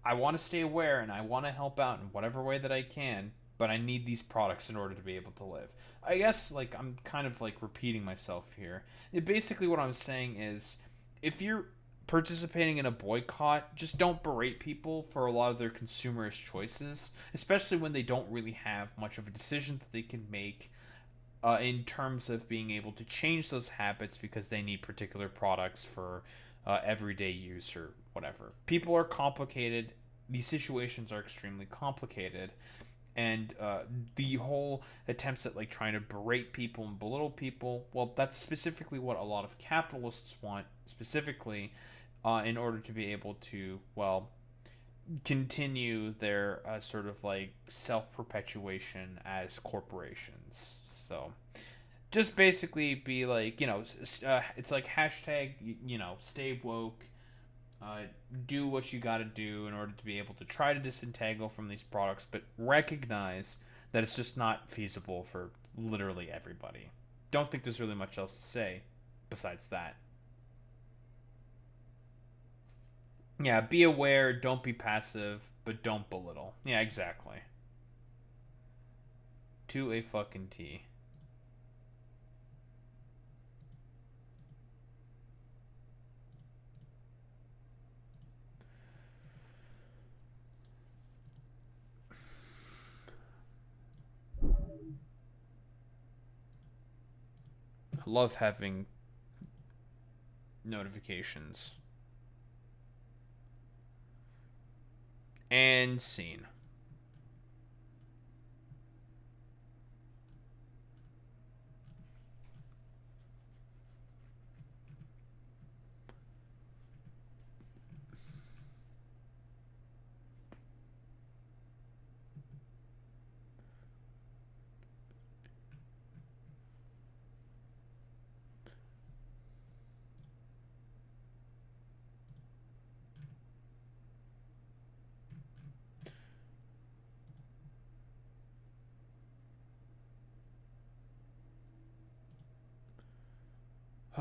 I want to stay aware and I want to help out in whatever way that I can, but I need these products in order to be able to live. I guess, like, I'm kind of like repeating myself here. Basically what I'm saying is, if you're participating in a boycott, just don't berate people for a lot of their consumerist choices, especially when they don't really have much of a decision that they can make in terms of being able to change those habits because they need particular products for everyday use or whatever. People are complicated. These situations are extremely complicated. And the whole attempts at like trying to berate people and belittle people, well, that's specifically what a lot of capitalists want, specifically in order to be able to, well, continue their sort of like self-perpetuation as corporations. So just basically be like, you know, it's like hashtag, you know, stay woke. Do what you gotta do in order to be able to try to disentangle from these products, but recognize that it's just not feasible for literally everybody. Don't think there's really much else to say besides that. Yeah, be aware, don't be passive, but don't belittle. Yeah, exactly. To a fucking T. I love having notifications. And scene.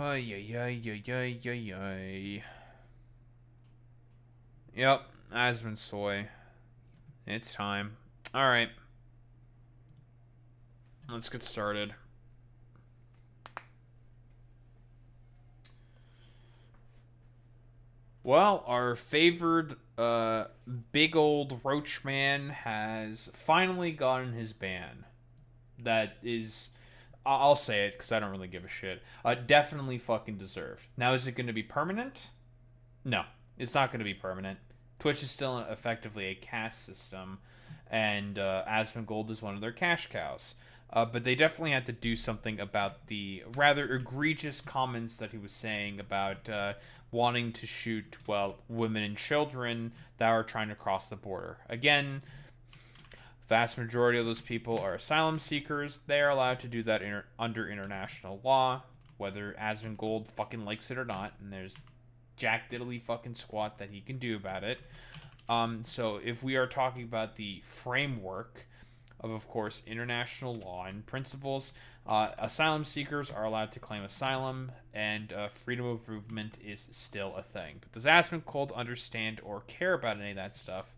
Ay, ay, ay, ay, ay, ay, ay. Yep, Asmon soy. It's time. Alright. Let's get started. Well, our favored big old roach man has finally gotten his ban. That is, I'll say it because I don't really give a shit. Definitely fucking deserved. Now, is it going to be permanent? No, it's not going to be permanent. Twitch is still effectively a caste system, and Asmongold is one of their cash cows. But they definitely had to do something about the rather egregious comments that he was saying about wanting to shoot, well, women and children that are trying to cross the border. Again, vast majority of those people are asylum seekers. They are allowed to do that under international law, whether Asmongold fucking likes it or not, and there's jack diddly fucking squat that he can do about it. So if we are talking about the framework of course, international law and principles, asylum seekers are allowed to claim asylum, and freedom of movement is still a thing. But does Asmongold understand or care about any of that stuff?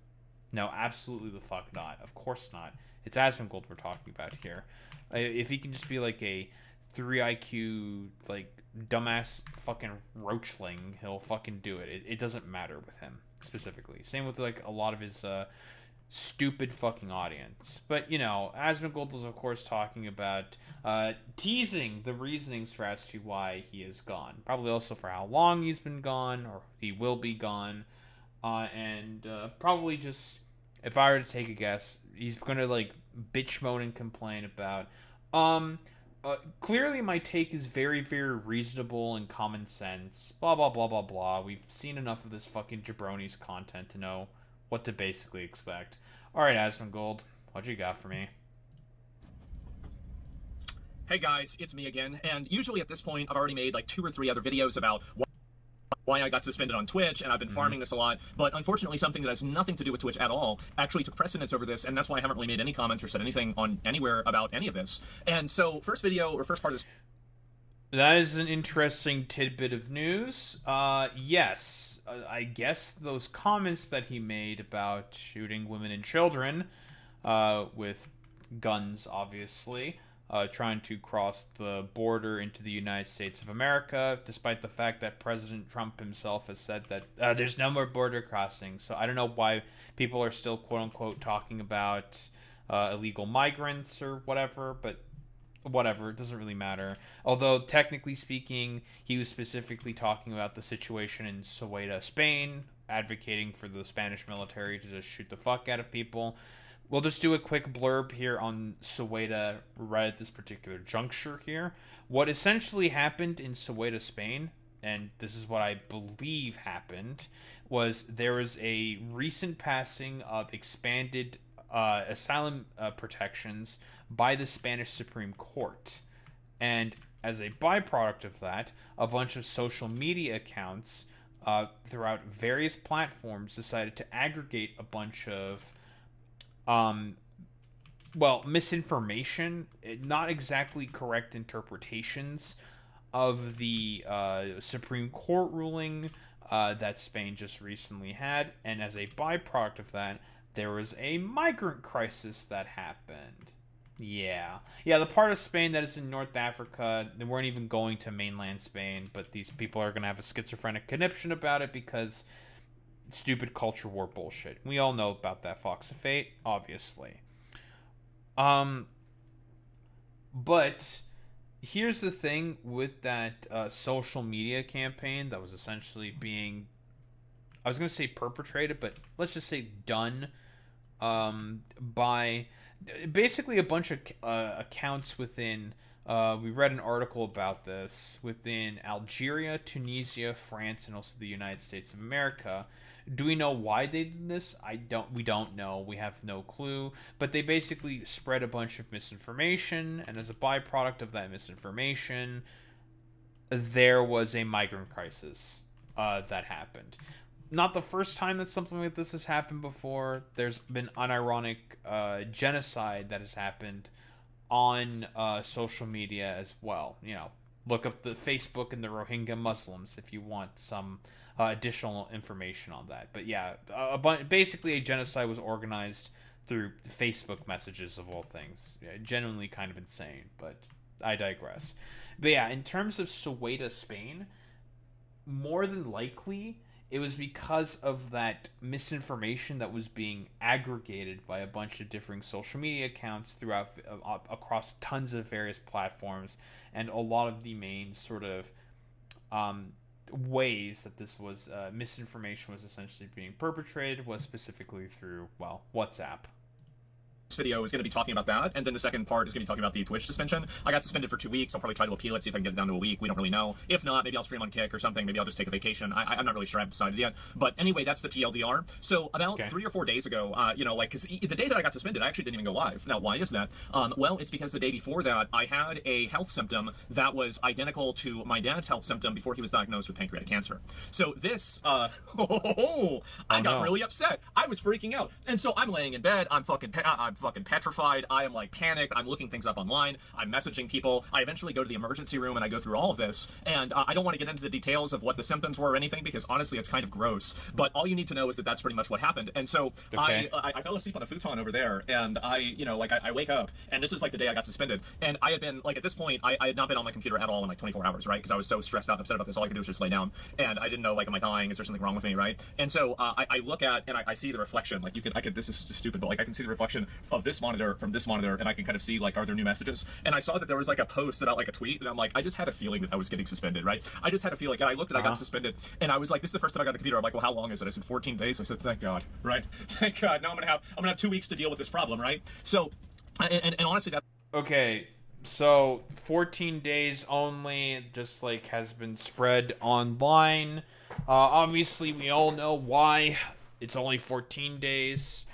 No, absolutely the fuck not. Of course not. It's Asmongold we're talking about here. If he can just be like a 3 IQ, like, dumbass fucking roachling, he'll fucking do it. It doesn't matter with him, specifically. Same with, like, a lot of his stupid fucking audience. But, you know, Asmongold is, of course, talking about teasing the reasonings for as to why he is gone. Probably also for how long he's been gone, or he will be gone. And probably just, if I were to take a guess, he's going to, like, bitch moan and complain about, clearly my take is very, very reasonable and common sense. Blah, blah, blah, blah, blah. We've seen enough of this fucking jabroni's content to know what to basically expect. Alright, Asmongold, what you got for me? Hey guys, it's me again, and usually at this point I've already made like 2 or 3 other videos about why I got suspended on Twitch, and I've been farming this a lot, but unfortunately something that has nothing to do with Twitch at all actually took precedence over this, and that's why I haven't really made any comments or said anything on anywhere about any of this. And so, first part of this... That is an interesting tidbit of news. Yes. I guess those comments that he made about shooting women and children, with guns, obviously, trying to cross the border into the United States of America, despite the fact that President Trump himself has said that there's no more border crossing. So I don't know why people are still, quote-unquote, talking about illegal migrants or whatever, but whatever, it doesn't really matter. Although, technically speaking, he was specifically talking about the situation in Ceuta, Spain, advocating for the Spanish military to just shoot the fuck out of people. We'll just do a quick blurb here on Ceuta right at this particular juncture here. What essentially happened in Ceuta, Spain, and this is what I believe happened, was there was a recent passing of expanded asylum protections by the Spanish Supreme Court. And as a byproduct of that, a bunch of social media accounts throughout various platforms decided to aggregate a bunch of misinformation, not exactly correct interpretations of the Supreme Court ruling that Spain just recently had. And as a byproduct of that, there was a migrant crisis that happened. Yeah, the part of Spain that is in North Africa, they weren't even going to mainland Spain, but these people are going to have a schizophrenic conniption about it because stupid culture war bullshit. We all know about that Fox of Fate, obviously. But here's the thing with that social media campaign that was essentially being, I was going to say perpetrated, but let's just say done by basically a bunch of accounts within, we read an article about this, within Algeria, Tunisia, France, and also the United States of America. Do we know why they did this? We don't know. We have no clue. But they basically spread a bunch of misinformation, and as a byproduct of that misinformation, there was a migrant crisis that happened. Not the first time that something like this has happened before. There's been unironic genocide that has happened on social media as well. You know, look up the Facebook and the Rohingya Muslims if you want some additional information on that. But yeah, basically a genocide was organized through Facebook messages of all things. Yeah, genuinely kind of insane, but I digress. But yeah, in terms of Ceuta, Spain, more than likely it was because of that misinformation that was being aggregated by a bunch of different social media accounts throughout across tons of various platforms, and a lot of the main sort of ways that this was misinformation was essentially being perpetrated was specifically through, well, WhatsApp. video is going to be talking about that, and then the second part is going to be talking about the Twitch suspension. I got suspended for 2 weeks. I'll probably try to appeal it, see if I can get it down to a week. We don't really know. If not, maybe I'll stream on Kick or something. Maybe I'll just take a vacation. I'm not really sure. I haven't decided yet. But anyway, that's the TLDR. So about 3 or 4 days ago, you know, like, because the day that I got suspended, I actually didn't even go live. Now, why is that? Well, it's because the day before that, I had a health symptom that was identical to my dad's health symptom before he was diagnosed with pancreatic cancer. So this, I got really upset. I was freaking out. And so I'm laying in bed. I'm fucking petrified. I am like panicked. I'm looking things up online. I'm messaging people. I eventually go to the emergency room and I go through all of this. And I don't want to get into the details of what the symptoms were or anything because honestly, it's kind of gross. But all you need to know is that that's pretty much what happened. And so I fell asleep on a futon over there, and I wake up, and this is like the day I got suspended. And I had been like, at this point, I had not been on my computer at all in like 24 hours, right? Because I was so stressed out and upset about this. All I could do was just lay down, and I didn't know, like, am I dying? Is there something wrong with me, right? And so I look at and I see the reflection. Like, this is just stupid, but like I can see the reflection of this monitor from this monitor, and I can kind of see, like, are there new messages? And I saw that there was like a post about like a tweet, and I'm like, I just had a feeling that I was getting suspended, right? I just had a feeling, and I looked and I got suspended, and I was like, this is the first time I got the computer. I'm like, well, how long is it? I said 14 days. I said, thank God, right? Thank God. Now I'm gonna have 2 weeks to deal with this problem, right? So, and honestly, that. Okay, so 14 days only, just like has been spread online. Obviously, we all know why it's only 14 days.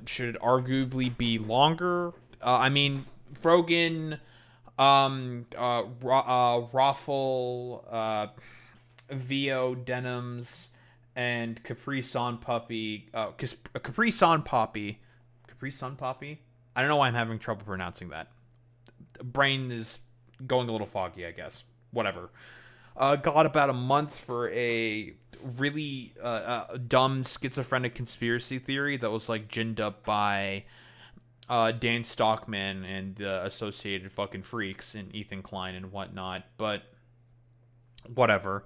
Should arguably be longer. I mean, Frogan, Raffle, VO Denims, and Capri Sun Puppy. Capri Sun Poppy. Capri Sun Poppy? I don't know why I'm having trouble pronouncing that. Brain is going a little foggy, I guess. Whatever. Got about a month for a really dumb schizophrenic conspiracy theory that was like ginned up by Dan Stockman and the associated fucking freaks and Ethan Klein and whatnot. But whatever.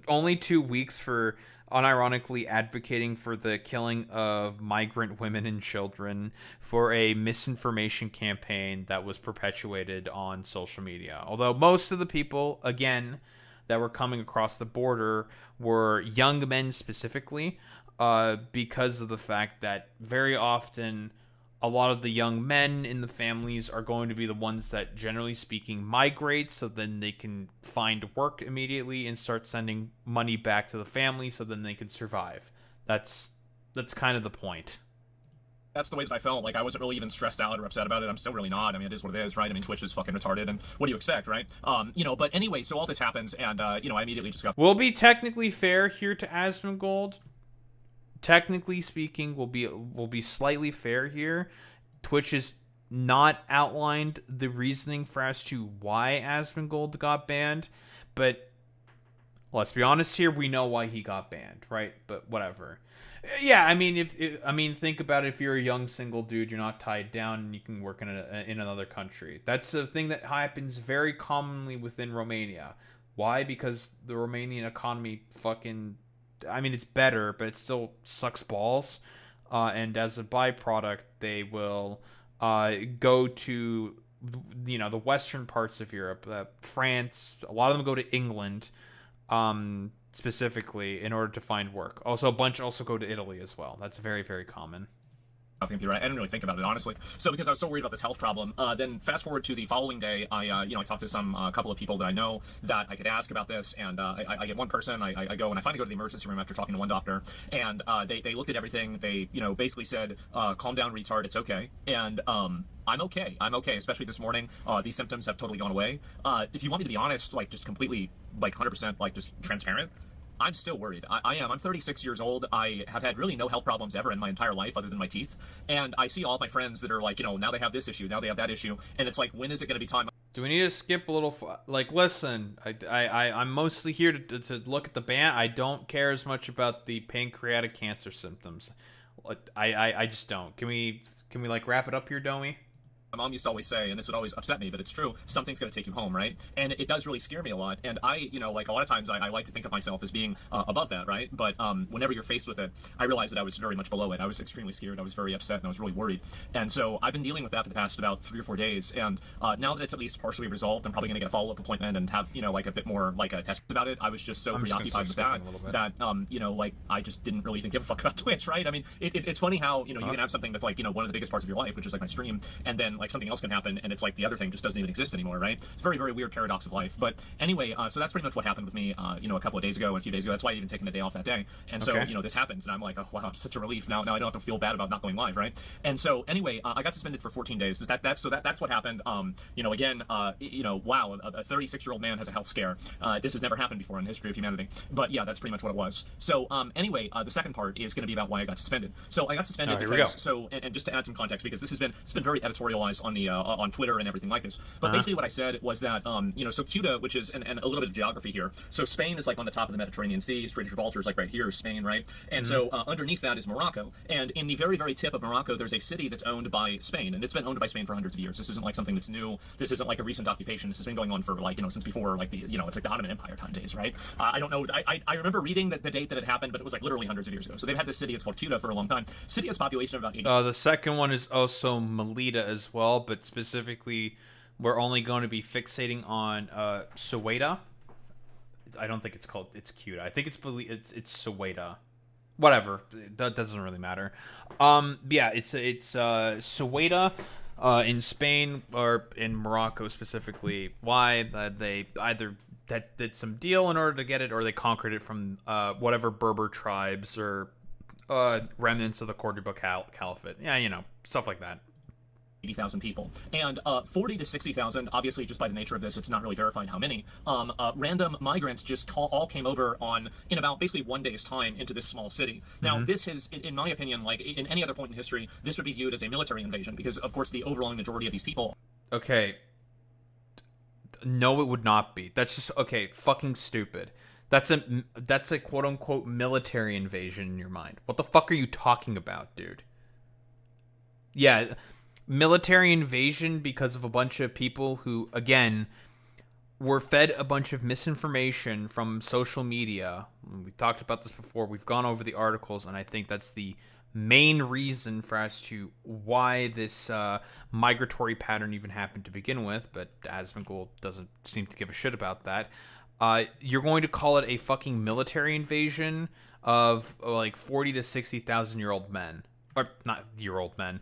Only 2 weeks for unironically advocating for the killing of migrant women and children for a misinformation campaign that was perpetuated on social media. Although most of the people, again, that were coming across the border were young men specifically, because of the fact that very often a lot of the young men in the families are going to be the ones that, generally speaking, migrate, so then they can find work immediately and start sending money back to the family so then they can survive. That's kind of the point. That's the way that I felt. Like, I wasn't really even stressed out or upset about it. I'm still really not. I mean, it is what it is, right? I mean, Twitch is fucking retarded, and what do you expect, right? But anyway, so all this happens, and, I immediately just got... We'll be technically fair here to Asmongold. Technically speaking, we'll be slightly fair here. Twitch has not outlined the reasoning for as to why Asmongold got banned, but let's be honest here, we know why he got banned, right? But whatever. Yeah, I mean, think about it. If you're a young single dude, you're not tied down, and you can work in another country. That's a thing that happens very commonly within Romania. Why? Because the Romanian economy fucking... I mean, it's better, but it still sucks balls. And as a byproduct, they will go to, the western parts of Europe, France. A lot of them go to England, specifically, in order to find work. Also, a bunch also go to Italy as well. That's very, very common. I think you're right. I didn't really think about it, honestly. So because I was so worried about this health problem, then fast forward to the following day, I talked to a couple of people that I know that I could ask about this, and I get one person, I go, and I finally go to the emergency room after talking to one doctor, and they looked at everything. They, basically said, calm down, retard, it's okay. And I'm okay. I'm okay, especially this morning. These symptoms have totally gone away. If you want me to be honest, like, just completely, like, 100%, like, just transparent, I'm still worried. I am. I'm 36 years old. I have had really no health problems ever in my entire life other than my teeth. And I see all my friends that are like, now they have this issue, now they have that issue. And it's like, when is it going to be time? Do we need to skip a little? Like, listen, I'm mostly here to look at the ban. I don't care as much about the pancreatic cancer symptoms. I just don't. Can we like wrap it up here, Domi? My mom used to always say, and this would always upset me, but it's true, something's going to take you home, right? And it does really scare me a lot. And I, you know, like a lot of times I like to think of myself as being above that, right? But whenever you're faced with it, I realized that I was very much below it. I was extremely scared. I was very upset, and I was really worried. And so I've been dealing with that for the past about 3 or 4 days. And now that it's at least partially resolved, I'm probably going to get a follow-up appointment and have, you know, like a bit more like a test about it. I was just so preoccupied with that you know, like I just didn't really even give a fuck about Twitch, right? I mean, it's funny how, you know, you can have something that's like, you know, one of the biggest parts of your life, which is like my stream, and then like something else can happen, and it's like the other thing just doesn't even exist anymore, right? It's a very, very weird paradox of life. But anyway, so that's pretty much what happened with me, you know, a couple of days ago and a few days ago. That's why I even taken a day off that day. And so, you know, this happens, and I'm like, oh wow, it's such a relief. Now I don't have to feel bad about not going live, right? And so anyway, I got suspended for 14 days. That's what happened. You know, again, you know, wow, a 36-year-old man has a health scare. This has never happened before in the history of humanity. But yeah, that's pretty much what it was. So anyway, the second part is going to be about why I got suspended. So I got suspended because, so, and just to add some context, because this has been very editorialized on the on Twitter and everything like this. But basically what I said was that, you know, so Ceuta, which is, and a little bit of geography here. So Spain is like on the top of the Mediterranean Sea. Strait of Gibraltar is like right here, Spain, right? And so underneath that is Morocco. And in the very, very tip of Morocco, there's a city that's owned by Spain. And it's been owned by Spain for hundreds of years. This isn't like something that's new. This isn't like a recent occupation. This has been going on for like, you know, since before like the, you know, it's like the Ottoman Empire time days, right? I don't know. I remember reading the date that it happened, but it was like literally hundreds of years ago. So they've had this city, it's called Ceuta, for a long time. City has a population of about 80. The second one is also Melita as well, but specifically, we're only going to be fixating on Ceuta. I don't think it's Ceuta. I think it's Ceuta. Whatever, that doesn't really matter. Yeah, it's Ceuta in Spain or in Morocco specifically. Why they either that did some deal in order to get it, or they conquered it from whatever Berber tribes or remnants of the Cordoba Caliphate. Yeah, you know, stuff like that. 80,000 people, and 40 to 60,000, obviously just by the nature of this, it's not really verified how many, random migrants just all came over in about basically 1 day's time into this small city. Now, this has, in my opinion, like in any other point in history, this would be viewed as a military invasion, because of course the overwhelming majority of these people... Okay. No, it would not be. That's just, okay, fucking stupid. That's a quote-unquote military invasion in your mind. What the fuck are you talking about, dude? Yeah... Military invasion because of a bunch of people who, again, were fed a bunch of misinformation from social media. We talked about this before. We've gone over the articles, and I think that's the main reason for us to why this migratory pattern even happened to begin with, but Asmongold doesn't seem to give a shit about that. You're going to call it a fucking military invasion of like 40 to 60,000 year old men. Or not year-old men,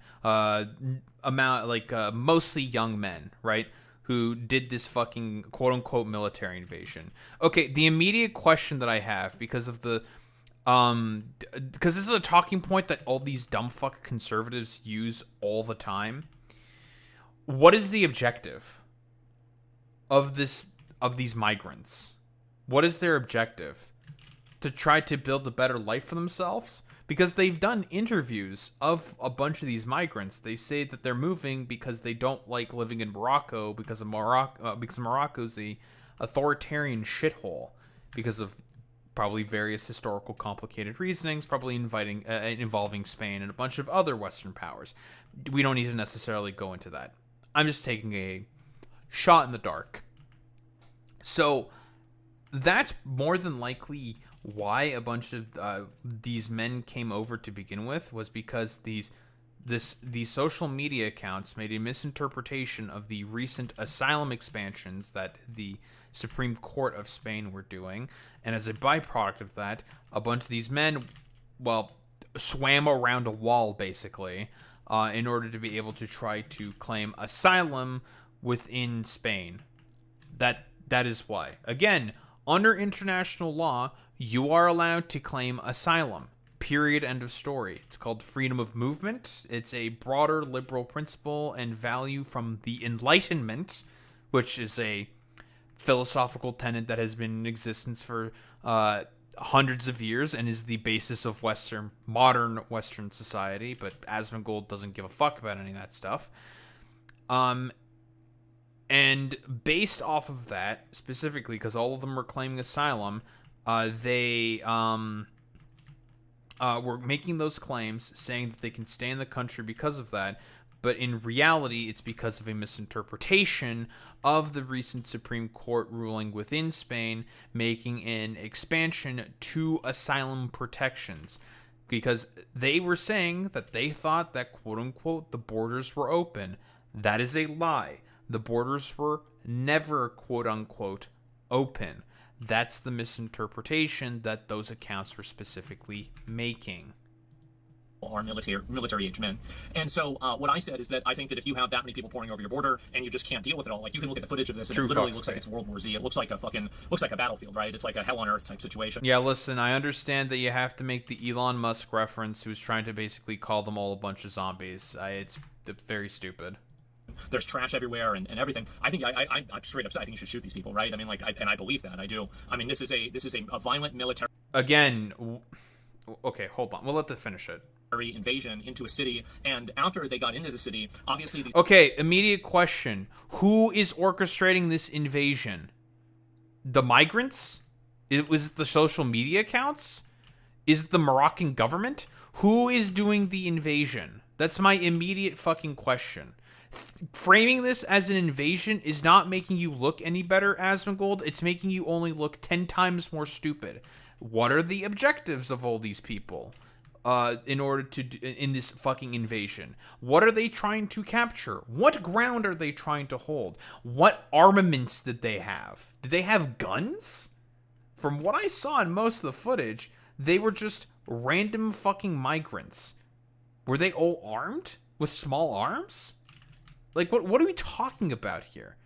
mostly young men, right? Who did this fucking quote-unquote military invasion. Okay, the immediate question that I have, because of the, because this is a talking point that all these dumb fuck conservatives use all the time. What is the objective of these migrants? What is their objective? To try to build a better life for themselves? Because they've done interviews of a bunch of these migrants. They say that they're moving because they don't like living in Morocco, because Morocco's a authoritarian shithole, because of probably various historical complicated reasonings, probably involving Spain and a bunch of other Western powers. We don't need to necessarily go into that. I'm just taking a shot in the dark. So that's more than likely why a bunch of these men came over to begin with, was because these social media accounts made a misinterpretation of the recent asylum expansions that the Supreme Court of Spain were doing, and as a byproduct of that, a bunch of these men, well, swam around a wall basically in order to be able to try to claim asylum within Spain. That is why. Again, under international law, you are allowed to claim asylum. Period. End of story. It's called freedom of movement. It's a broader liberal principle and value from the Enlightenment, which is a philosophical tenet that has been in existence for hundreds of years and is the basis of modern Western society. But Asmongold doesn't give a fuck about any of that stuff. And based off of that, specifically, because all of them were claiming asylum, they were making those claims, saying that they can stay in the country because of that. but in reality, it's because of a misinterpretation of the recent Supreme Court ruling within Spain, making an expansion to asylum protections. Because they were saying that they thought that, quote-unquote, the borders were open. That is a lie. The borders were never, quote-unquote, open. That's the misinterpretation that those accounts were specifically making. Are military age men. And so what I said is that I think that if you have that many people pouring over your border and you just can't deal with it all, like you can look at the footage of this and it literally looks like it's World War Z. It looks like a battlefield, right? It's like a hell on earth type situation. Yeah, listen, I understand that you have to make the Elon Musk reference, who's trying to basically call them all a bunch of zombies. It's very stupid. There's trash everywhere and everything. I think I'm straight up. I think you should shoot these people, right? I mean, and I believe that. I do. I mean, this is a violent military. Again, okay, hold on. We'll let them finish it. Invasion into a city, and after they got into the city, obviously these okay, immediate question. Who is orchestrating this invasion? The migrants? Was it the social media accounts? Is it the Moroccan government? Who is doing the invasion? That's my immediate fucking question. Framing this as an invasion is not making you look any better, Asmongold. It's making you only look 10 times more stupid. What are the objectives of all these people? In this fucking invasion? What are they trying to capture? What ground are they trying to hold? What armaments did they have? Did they have guns? From what I saw in most of the footage, they were just random fucking migrants. Were they all armed? With small arms? Like, what are we talking about here?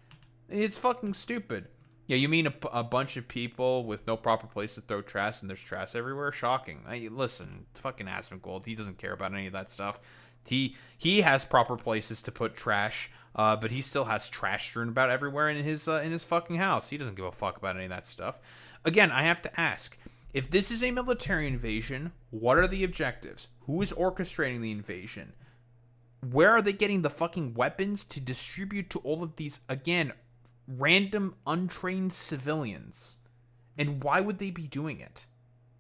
It's fucking stupid. Yeah, you mean a bunch of people with no proper place to throw trash and there's trash everywhere? Shocking. Listen, it's fucking Asmongold. He doesn't care about any of that stuff. He has proper places to put trash, but he still has trash strewn about everywhere in his fucking house. He doesn't give a fuck about any of that stuff. Again, I have to ask, if this is a military invasion, what are the objectives? Who is orchestrating the invasion? Where are they getting the fucking weapons to distribute to all of these, again, random untrained civilians? And why would they be doing it?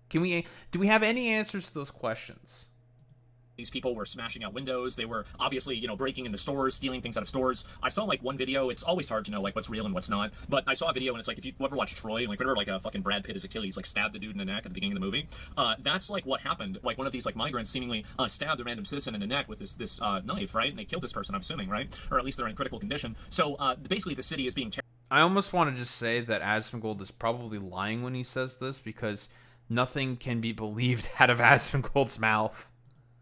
Do we have any answers to those questions? These people were smashing out windows. They were obviously, breaking into stores, stealing things out of stores. I saw one video. It's always hard to know what's real and what's not. But I saw a video and it's like, if you ever watch Troy, whenever a fucking Brad Pitt as Achilles stabbed the dude in the neck at the beginning of the movie, that's what happened. One of these migrants seemingly stabbed a random citizen in the neck with this knife, right? And they killed this person, I'm assuming, right? Or at least they're in critical condition. So basically, the city is being. I almost want to just say that Asmongold is probably lying when he says this, because nothing can be believed out of Asmongold's mouth.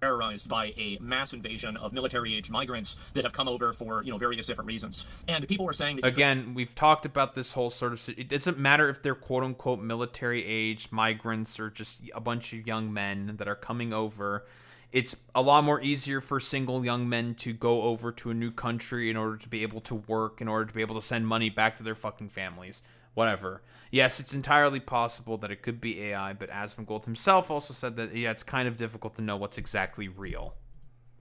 Terrorized by a mass invasion of military-aged migrants that have come over for various different reasons. And people were saying that again, we've talked about this whole sort of. It doesn't matter if they're quote-unquote military-aged migrants or just a bunch of young men that are coming over. It's a lot more easier for single young men to go over to a new country in order to be able to work, in order to be able to send money back to their fucking families. Whatever. Yes, it's entirely possible that it could be AI, but Asmongold himself also said that, yeah, it's kind of difficult to know what's exactly real.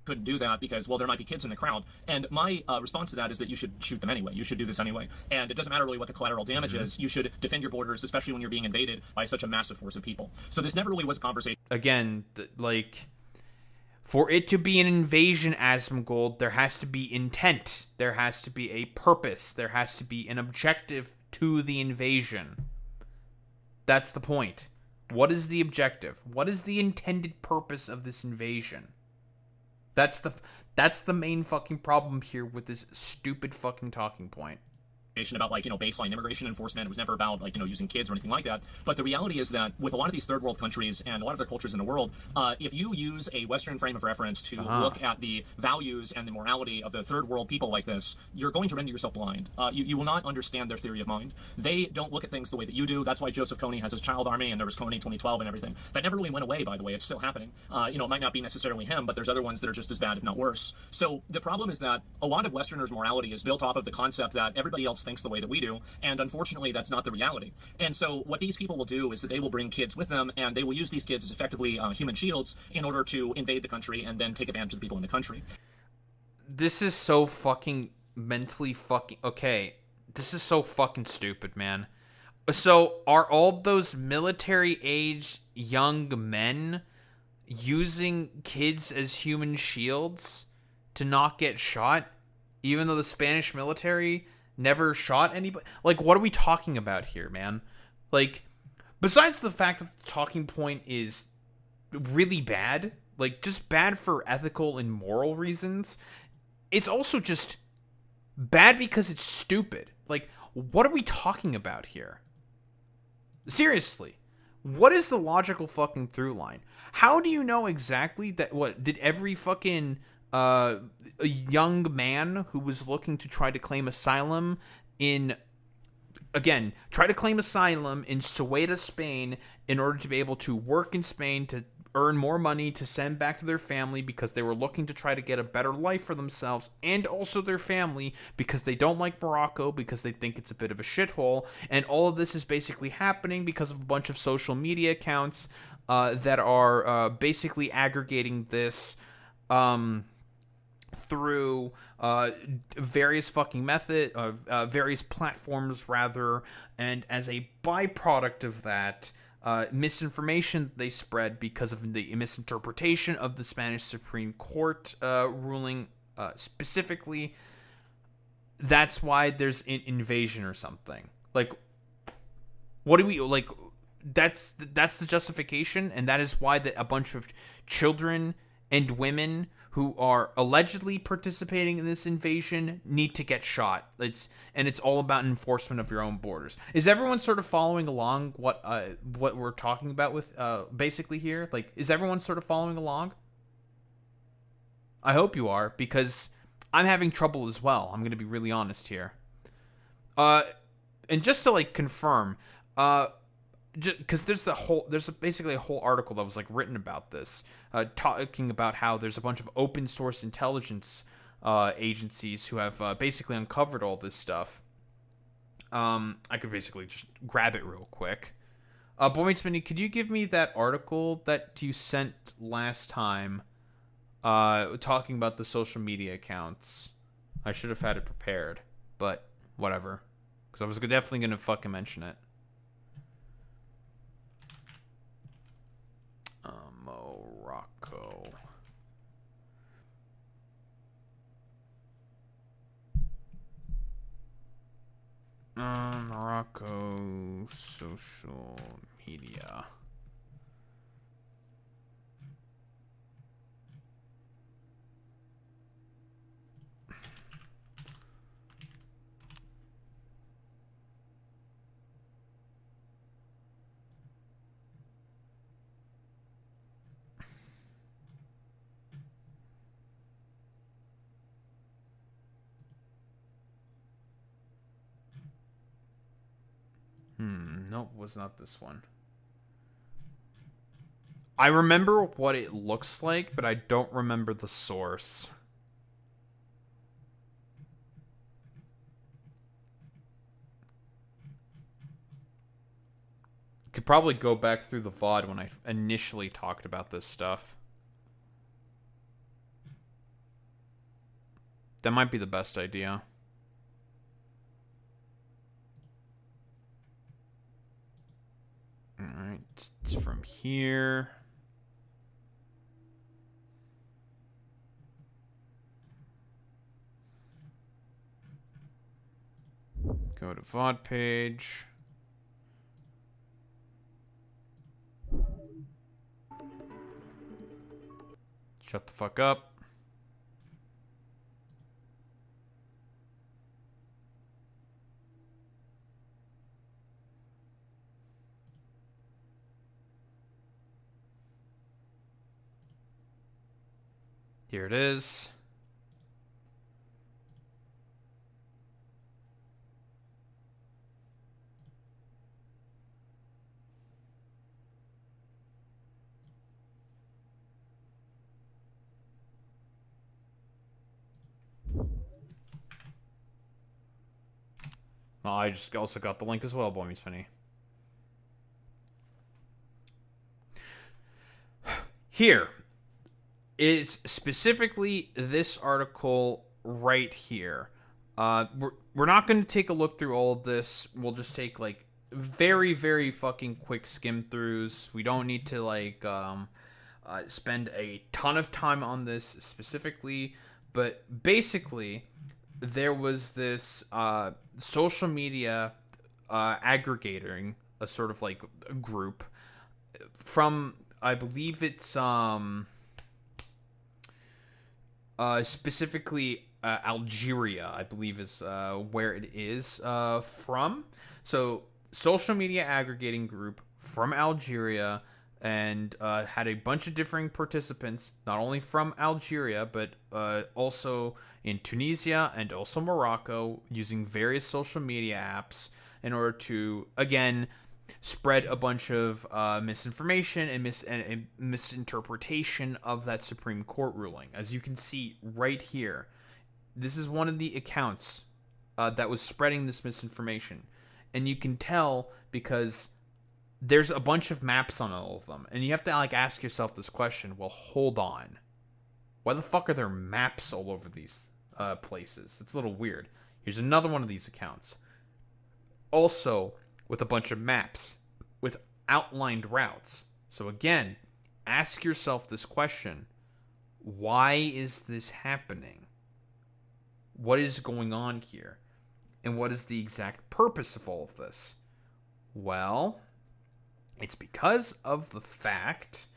Couldn't do that because, well, there might be kids in the crowd. And my response to that is that you should shoot them anyway. You should do this anyway. And it doesn't matter really what the collateral damage is. You should defend your borders, especially when you're being invaded by such a massive force of people. So this never really was a conversation. Again, for it to be an invasion, Asmongold, there has to be intent. There has to be a purpose. There has to be an objective to the invasion. That's the point. What is the objective? What is the intended purpose of this invasion? That's the main fucking problem here with this stupid fucking talking point. About baseline immigration enforcement. It was never about using kids or anything like that. But the reality is that with a lot of these third world countries and a lot of their cultures in the world, if you use a Western frame of reference to look at the values and the morality of the third world people like this, you're going to render yourself blind. You will not understand their theory of mind. They don't look at things the way that you do. That's why Joseph Kony has his child army, and there was Kony 2012 and everything. That never really went away, by the way. It's still happening. It might not be necessarily him, but there's other ones that are just as bad, if not worse. So the problem is that a lot of Westerners' morality is built off of the concept that everybody else thinks the way that we do, and unfortunately that's not the reality. And so what these people will do is that they will bring kids with them, and they will use these kids as effectively human shields in order to invade the country and then take advantage of the people in the country. This is so fucking mentally fucking... Okay, this is so fucking stupid, man. So are all those military-aged young men using kids as human shields to not get shot, even though the Spanish military never shot anybody? Like, what are we talking about here, man? Like, besides the fact that the talking point is really bad, like, just bad for ethical and moral reasons, it's also just bad because it's stupid. Like, what are we talking about here? Seriously. What is the logical fucking through line? How do you know exactly that, what, did every fucking a young man who was looking to try to claim asylum in, again, try to claim asylum in Ceuta, Spain, in order to be able to work in Spain, to earn more money to send back to their family because they were looking to try to get a better life for themselves and also their family because they don't like Morocco, because they think it's a bit of a shithole. And all of this is basically happening because of a bunch of social media accounts that are basically aggregating this through various fucking various platforms, rather, and as a byproduct of that, misinformation they spread because of the misinterpretation of the Spanish Supreme Court ruling, specifically. That's why there's an invasion or something. Like, what do we, like, that's the justification, and that is why a bunch of children and women who are allegedly participating in this invasion need to get shot. It's all about enforcement of your own borders. Is everyone sort of following along what we're talking about with basically here? Like, is everyone sort of following along? I hope you are, because I'm having trouble as well. I'm going to be really honest here. And just to, like, confirm, because there's basically a whole article that was, like, written about this, talking about how there's a bunch of open source intelligence agencies who have basically uncovered all this stuff. I could basically just grab it real quick. Boymates, could you give me that article that you sent last time, talking about the social media accounts? I should have had it prepared, but whatever, because I was definitely gonna fucking mention it. Morocco. Morocco social media. Nope, was not this one. I remember what it looks like, but I don't remember the source. Could probably go back through the VOD when I initially talked about this stuff. That might be the best idea. Alright, it's from here. Go to VOD page. Shut the fuck up. Here it is. Well, I just also got the link as well, Boy Meets Penny. Here is specifically this article right here. We're not going to take a look through all of this. We'll just take, like, very, very fucking quick skim throughs. We don't need to, like, spend a ton of time on this specifically. But basically, there was this social media aggregating, a sort of like a group from, I believe it's specifically Algeria, I believe is where it is from. So social media aggregating group from Algeria, and had a bunch of differing participants, not only from Algeria, but also in Tunisia and also Morocco, using various social media apps in order to, again, spread a bunch of misinformation and misinterpretation of that Supreme Court ruling. As you can see right here, this is one of the accounts that was spreading this misinformation. And you can tell because there's a bunch of maps on all of them. And you have to like ask yourself this question, well, hold on. Why the fuck are there maps all over these places? It's a little weird. Here's another one of these accounts. Also with a bunch of maps with outlined routes. So again, ask yourself this question. Why is this happening? What is going on here? And what is the exact purpose of all of this? Well, it's because of the fact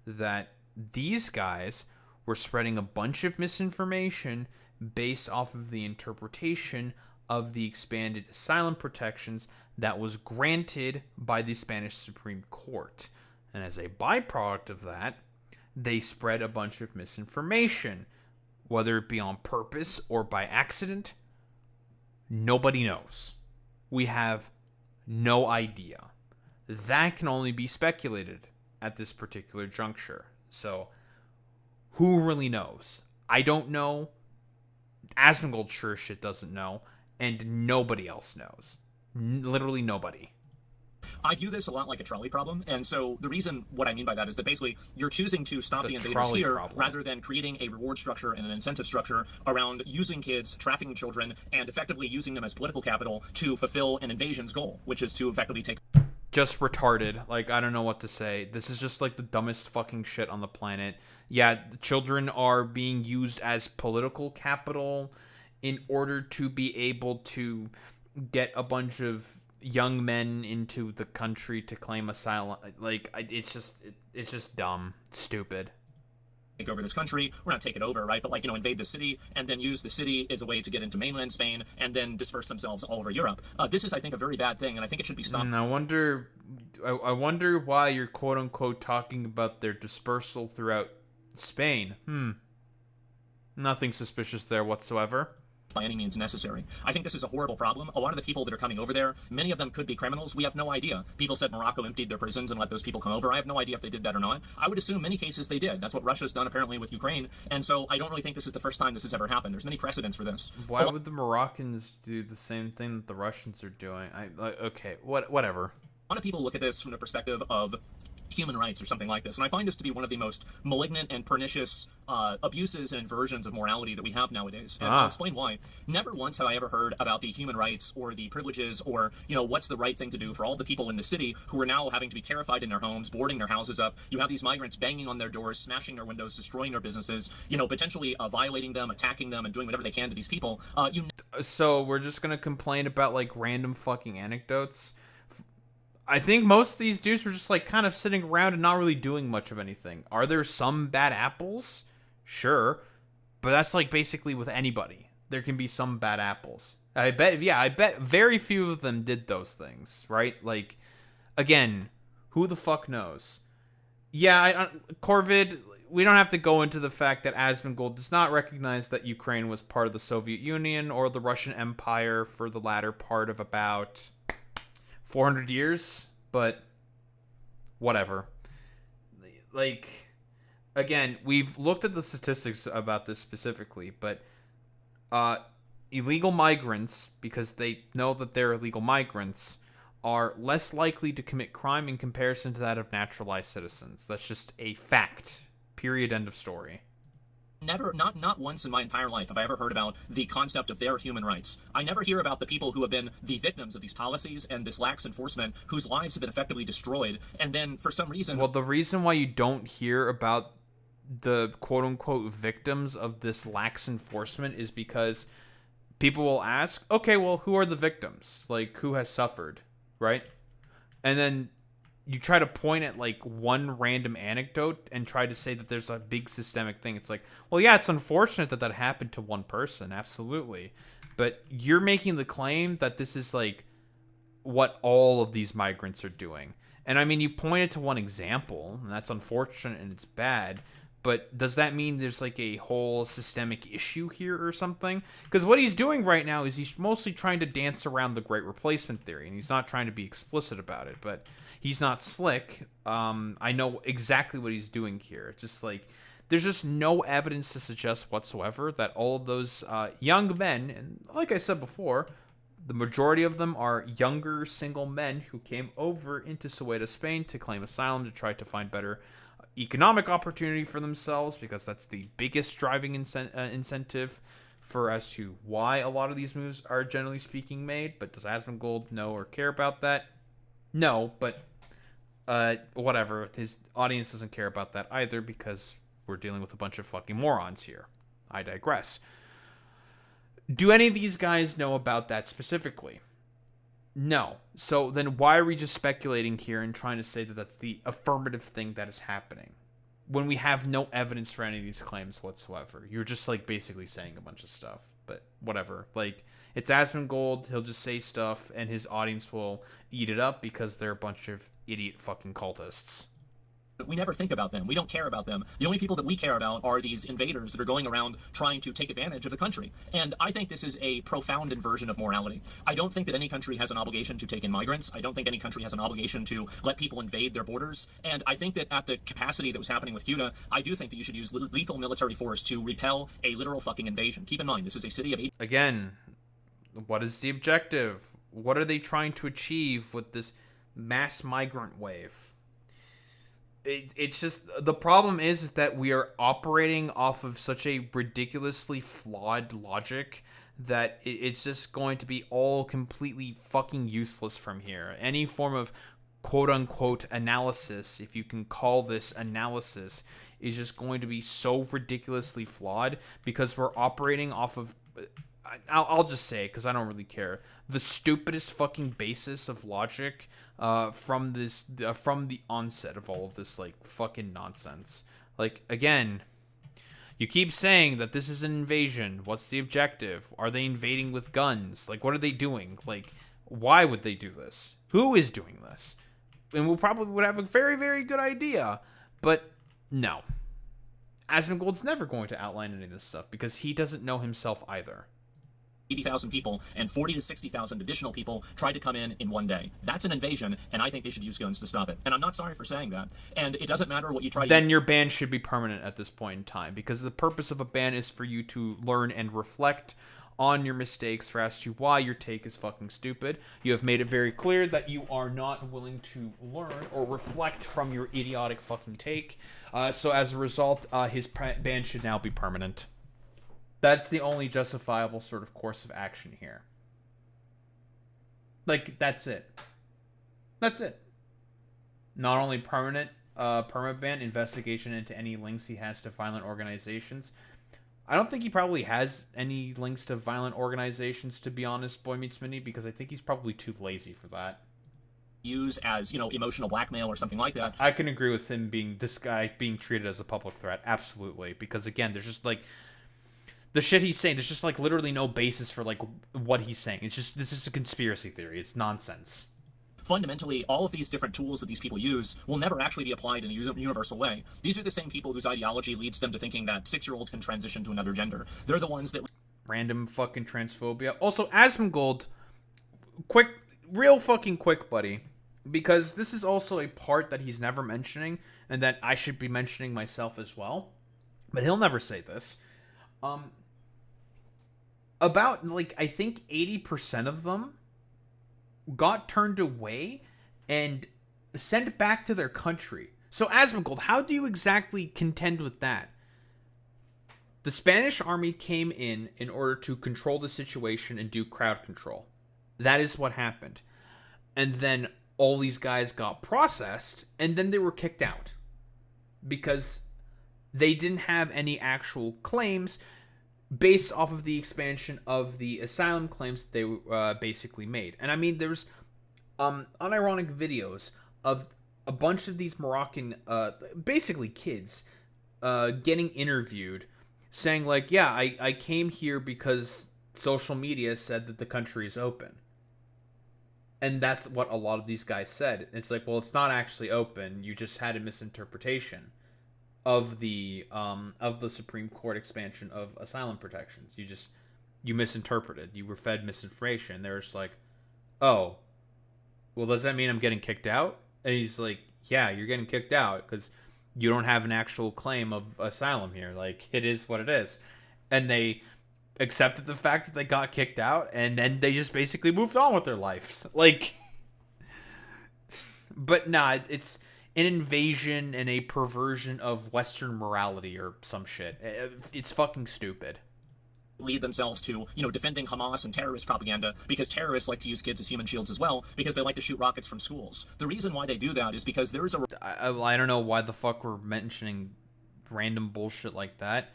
that these guys were spreading a bunch of misinformation based off of the interpretation of the expanded asylum protections that was granted by the Spanish Supreme Court. And as a byproduct of that, they spread a bunch of misinformation, whether it be on purpose or by accident. Nobody knows. We have no idea. That can only be speculated at this particular juncture. So, who really knows? I don't know. Asmongold sure as shit doesn't know. And nobody else knows. Literally nobody. I view this a lot like a trolley problem, and so the reason what I mean by that is that basically you're choosing to stop the invaders here rather than creating a reward structure and an incentive structure around using kids, trafficking children, and effectively using them as political capital to fulfill an invasion's goal, which is to effectively take... Just retarded. Like, I don't know what to say. This is just like the dumbest fucking shit on the planet. Yeah, the children are being used as political capital in order to be able to get a bunch of young men into the country to claim asylum. Like, it's just dumb, stupid. Take over this country, we're not take it over, right? But like, invade the city and then use the city as a way to get into mainland Spain and then disperse themselves all over Europe. This is, I think, a very bad thing, and I think it should be stopped. And I wonder why you're quote unquote talking about their dispersal throughout Spain. Nothing suspicious there whatsoever. By any means necessary. I think this is a horrible problem. A lot of the people that are coming over there, many of them could be criminals. We have no idea. People said Morocco emptied their prisons and let those people come over. I have no idea if they did that or not. I would assume in many cases they did. That's what Russia's done apparently with Ukraine. And so I don't really think this is the first time this has ever happened. There's many precedents for this. Why would the Moroccans do the same thing that the Russians are doing? Okay, whatever. A lot of people look at this from the perspective of human rights or something like this, and I find this to be one of the most malignant and pernicious abuses and inversions of morality that we have nowadays. And I'll explain why. Never once have I ever heard about the human rights or the privileges or, what's the right thing to do for all the people in the city who are now having to be terrified in their homes, boarding their houses up. You have these migrants banging on their doors, smashing their windows, destroying their businesses, potentially violating them, attacking them, and doing whatever they can to these people. So we're just going to complain about, like, random fucking anecdotes? I think most of these dudes were just like kind of sitting around and not really doing much of anything. Are there some bad apples? Sure. But that's like basically with anybody. There can be some bad apples. I bet very few of them did those things, right? Like, again, who the fuck knows? Yeah, Corvid, we don't have to go into the fact that Asmongold does not recognize that Ukraine was part of the Soviet Union or the Russian Empire for the latter part of about 400 years, but whatever. Like, again, we've looked at the statistics about this specifically, but illegal migrants, because they know that they're illegal migrants, are less likely to commit crime in comparison to that of naturalized citizens. That's just a fact. Period. End of story. Never, not once in my entire life have I ever heard about the concept of their human rights. I never hear about the people who have been the victims of these policies and this lax enforcement, whose lives have been effectively destroyed, and then for some reason... Well, the reason why you don't hear about the quote-unquote victims of this lax enforcement is because people will ask, okay, well, who are the victims? Like, who has suffered, right? And then you try to point at, like, one random anecdote and try to say that there's a big systemic thing. It's like, well, yeah, it's unfortunate that that happened to one person, absolutely. But you're making the claim that this is, like, what all of these migrants are doing. And, I mean, you pointed to one example, and that's unfortunate and it's bad. But does that mean there's like a whole systemic issue here or something? Because what he's doing right now is he's mostly trying to dance around the Great Replacement theory, and he's not trying to be explicit about it, but he's not slick. I know exactly what he's doing here. It's just like, there's just no evidence to suggest whatsoever that all of those young men, and like I said before, the majority of them are younger single men who came over into Soweto, Spain to claim asylum, to try to find better economic opportunity for themselves, because that's the biggest driving incentive for as to why a lot of these moves are generally speaking made. But does Asmongold know or care about that? No, but whatever. His audience doesn't care about that either, because we're dealing with a bunch of fucking morons here. I digress. Do any of these guys know about that specifically? No. So then why are we just speculating here and trying to say that that's the affirmative thing that is happening when we have no evidence for any of these claims whatsoever? You're just like basically saying a bunch of stuff, but whatever. Like, it's Asmongold. He'll just say stuff and his audience will eat it up because they're a bunch of idiot fucking cultists. We never think about them. We don't care about them. The only people that we care about are these invaders that are going around trying to take advantage of the country. And I think this is a profound inversion of morality. I don't think that any country has an obligation to take in migrants. I don't think any country has an obligation to let people invade their borders. And I think that at the capacity that was happening with Cuba, I do think that you should use lethal military force to repel a literal fucking invasion. Keep in mind, this is a city of... Again, what is the objective? What are they trying to achieve with this mass migrant wave? It's just, the problem is that we are operating off of such a ridiculously flawed logic that it's just going to be all completely fucking useless from here. Any form of quote-unquote analysis, if you can call this analysis, is just going to be so ridiculously flawed because we're operating off of... I'll just say it because I don't really care. The stupidest fucking basis of logic from the onset of all of this like fucking nonsense. Like, again, you keep saying that this is an invasion. What's the objective? Are they invading with guns? Like, what are they doing? Like, why would they do this? Who is doing this? And we probably would have a very, very good idea, but no. Asmongold's never going to outline any of this stuff because he doesn't know himself either. 80,000 people and 40 to 60,000 additional people tried to come in one day. That's an invasion, and I think they should use guns to stop it. And I'm not sorry for saying that. And it doesn't matter what you try to... Then your ban should be permanent at this point in time, because the purpose of a ban is for you to learn and reflect on your mistakes for as to why your take is fucking stupid. You have made it very clear that you are not willing to learn or reflect from your idiotic fucking take. So as a result, his ban should now be permanent. That's the only justifiable sort of course of action here. Like, that's it. That's it. Not only permanent ban, investigation into any links he has to violent organizations. I don't think he probably has any links to violent organizations, to be honest, Boy Meets Mini, because I think he's probably too lazy for that. Use as, emotional blackmail or something like that. I can agree with him being treated as a public threat, absolutely, because again, there's just like the shit he's saying, there's just like literally no basis for like what he's saying. It's just, this is a conspiracy theory. It's nonsense. Fundamentally, all of these different tools that these people use will never actually be applied in a universal way. These are the same people whose ideology leads them to thinking that 6-year-olds can transition to another gender. They're the ones that... Random fucking transphobia. Also, Asmongold, real fucking quick, buddy, because this is also a part that he's never mentioning, and that I should be mentioning myself as well, but he'll never say this. About, like, I think 80% of them got turned away and sent back to their country. So, Asmongold, how do you exactly contend with that? The Spanish army came in order to control the situation and do crowd control. That is what happened. And then all these guys got processed, and then they were kicked out. Because they didn't have any actual claims based off of the expansion of the asylum claims that they basically made. And I mean, there's unironic videos of a bunch of these Moroccan, basically kids, getting interviewed, saying like, yeah, I came here because social media said that the country is open. And that's what a lot of these guys said. It's like, well, it's not actually open. You just had a misinterpretation of the Supreme Court expansion of asylum protections. You misinterpreted. You were fed misinformation. They're just like, oh, well, does that mean I'm getting kicked out? And he's like, yeah, you're getting kicked out because you don't have an actual claim of asylum here. Like, it is what it is. And they accepted the fact that they got kicked out, and then they just basically moved on with their lives. Like, but nah, it's an invasion and a perversion of Western morality or some shit. It's fucking stupid. Lead themselves to, defending Hamas and terrorist propaganda, because terrorists like to use kids as human shields as well, because they like to shoot rockets from schools. The reason why they do that is because there is a... I don't know why the fuck we're mentioning random bullshit like that.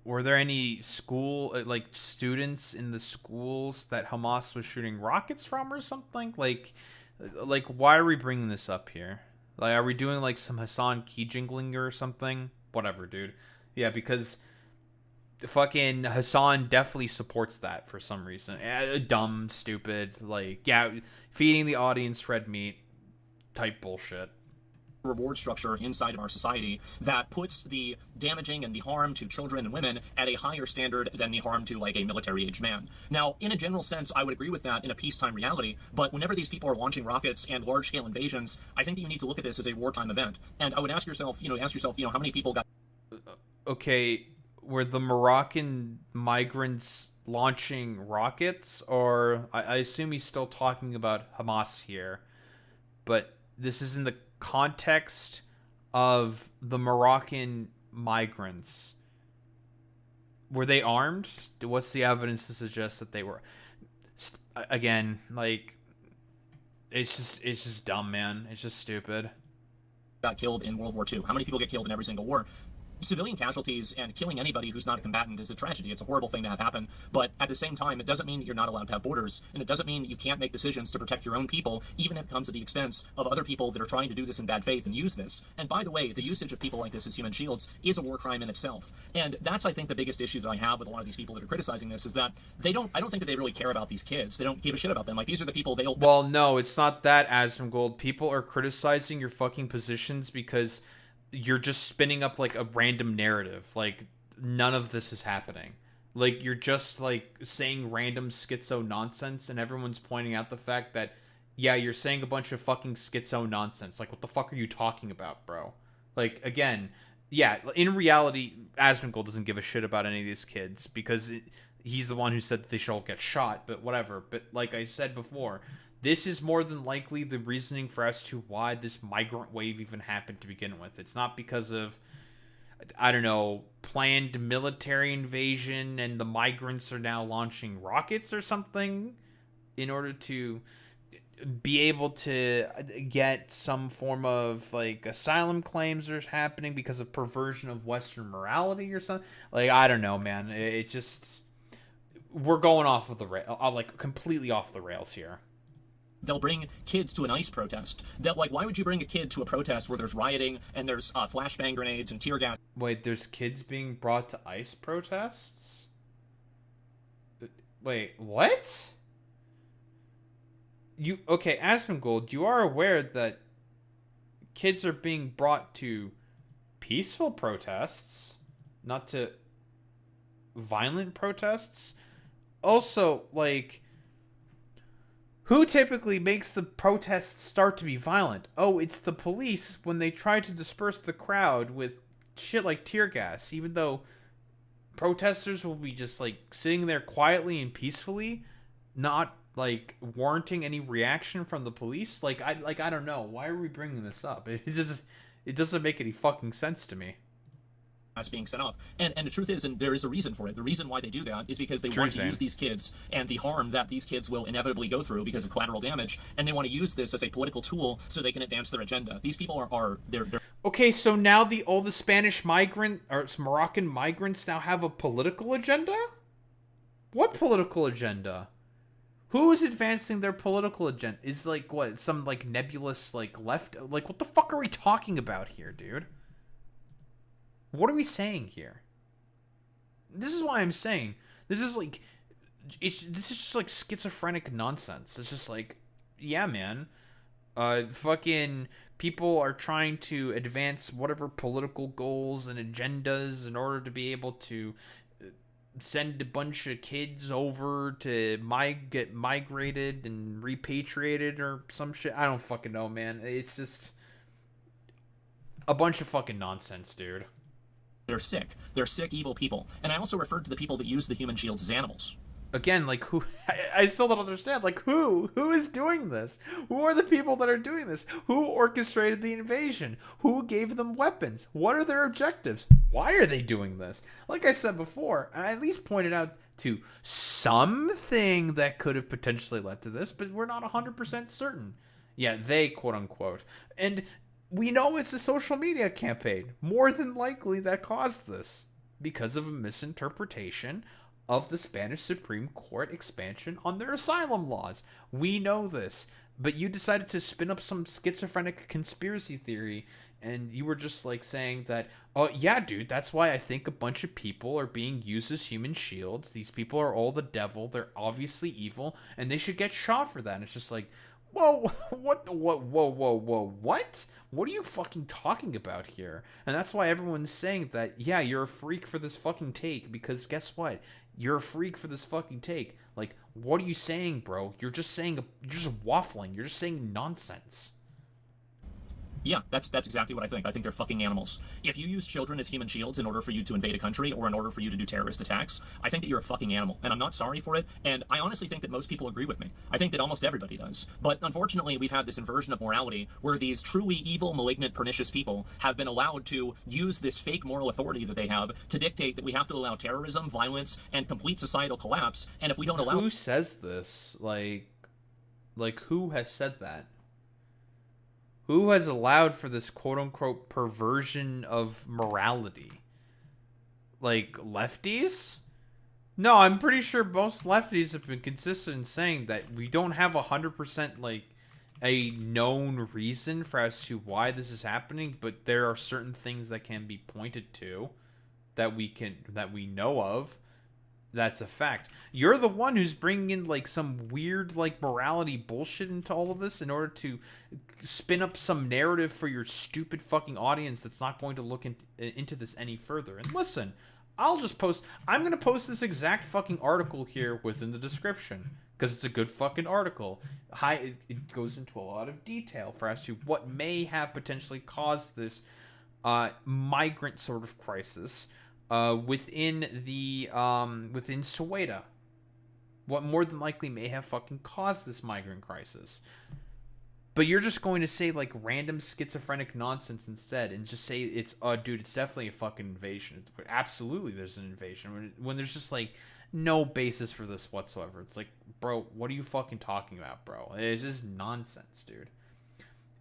Were there any students in the schools that Hamas was shooting rockets from or something? Like, why are we bringing this up here? Like, are we doing, like, some Hassan key jingling or something? Whatever, dude. Yeah, because fucking Hassan definitely supports that for some reason. Dumb, stupid, like, yeah, feeding the audience red meat type bullshit. Reward structure inside of our society that puts the damaging and the harm to children and women at a higher standard than the harm to, like, a military-aged man. Now, in a general sense, I would agree with that in a peacetime reality, but whenever these people are launching rockets and large-scale invasions, I think that you need to look at this as a wartime event. And I would ask yourself, how many people got... Okay, were the Moroccan migrants launching rockets? Or, I assume he's still talking about Hamas here, but this is in the context of the Moroccan migrants. Were they armed? What's the evidence to suggest that they were? Again, like, it's just dumb, man. It's just stupid. Got killed in World War II? How many people get killed in every single war? Civilian casualties and killing anybody who's not a combatant is a tragedy. It's a horrible thing to have happen. But at the same time, it doesn't mean that you're not allowed to have borders, and it doesn't mean that you can't make decisions to protect your own people, even if it comes at the expense of other people that are trying to do this in bad faith and use this. And by the way, the usage of people like this as human shields is a war crime in itself. And that's, I think, the biggest issue that I have with a lot of these people that are criticizing this, is that I don't think that they really care about these kids. They don't give a shit about them. Like, these are the people they'll... Well, no, it's not that, Asmongold. People are criticizing your fucking positions because you're just spinning up, like, a random narrative. Like, none of this is happening. Like, you're just, like, saying random schizo nonsense, and everyone's pointing out the fact that, yeah, you're saying a bunch of fucking schizo nonsense. Like, what the fuck are you talking about, bro? Like, again, yeah, in reality, Asmongold doesn't give a shit about any of these kids, because he's the one who said that they should all get shot, but whatever. But like I said before, this is more than likely the reasoning for as to why this migrant wave even happened to begin with. It's not because of, I don't know, planned military invasion and the migrants are now launching rockets or something in order to be able to get some form of, like, asylum claims are happening because of perversion of Western morality or something. Like, I don't know, man. It just, we're going off of the like, completely off the rails here. They'll bring kids to an ICE protest. Why would you bring a kid to a protest where there's rioting and there's flashbang grenades and tear gas? Wait, there's kids being brought to ICE protests? Wait, what? Okay, Asmongold, you are aware that kids are being brought to peaceful protests, not to violent protests? Also, like, who typically makes the protests start to be violent? Oh, it's the police when they try to disperse the crowd with shit like tear gas, even though protesters will be just, like, sitting there quietly and peacefully, not, like, warranting any reaction from the police. Like, I don't know. Why are we bringing this up? It doesn't make any fucking sense to me. being sent off. And the truth is, and there is a reason for it, the reason why they do that is because they True want to same. use these kids and the harm that these kids will inevitably go through because of collateral damage, and they want to use this as a political tool so they can advance their agenda. These people they're Okay, so now all the Spanish migrant or Moroccan migrants now have a political agenda? What political agenda? Who is advancing their political agenda? Is like what, some like nebulous like left, like what the fuck are we talking about here, dude? What are we saying here? This is why I'm saying this is like this is just like schizophrenic nonsense. It's just like, yeah, man. Fucking people are trying to advance whatever political goals and agendas in order to be able to send a bunch of kids over to get migrated and repatriated or some shit. I don't fucking know, man. It's just a bunch of fucking nonsense, dude. They're sick. They're sick, evil people. And I also referred to the people that use the human shields as animals. Again, like, who? I still don't understand. Like, who? Who is doing this? Who are the people that are doing this? Who orchestrated the invasion? Who gave them weapons? What are their objectives? Why are they doing this? Like I said before, I at least pointed out to something that could have potentially led to this, but we're not 100% certain. Yeah, they, quote-unquote. And we know it's a social media campaign, more than likely, that caused this because of a misinterpretation of the Spanish Supreme Court expansion on their asylum laws. We know this, but you decided to spin up some schizophrenic conspiracy theory, and you were just like saying that, oh yeah, dude, that's why I think a bunch of people are being used as human shields. These people are all the devil. They're obviously evil, and they should get shot for that. And it's just like, whoa, what? What are you fucking talking about here? And that's why everyone's saying that, yeah, you're a freak for this fucking take, because guess what? You're a freak for this fucking take. Like, what are you saying, bro? You're just waffling. You're just saying nonsense. Yeah, that's exactly what I think. I think they're fucking animals. If you use children as human shields in order for you to invade a country or in order for you to do terrorist attacks, I think that you're a fucking animal, and I'm not sorry for it, and I honestly think that most people agree with me. I think that almost everybody does. But unfortunately, we've had this inversion of morality where these truly evil, malignant, pernicious people have been allowed to use this fake moral authority that they have to dictate that we have to allow terrorism, violence, and complete societal collapse, and if we don't allow... Who says this? Like who has said that? Who has allowed for this quote-unquote perversion of morality? Like, lefties? No, I'm pretty sure most lefties have been consistent in saying that we don't have 100% like a known reason for as to why this is happening, but there are certain things that can be pointed to that we know of. That's a fact. You're the one who's bringing in like some weird like morality bullshit into all of this in order to spin up some narrative for your stupid fucking audience that's not going to look into this any further. And listen, I'm going to post this exact fucking article here within the description because it's a good fucking article. It goes into a lot of detail for as to what may have potentially caused this migrant sort of crisis within Soweto. What more than likely may have fucking caused this migrant crisis. But you're just going to say like random schizophrenic nonsense instead and just say it's, dude, it's definitely a fucking invasion. Absolutely there's an invasion. When there's just like no basis for this whatsoever. It's like, bro, what are you fucking talking about, bro? It's just nonsense, dude.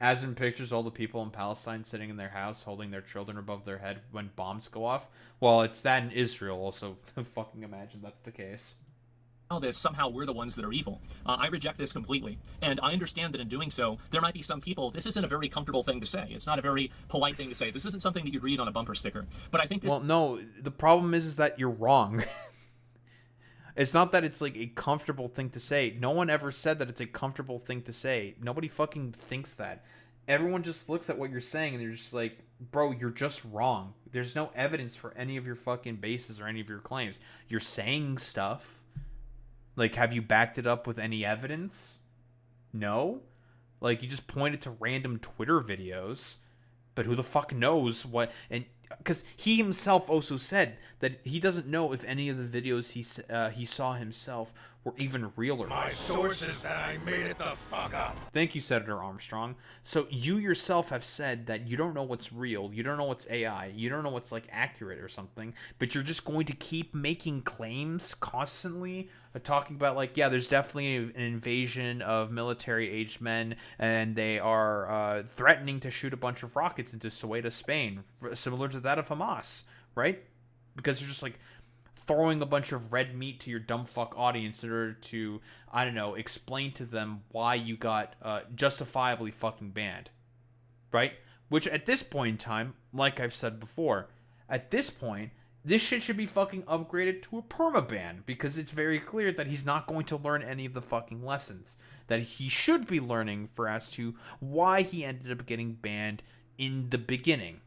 As in pictures, all the people in Palestine sitting in their house holding their children above their head when bombs go off. Well, it's that in Israel also. Fucking imagine that's the case. This somehow we're the ones that are evil. I reject this completely, and I understand that in doing so there might be some people, this isn't a very comfortable thing to say. It's not a very polite thing to say. This isn't something that you'd read on a bumper sticker. But I think this... Well, no, the problem is that you're wrong. It's not that it's like a comfortable thing to say. No one ever said that it's a comfortable thing to say. Nobody fucking thinks that. Everyone just looks at what you're saying and they're just like, bro, you're just wrong. There's no evidence for any of your fucking bases or any of your claims. You're saying stuff. Like, have you backed it up with any evidence? No? Like, you just pointed to random Twitter videos. But who the fuck knows what... And because he himself also said that he doesn't know if any of the videos he saw himself were even realer. My source is that I made it the fuck up. Thank you, Senator Armstrong. So you yourself have said that you don't know what's real, you don't know what's AI, you don't know what's like accurate or something, but you're just going to keep making claims constantly, talking about like, yeah, there's definitely an invasion of military-aged men, and they are threatening to shoot a bunch of rockets into Ceuta, Spain, similar to that of Hamas, right? Because you're just like throwing a bunch of red meat to your dumb fuck audience in order to, I don't know, explain to them why you got justifiably fucking banned, right? Which at this point in time, like I've said before, at this point, this shit should be fucking upgraded to a permaban, because it's very clear that he's not going to learn any of the fucking lessons that he should be learning for as to why he ended up getting banned in the beginning.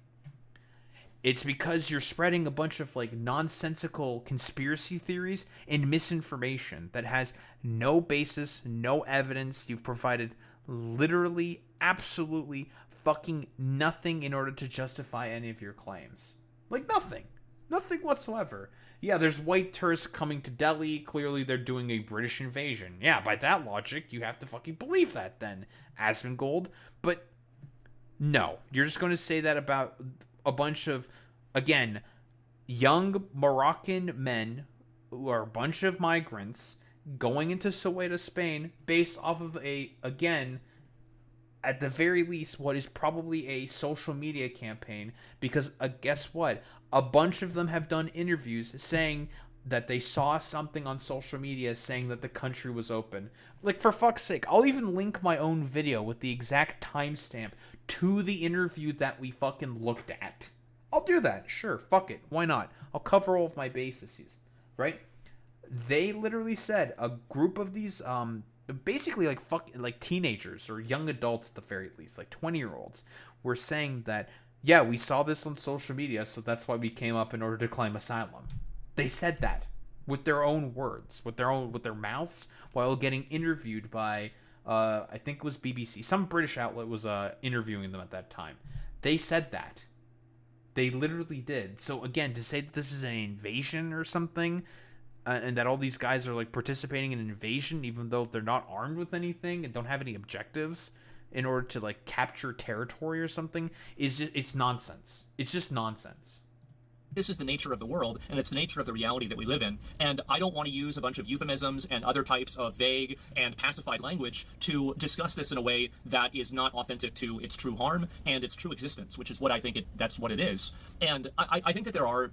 It's because you're spreading a bunch of like nonsensical conspiracy theories and misinformation that has no basis, no evidence. You've provided literally, absolutely fucking nothing in order to justify any of your claims. Like nothing. Nothing whatsoever. Yeah, there's white tourists coming to Delhi. Clearly they're doing a British invasion. Yeah, by that logic, you have to fucking believe that then, Asmongold. But no, you're just going to say that about a bunch of, again, young Moroccan men who are a bunch of migrants going into Ceuta, Spain, based off of a, again, at the very least, what is probably a social media campaign, because guess what? A bunch of them have done interviews saying that they saw something on social media saying that the country was open. Like, for fuck's sake, I'll even link my own video with the exact timestamp to the interview that we fucking looked at. I'll do that, sure, fuck it, why not? I'll cover all of my bases, right? They literally said a group of these, basically like teenagers or young adults at the very least, like 20-year-olds, were saying that, yeah, we saw this on social media, so that's why we came up in order to claim asylum. They said that with their own words, with their mouths, while getting interviewed by, I think it was BBC, some British outlet was interviewing them at that time. They said that. They literally did. So again, to say that this is an invasion or something, and that all these guys are like participating in an invasion, even though they're not armed with anything and don't have any objectives in order to like capture territory or something, is just, it's nonsense. It's just nonsense. This is the nature of the world, and it's the nature of the reality that we live in. And I don't want to use a bunch of euphemisms and other types of vague and pacified language to discuss this in a way that is not authentic to its true harm and its true existence, which is what I think that's what it is. And I think that there are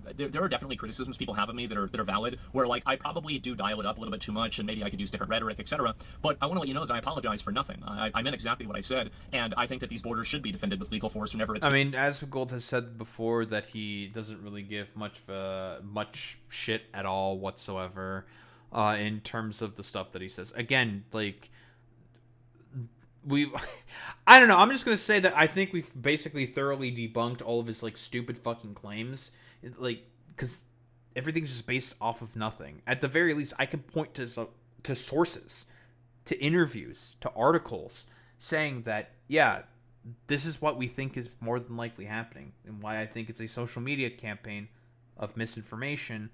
definitely criticisms people have of me that are valid, where like I probably do dial it up a little bit too much, and maybe I could use different rhetoric, etc. But I want to let you know that I apologize for nothing. I meant exactly what I said, and I think that these borders should be defended with legal force whenever it's. I mean, Asmongold has said before that he doesn't really give much shit at all whatsoever in terms of the stuff that he says. Again, like I don't know, I'm just gonna say that I think we've basically thoroughly debunked all of his like stupid fucking claims, like, because everything's just based off of nothing. At the very least, I can point to sources, to interviews, to articles saying that, yeah, this is what we think is more than likely happening, and why I think it's a social media campaign of misinformation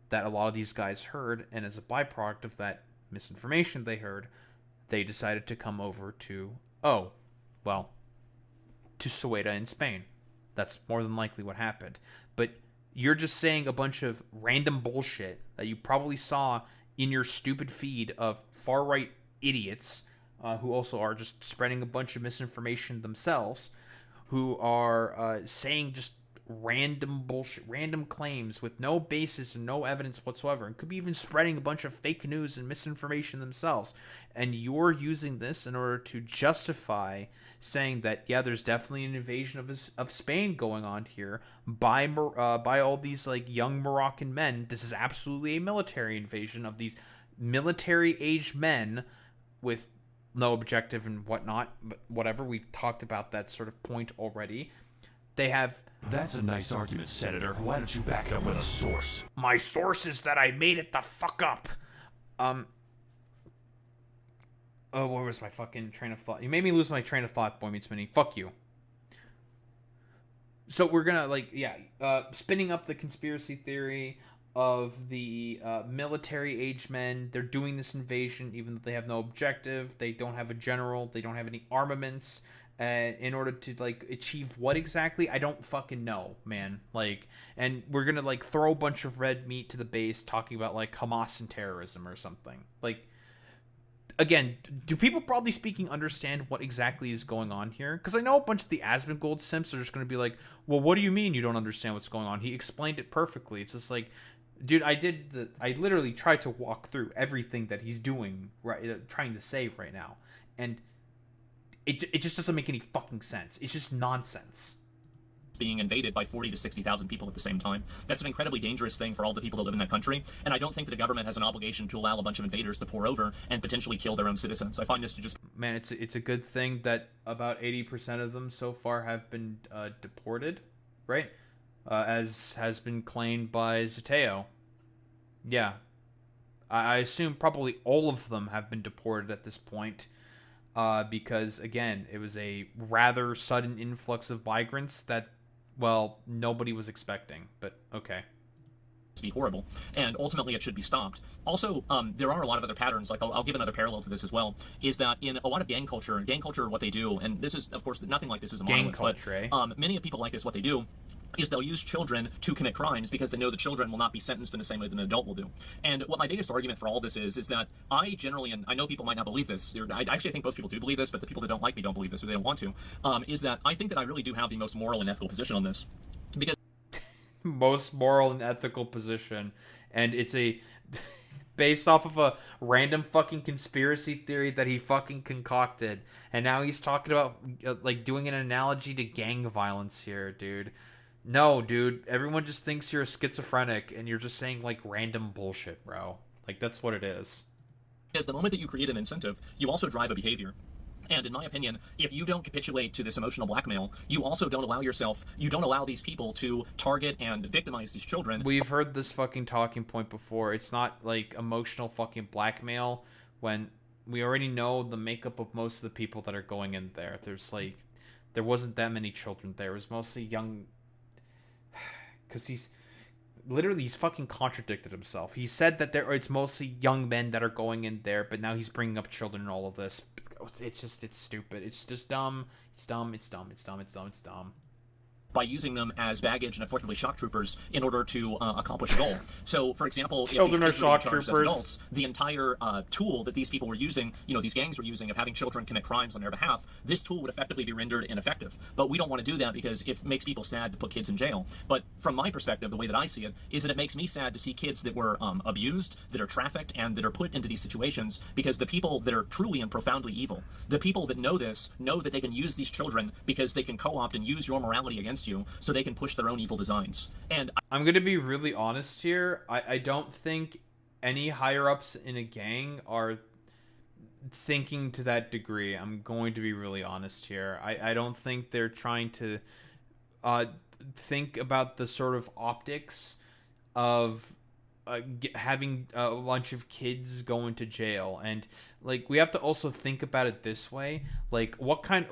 that a lot of these guys heard, and as a byproduct of that misinformation they heard, they decided to come over to, to Ceuta in Spain. That's more than likely what happened. But you're just saying a bunch of random bullshit that you probably saw in your stupid feed of far-right idiots who also are just spreading a bunch of misinformation themselves, who are saying just random bullshit, random claims with no basis and no evidence whatsoever, and could be even spreading a bunch of fake news and misinformation themselves. And you're using this in order to justify saying that, yeah, there's definitely an invasion of Spain going on here by all these like young Moroccan men. This is absolutely a military invasion of these military-aged men with no objective and whatnot, but whatever, we've talked about that sort of point already. They have... That's a nice argument, Senator. Why don't you back it up with a source? My source is that I made it the fuck up. Oh, where was my fucking train of thought? You made me lose my train of thought, Boy Meets Mini. Fuck you. So we're gonna, like, spinning up the conspiracy theory of the military-age men. They're doing this invasion even though they have no objective. They don't have a general. They don't have any armaments. In order to, like, achieve what exactly? I don't fucking know, man. Like, and we're gonna, like, throw a bunch of red meat to the base talking about, like, Hamas and terrorism or something. Like, again, do people broadly speaking understand what exactly is going on here? Because I know a bunch of the Asmongold simps are just gonna be like, well, what do you mean you don't understand what's going on? He explained it perfectly. It's just like, dude, I literally tried to walk through everything that he's doing, right, trying to say right now. And it just doesn't make any fucking sense. It's just nonsense. Being invaded by 40 to 60,000 people at the same time. That's an incredibly dangerous thing for all the people that live in that country, and I don't think that a government has an obligation to allow a bunch of invaders to pour over and potentially kill their own citizens. I find this to just... Man, it's a good thing that about 80% of them so far have been deported, right? As has been claimed by Zateo. Yeah. I assume probably all of them have been deported at this point. Because, again, it was a rather sudden influx of migrants that, well, nobody was expecting. But, okay. Be horrible, and ultimately it should be stopped. Also, there are a lot of other patterns, like I'll give another parallel to this as well, is that in a lot of gang culture, what they do, and this is, of course, nothing like this is a monolith, but many of people like this, what they do is they'll use children to commit crimes because they know the children will not be sentenced in the same way that an adult will do. And what my biggest argument for all this is that I generally, and I know people might not believe this, I actually think most people do believe this, but the people that don't like me don't believe this or they don't want to, is that I think that I really do have the most moral and ethical position on this. Because most moral and ethical position, and it's a based off of a random fucking conspiracy theory that he fucking concocted, and now he's talking about like doing an analogy to gang violence here, dude. No, dude, everyone just thinks you're a schizophrenic and you're just saying like random bullshit, bro. Like, that's what it is. Because the moment that you create an incentive, you also drive a behavior. And in my opinion, if you don't capitulate to this emotional blackmail, you also don't allow these people to target and victimize these children. We've heard this fucking talking point before. It's not like emotional fucking blackmail when we already know the makeup of most of the people that are going in there. There wasn't that many children there. It was mostly young... Because he's fucking contradicted himself. He said that it's mostly young men that are going in there, but now he's bringing up children and all of this. It's stupid. It's just dumb. It's dumb. By using them as baggage and effectively shock troopers in order to accomplish a goal. So, for example, if children are shock troopers as troopers. Adults, the entire tool that these people were using, these gangs were using of having children commit crimes on their behalf, this tool would effectively be rendered ineffective. But we don't want to do that because it makes people sad to put kids in jail. But from my perspective, the way that I see it is that it makes me sad to see kids that were abused, that are trafficked, and that are put into these situations because the people that are truly and profoundly evil, the people that know this, know that they can use these children because they can co-opt and use your morality against you so they can push their own evil designs. And I'm going to be really honest here. I don't think any higher-ups in a gang are thinking to that degree. I'm going to be really honest here. I don't think they're trying to think about the sort of optics of having a bunch of kids go into jail. And like, we have to also think about it this way. Like, what kind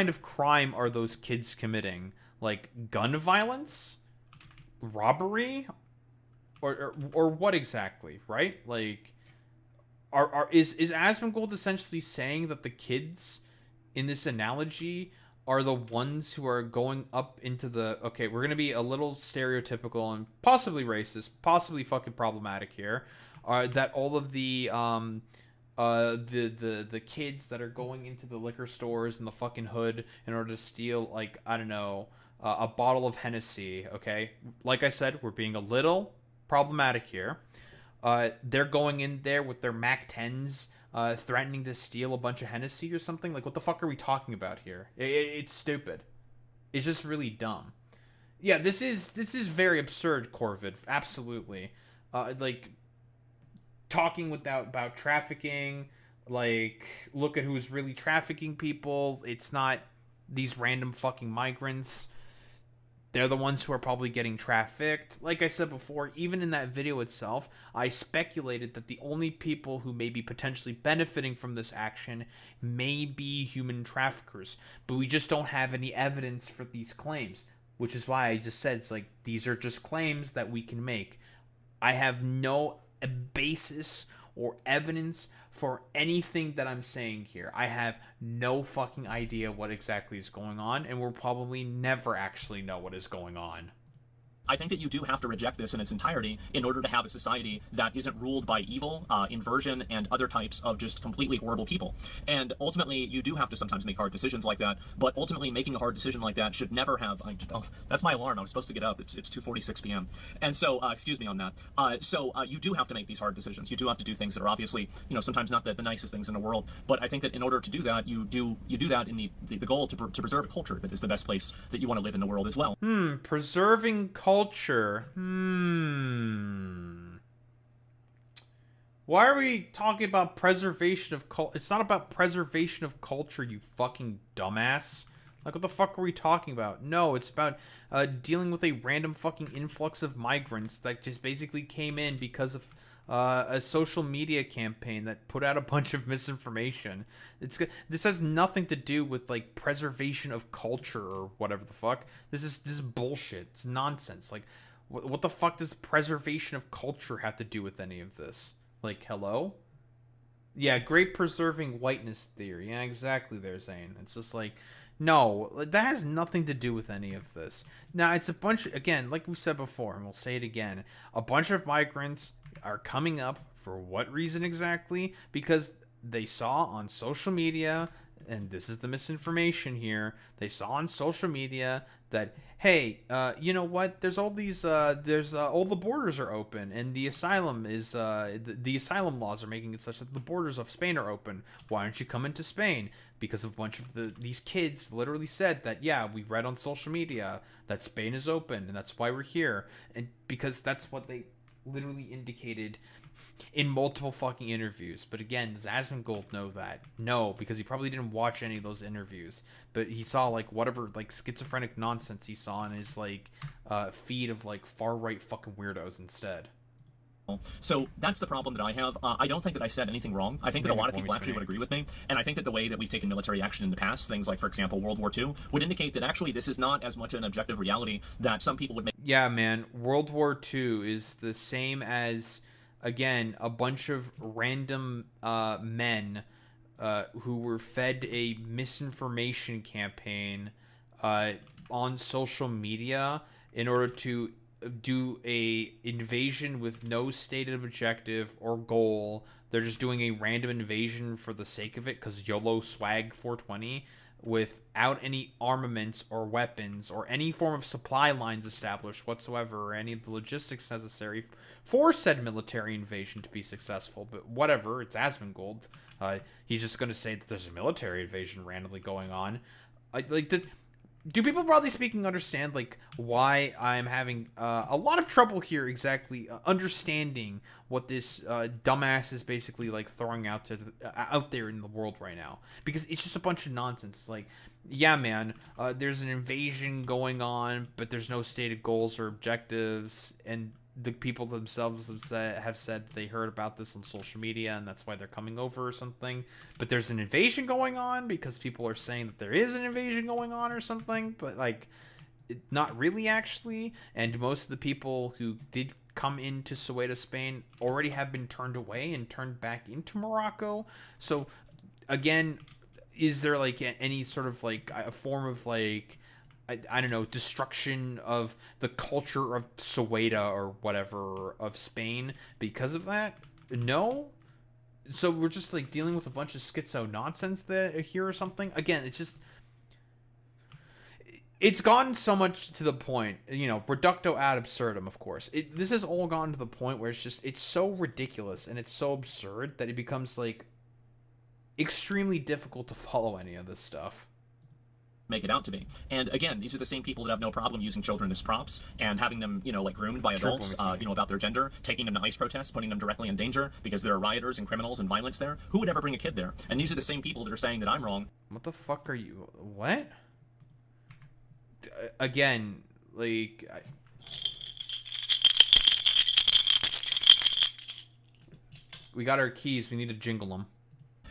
of crime are those kids committing? Like, gun violence, robbery, or what exactly, right? Like, is Asmongold essentially saying that the kids in this analogy are the ones who are going up into the... Okay, we're gonna be a little stereotypical and possibly racist, possibly fucking problematic here. That all of the kids that are going into the liquor stores in the fucking hood in order to steal, like, I don't know, a bottle of Hennessy, okay? Like I said, we're being a little problematic here. They're going in there with their MAC-10s, threatening to steal a bunch of Hennessy or something. Like, what the fuck are we talking about here? It's stupid. It's just really dumb. Yeah, this is very absurd, Corvid. Absolutely. Like, talking about trafficking. Like, look at who's really trafficking people. It's not these random fucking migrants. They're the ones who are probably getting trafficked. Like I said before, even in that video itself, I speculated that the only people who may be potentially benefiting from this action may be human traffickers. But we just don't have any evidence for these claims. Which is why I just said, it's like, these are just claims that we can make. I have no basis or evidence for anything that I'm saying here. I have no fucking idea what exactly is going on, and we'll probably never actually know what is going on. I think that you do have to reject this in its entirety in order to have a society that isn't ruled by evil, inversion, and other types of just completely horrible people. And ultimately, you do have to sometimes make hard decisions like that, but ultimately making a hard decision like that should never have... that's my alarm. I was supposed to get up. It's 2:46 p.m. And so, excuse me on that. You do have to make these hard decisions. You do have to do things that are obviously, sometimes not the nicest things in the world, but I think that in order to do that, you do that in the goal to preserve a culture that is the best place that you want to live in the world as well. Preserving culture. Why are we talking about preservation of culture? It's not about preservation of culture, you fucking dumbass. Like, what the fuck are we talking about? No, it's about dealing with a random fucking influx of migrants that just basically came in because of a social media campaign that put out a bunch of misinformation. This has nothing to do with like preservation of culture or whatever the fuck. This is bullshit. It's nonsense. Like, what the fuck does preservation of culture have to do with any of this? Like, hello? Yeah, great preserving whiteness theory. Yeah, exactly. They're saying it's just like, no, that has nothing to do with any of this. Now, it's a bunch, again, like we said before, and we'll say it again, a bunch of migrants are coming up. For what reason exactly? Because they saw on social media, and this is the misinformation here, they saw on social media that, hey, you know what, there's all these, all the borders are open, and the asylum is, the asylum laws are making it such that the borders of Spain are open. Why don't you come into Spain? Because a bunch of these kids literally said that, yeah, we read on social media that Spain is open, and that's why we're here. And because that's what they literally indicated in multiple fucking interviews. But again, does Asmongold know that? No, because he probably didn't watch any of those interviews. But he saw like whatever like schizophrenic nonsense he saw in his like feed of like far right fucking weirdos instead. So that's the problem that I have. I don't think that I said anything wrong. I think that a lot of people actually would agree with me. And I think that the way that we've taken military action in the past, things like, for example, World War II, would indicate that actually this is not as much an objective reality that some people would make. Yeah, man. World War II is the same as, again, a bunch of random men who were fed a misinformation campaign on social media in order to do a invasion with no stated objective or goal. They're just doing a random invasion for the sake of it because YOLO swag 420 without any armaments or weapons or any form of supply lines established whatsoever or any of the logistics necessary for said military invasion to be successful. But whatever, it's Asmongold. He's just going to say that there's a military invasion randomly going on. Do people, broadly speaking, understand like why I'm having a lot of trouble here exactly understanding what this dumbass is basically like throwing out there in the world right now? Because it's just a bunch of nonsense. It's like, yeah, man, there's an invasion going on, but there's no stated goals or objectives, and the people themselves have said they heard about this on social media and that's why they're coming over or something. But there's an invasion going on because people are saying that there is an invasion going on or something, but like not really actually. And most of the people who did come into Ceuta, Spain already have been turned away and turned back into Morocco. So again, is there like any sort of like a form of like, I don't know, destruction of the culture of Ceuta or whatever of Spain because of that? No. So we're just like dealing with a bunch of schizo nonsense here or something. Again, it's just, it's gone so much to the point, you know, reducto ad absurdum, of course. This has all gone to the point where it's so ridiculous and it's so absurd that it becomes like extremely difficult to follow any of this stuff. Make it out to be. And again, these are the same people that have no problem using children as props and having them, you know, like groomed by adults, you know, about their gender, taking them to ICE protests, putting them directly in danger because there are rioters and criminals and violence there. Who would ever bring a kid there? And these are the same people that are saying that I'm wrong. What the fuck are you? What? Again, like... We got our keys. We need to jingle them.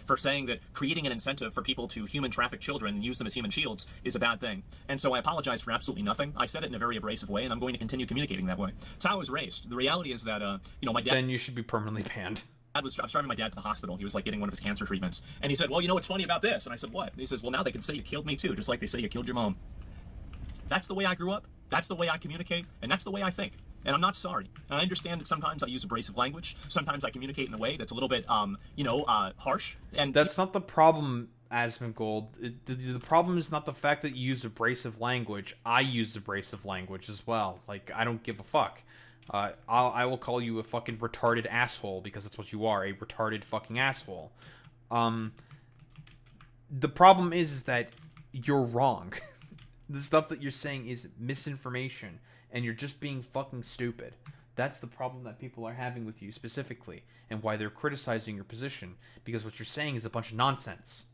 for saying that creating an incentive for people to human traffic children and use them as human shields is a bad thing. And so I apologize for absolutely nothing. I said it in a very abrasive way, and I'm going to continue communicating that way. It's how I was raised. The reality is that, my dad... Then you should be permanently banned. I was driving my dad to the hospital. He was like getting one of his cancer treatments. And he said, well, you know what's funny about this? And I said, what? And he says, well, now they can say you killed me too, just like they say you killed your mom. That's the way I grew up. That's the way I communicate. And that's the way I think. And I'm not sorry. And I understand that sometimes I use abrasive language. Sometimes I communicate in a way that's a little bit, harsh. And that's not the problem, Asmongold. The problem is not the fact that you use abrasive language. I use abrasive language as well. Like, I don't give a fuck. I will call you a fucking retarded asshole because that's what you are, a retarded fucking asshole. The problem is that you're wrong. The stuff that you're saying is misinformation, and you're just being fucking stupid. That's the problem that people are having with you specifically, and why they're criticizing your position, because what you're saying is a bunch of nonsense.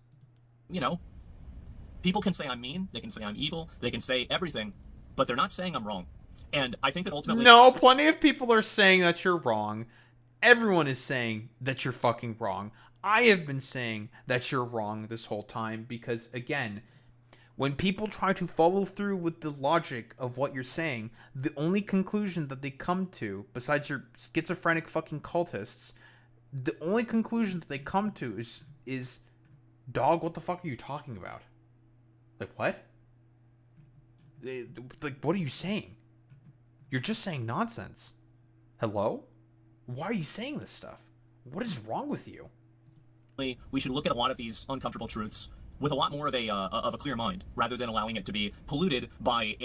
People can say I'm mean, they can say I'm evil, they can say everything, but they're not saying I'm wrong. And I think that ultimately... No, plenty of people are saying that you're wrong. Everyone is saying that you're fucking wrong. I have been saying that you're wrong this whole time because, again, when people try to follow through with the logic of what you're saying, the only conclusion that they come to, besides your schizophrenic fucking cultists, the only conclusion that they come to is dog, what the fuck are you talking about? Like, what? Like, what are you saying? You're just saying nonsense. Hello? Why are you saying this stuff? What is wrong with you? We should look at a lot of these uncomfortable truths with a lot more of a clear mind, rather than allowing it to be polluted by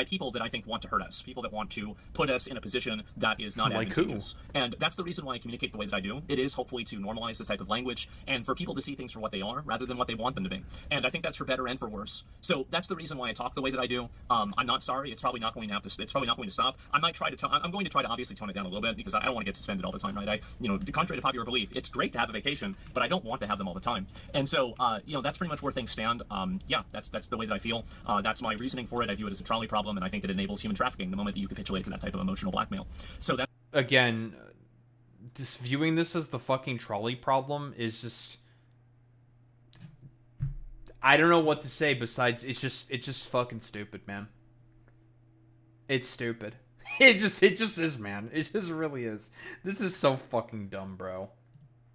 people that I think want to hurt us, people that want to put us in a position that is not advantageous. And that's the reason why I communicate the way that I do. It is hopefully to normalize this type of language and for people to see things for what they are, rather than what they want them to be. And I think that's for better and for worse. So that's the reason why I talk the way that I do. I'm not sorry. It's probably not going to It's probably not going to stop. I might try to. I'm going to try to obviously tone it down a little bit because I don't want to get suspended all the time, right? Contrary to popular belief, it's great to have a vacation, but I don't want to have them all the time. And so, that's pretty much where things stand. That's the way that I feel. That's my reasoning for it. I view it as a trolley problem, and I think it enables human trafficking the moment that you capitulate to that type of emotional blackmail. So that, again, just viewing this as the fucking trolley problem is just, I don't know what to say besides it's just fucking stupid, man. It's stupid. It just is, man. It just really is. This is so fucking dumb, bro.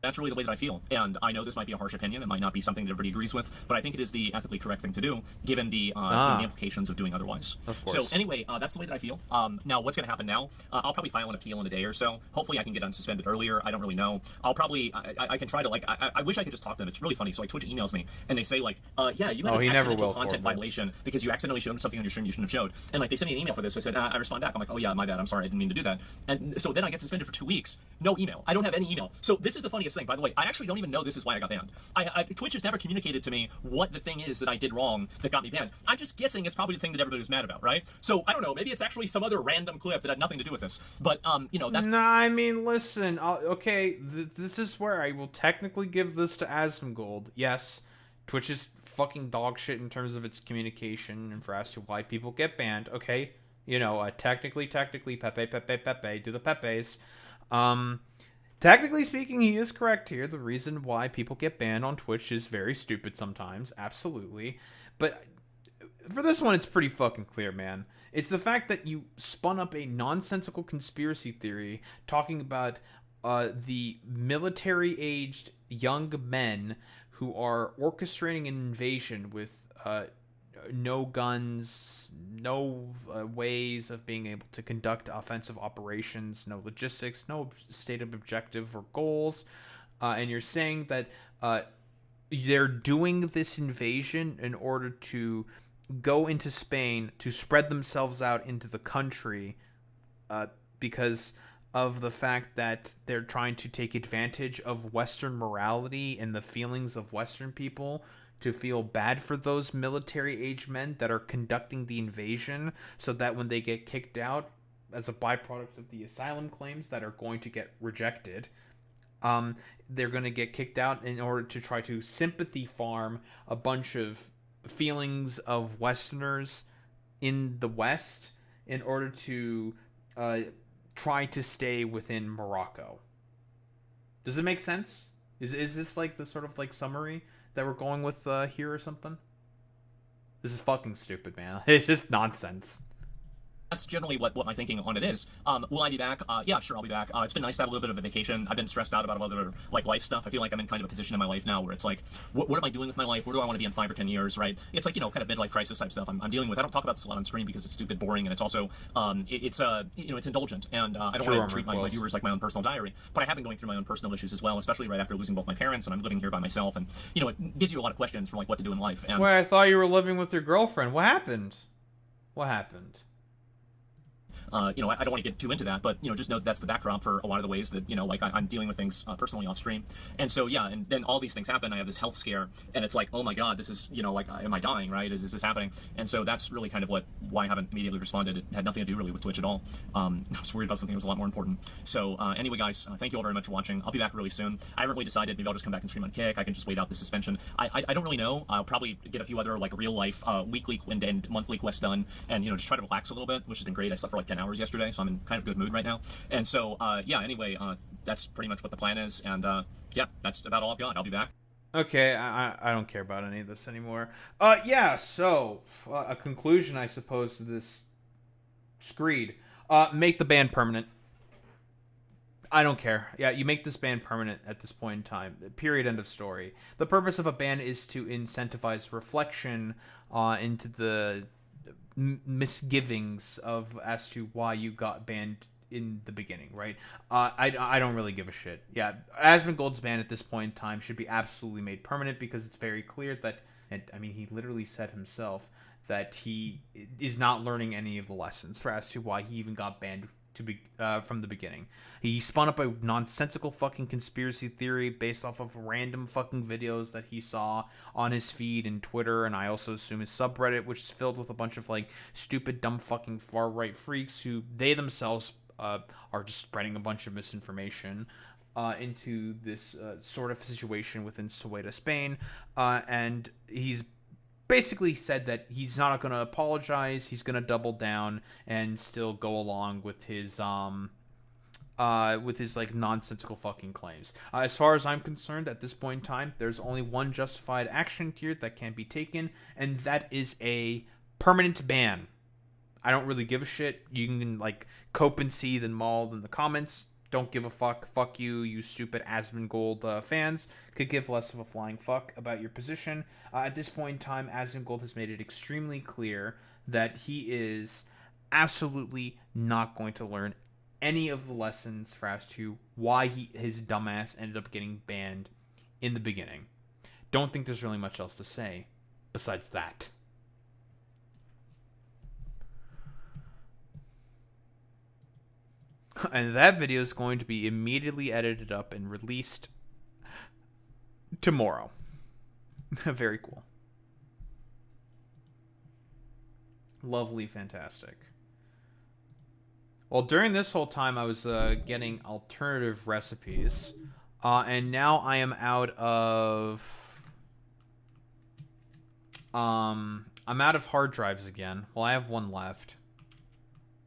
that's really the way that I feel. And I know this might be a harsh opinion. It might not be something that everybody agrees with, but I think it is the ethically correct thing to do, given the implications of doing otherwise. Of course. So anyway, that's the way that I feel. Now, what's going to happen now? I'll probably file an appeal in a day or so. Hopefully I can get unsuspended earlier. I don't really know. I'll probably, I can try to, like, I wish I could just talk to them. It's really funny. So, like, Twitch emails me, and they say, like, yeah, you had an accidental content violation because you accidentally showed something on your stream you shouldn't have showed. And, like, they sent me an email for this. So I said, I respond back. I'm like, oh, yeah, my bad. I'm sorry. I didn't mean to do that. And so then I get suspended for 2 weeks. No email. I don't have any email. So this is the funniest thing, by the way. I actually don't even know this is why I got banned. Twitch has never communicated to me what the thing is that I did wrong that got me banned. I'm just guessing it's probably the thing that everybody was mad about, right? So, I don't know. Maybe it's actually some other random clip that had nothing to do with this. But, you know, that's... Nah, I mean, listen. Okay, this is where I will technically give this to Asmongold. Yes, Twitch is fucking dog shit in terms of its communication and for as to why people get banned. Okay, you know, technically, Pepe, do the Pepes. Technically speaking, he is correct here. The reason why people get banned on Twitch is very stupid sometimes, absolutely. But for this one, it's pretty fucking clear, man. It's the fact that you spun up a nonsensical conspiracy theory talking about the military-aged young men who are orchestrating an invasion with no guns, no ways of being able to conduct offensive operations, no logistics, no stated objective or goals, and you're saying that they're doing this invasion in order to go into Spain to spread themselves out into the country because of the fact that they're trying to take advantage of Western morality and the feelings of Western people to feel bad for those military-age men that are conducting the invasion so that when they get kicked out as a byproduct of the asylum claims that are going to get rejected, they're going to get kicked out in order to try to sympathy farm a bunch of feelings of Westerners in the West in order to try to stay within Morocco. Does it make sense? Is this like the sort of like summary that we're going with here or something? This is fucking stupid, man. It's just nonsense. That's generally what my thinking on it is. Will I be back? Yeah, sure, I'll be back. It's been nice to have a little bit of a vacation. I've been stressed out about other like life stuff. I feel like I'm in kind of a position in my life now where it's like, what am I doing with my life? Where do I want to be in 5 or 10 years, right? It's like, kind of midlife crisis type stuff I'm dealing with. I don't talk about this a lot on screen because it's stupid, boring, and it's also, it's indulgent, and I don't want to treat my viewers like my own personal diary. But I have been going through my own personal issues as well, especially right after losing both my parents, and I'm living here by myself, and, it gives you a lot of questions for like what to do in life. And Wait, I thought you were living with your girlfriend. What happened? What happened? I don't want to get too into that, but, just know that's the backdrop for a lot of the ways that, I'm dealing with things personally off stream. And so, yeah, and then all these things happen. I have this health scare, and it's like, oh my God, this is, am I dying, right? Is this happening? And so that's really kind of why I haven't immediately responded. It had nothing to do really with Twitch at all. I was worried about something that was a lot more important. So anyway, guys, thank you all very much for watching. I'll be back really soon. I haven't really decided. Maybe I'll just come back and stream on Kick. I can just wait out the suspension. I don't really know. I'll probably get a few other like real life weekly and monthly quests done, and just try to relax a little bit, which has been great. I slept for like 10 hours yesterday, so I'm in kind of good mood right now. And so yeah, anyway, that's pretty much what the plan is, and yeah, that's about all I've got. I'll be back. Okay, I don't care about any of this anymore. Yeah, so a conclusion, I suppose, to this screed. Make the ban permanent. I don't care. Yeah, you make this ban permanent at this point in time. Period, end of story. The purpose of a ban is to incentivize reflection into the misgivings of as to why you got banned in the beginning, right? I don't really give a shit. Yeah, Asmongold's ban at this point in time should be absolutely made permanent because it's very clear that, and I mean, he literally said himself that he is not learning any of the lessons for as to why he even got banned from the beginning. He spun up a nonsensical fucking conspiracy theory based off of random fucking videos that he saw on his feed in Twitter, and I also assume his subreddit, which is filled with a bunch of like stupid, dumb fucking far-right freaks who they themselves are just spreading a bunch of misinformation into this sort of situation within Soweto, Spain, and he's basically said that he's not going to apologize. He's going to double down and still go along with his like nonsensical fucking claims. As far as I'm concerned, at this point in time, there's only one justified action here that can be taken, and that is a permanent ban. I don't really give a shit. You can like cope and seethe and maul in the comments. Don't give a fuck. Fuck you, you stupid Asmongold fans. Could give less of a flying fuck about your position. At this point in time, Asmongold has made it extremely clear that he is absolutely not going to learn any of the lessons for as to why his dumbass ended up getting banned in the beginning. Don't think there's really much else to say besides that. And that video is going to be immediately edited up and released tomorrow. Very cool. Lovely, fantastic. Well, during this whole time, I was getting alternative recipes. And now I am out of... I'm out of hard drives again. Well, I have one left.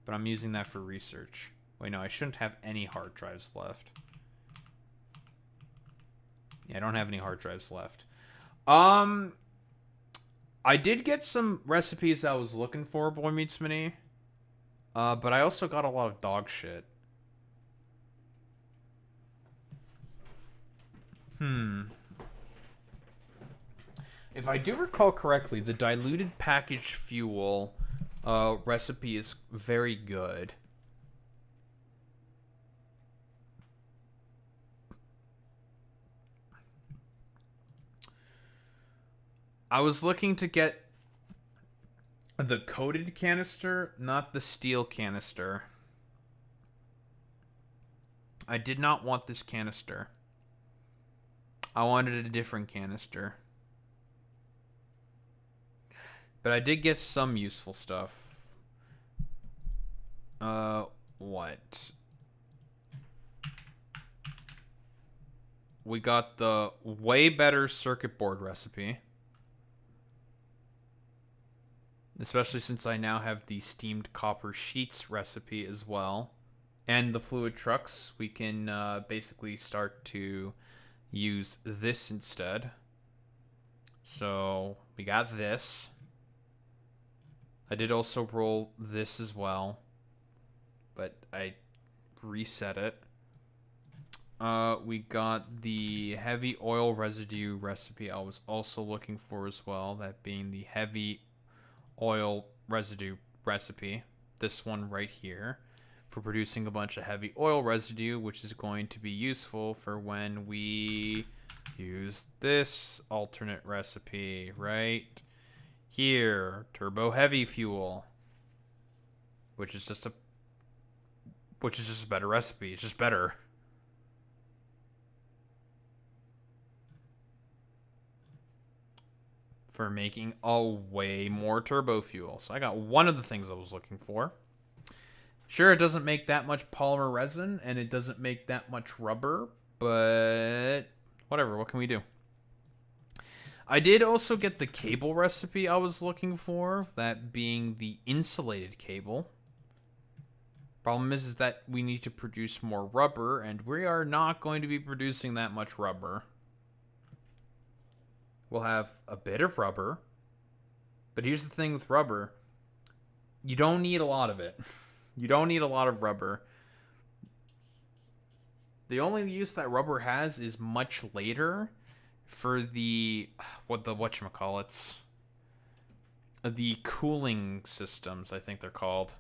But I'm using that for research. Wait, no, I shouldn't have any hard drives left. Yeah, I don't have any hard drives left. I did get some recipes I was looking for, Boy Meets Mini. But I also got a lot of dog shit. If I do recall correctly, the diluted packaged fuel recipe is very good. I was looking to get the coated canister, not the steel canister. I did not want this canister. I wanted a different canister. But I did get some useful stuff. What? We got the way better circuit board recipe. Especially since I now have the steamed copper sheets recipe as well. And the fluid trucks, we can basically start to use this instead. So we got this. I did also roll this as well, but I reset it. We got the heavy oil residue recipe I was also looking for as well, that being the heavy oil residue recipe. This one right here, for producing a bunch of heavy oil residue, which is going to be useful for when we use this alternate recipe right here, turbo heavy fuel, which is just a better recipe. It's just better. For making a way more turbo fuel. So I got one of the things I was looking for. Sure, it doesn't make that much polymer resin, and it doesn't make that much rubber, but whatever, what can we do? I did also get the cable recipe I was looking for, that being the insulated cable. Problem is that we need to produce more rubber, and we are not going to be producing that much rubber. We'll have a bit of rubber, but here's the thing with rubber. You don't need a lot of it. You don't need a lot of rubber. The only use that rubber has is much later for the whatchamacallits. The cooling systems, I think they're called.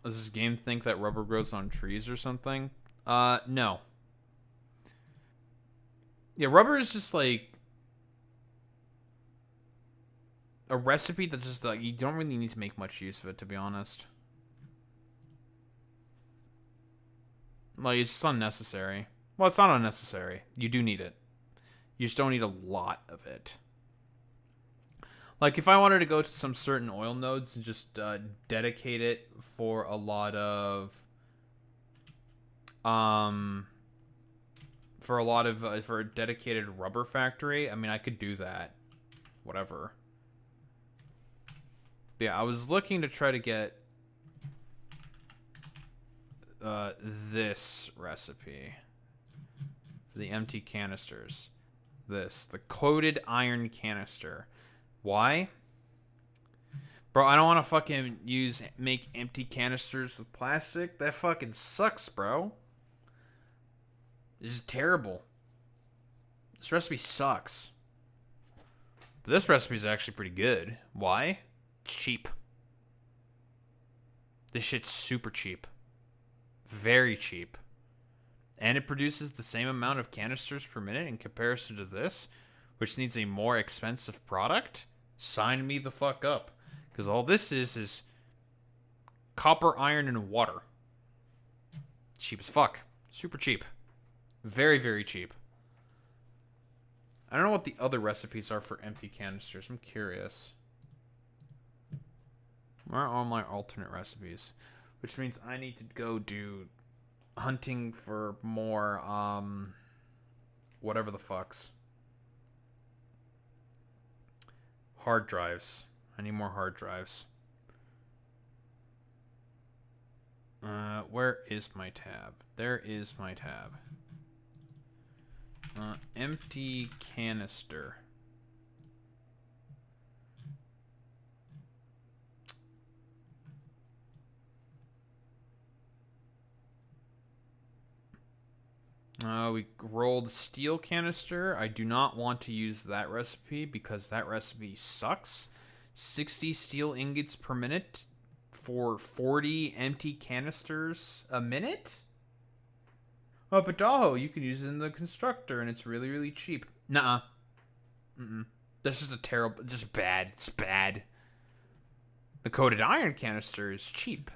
Does this game think that rubber grows on trees or something? No. Yeah, rubber is just like a recipe that's just like, you don't really need to make much use of it, to be honest. Like, it's just unnecessary. Well, it's not unnecessary. You do need it. You just don't need a lot of it. Like, if I wanted to go to some certain oil nodes and just dedicate it for a lot of, for a dedicated rubber factory, I mean, I could do that. Whatever. But yeah, I was looking to try to get this recipe for the empty canisters. The coated iron canister. Why? Bro, I don't want to fucking make empty canisters with plastic. That fucking sucks, bro. This is terrible. This recipe sucks. But this recipe is actually pretty good. Why? It's cheap. This shit's super cheap. Very cheap. And it produces the same amount of canisters per minute in comparison to this, which needs a more expensive product. Sign me the fuck up. Because all this is copper, iron, and water. Cheap as fuck. Super cheap. Very, very cheap. I don't know what the other recipes are for empty canisters. I'm curious. Where are all my alternate recipes? Which means I need to go do hunting for more, whatever the fucks. Hard drives. I need more hard drives. Where is my tab? There is my tab. Empty canister. We rolled steel canister. I do not want to use that recipe because that recipe sucks. 60 steel ingots per minute for 40 empty canisters a minute? Oh, but Daho, you can use it in the constructor and it's really, really cheap. Nuh-uh. That's just a terrible, just bad. It's bad. The coated iron canister is cheap,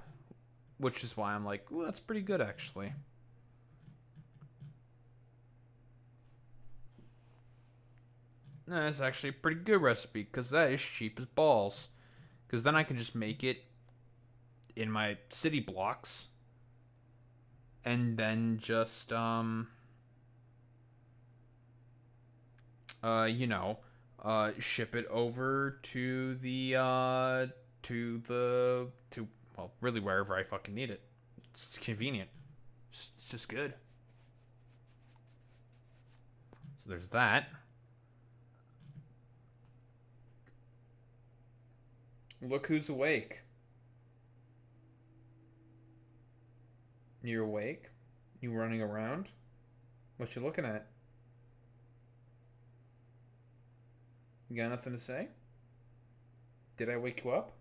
which is why I'm like, ooh, that's pretty good actually. No, that's actually a pretty good recipe, because that is cheap as balls. Because then I can just make it in my city blocks. And then just, you know, ship it over to well, really wherever I fucking need it. It's convenient. It's just good. So there's that. Look who's awake. You're awake? You running around? What you looking at? You got nothing to say? Did I wake you up?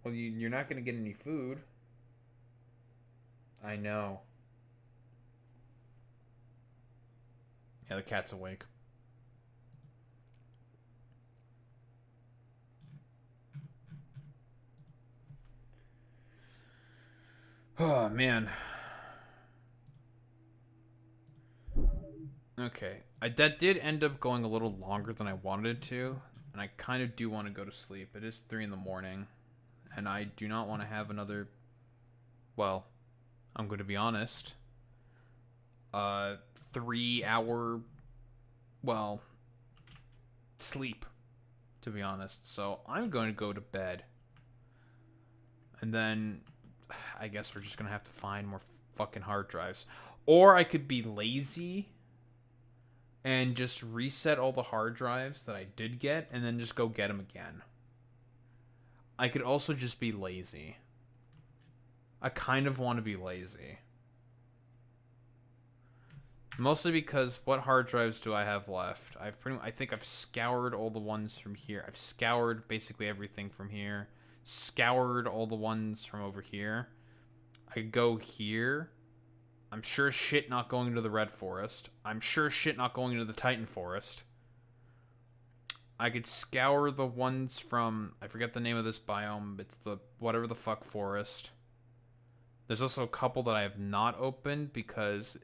Well, you're not going to get any food. I know. Yeah, the cat's awake. Oh, man. Okay. That did end up going a little longer than I wanted it to, and I kind of do want to go to sleep. It is 3 in the morning, and I do not want to have another, well, I'm going to be honest, 3-hour, well, sleep, to be honest. So I'm going to go to bed, and then I guess we're just going to have to find more fucking hard drives. Or I could be lazy and just reset all the hard drives that I did get and then just go get them again. I could also just be lazy. I kind of want to be lazy. Mostly because what hard drives do I have left? I think I've scoured all the ones from here. I've scoured basically everything from here. Scoured all the ones from over here. I could go here. I'm sure shit not going to the Red Forest. I'm sure shit not going to the Titan Forest. I could scour the ones from, I forget the name of this biome. It's the whatever the fuck forest. There's also a couple that I have not opened because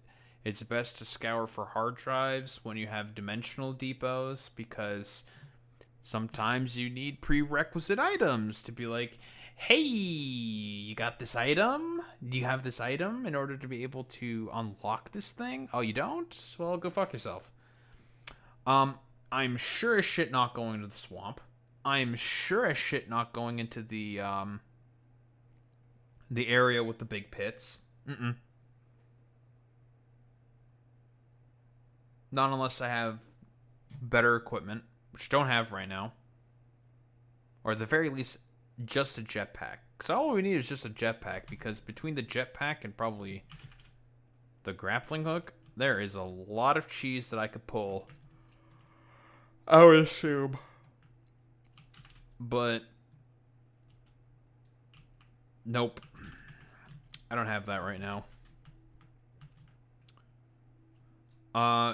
it's best to scour for hard drives when you have dimensional depots, because sometimes you need prerequisite items to be like, hey, you got this item? Do you have this item in order to be able to unlock this thing? Oh, you don't? Well, go fuck yourself. I'm sure as shit not going to the swamp. I'm sure as shit not going into the area with the big pits. Not unless I have better equipment, which I don't have right now. Or at the very least, just a jetpack. Because all we need is just a jetpack, because between the jetpack and probably the grappling hook, there is a lot of cheese that I could pull, I would assume. But nope. I don't have that right now.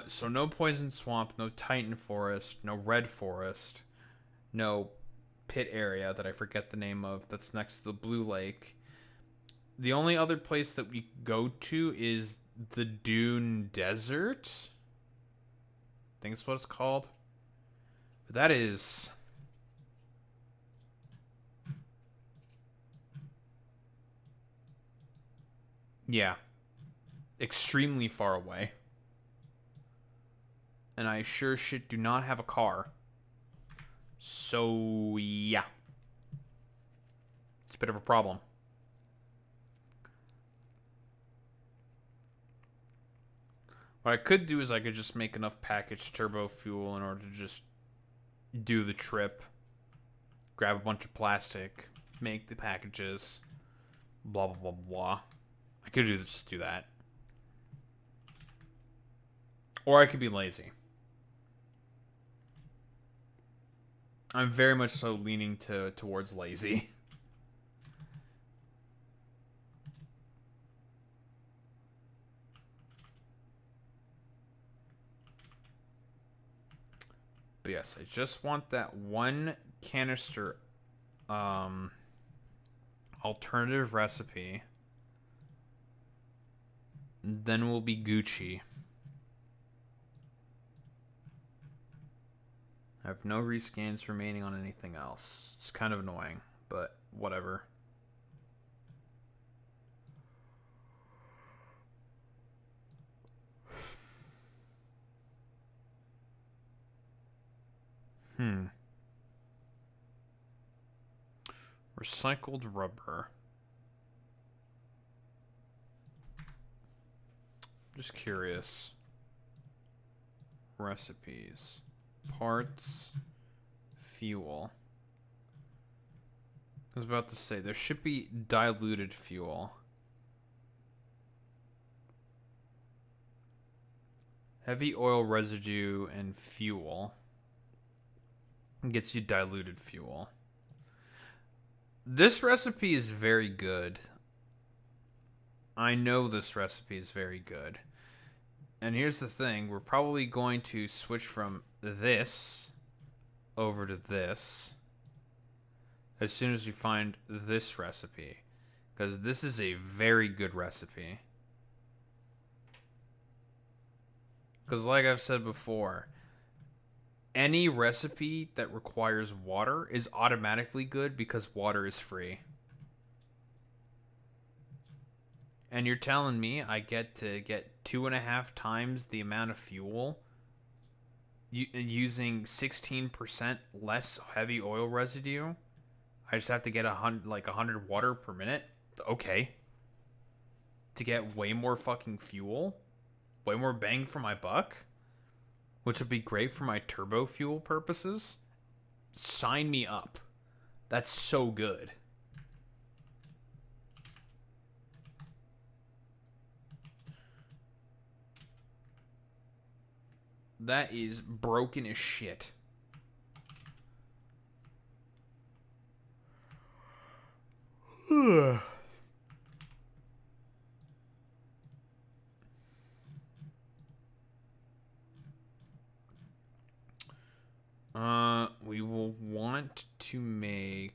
So no Poison Swamp, no Titan Forest, no Red Forest, no pit area that I forget the name of that's next to the Blue Lake. The only other place that we go to is the Dune Desert. I think that's what it's called. But that is... yeah. Extremely far away. And I sure shit do not have a car. So, yeah. It's a bit of a problem. What I could do is I could just make enough packaged turbo fuel in order to just do the trip. Grab a bunch of plastic, make the packages, blah, blah, blah, blah. I could just do that. Or I could be lazy. I'm very much so leaning towards lazy. But yes, I just want that one canister alternative recipe. Then we'll be Gucci. I have no rescans remaining on anything else. It's kind of annoying, but whatever. Recycled rubber. Just curious. Recipes. Parts. Fuel. I was about to say, there should be diluted fuel. Heavy oil residue and fuel. Gets you diluted fuel. This recipe is very good. I know this recipe is very good. And here's the thing, we're probably going to switch from this over to this as soon as we find this recipe, because this is a very good recipe. Because like I've said before, any recipe that requires water is automatically good because water is free. And you're telling me I get to get 2.5 times the amount of fuel using 16% less heavy oil residue? I just have to get 100 water per minute? Okay. To get way more fucking fuel? Way more bang for my buck? Which would be great for my turbo fuel purposes? Sign me up. That's so good. That is broken as shit. We will want to make...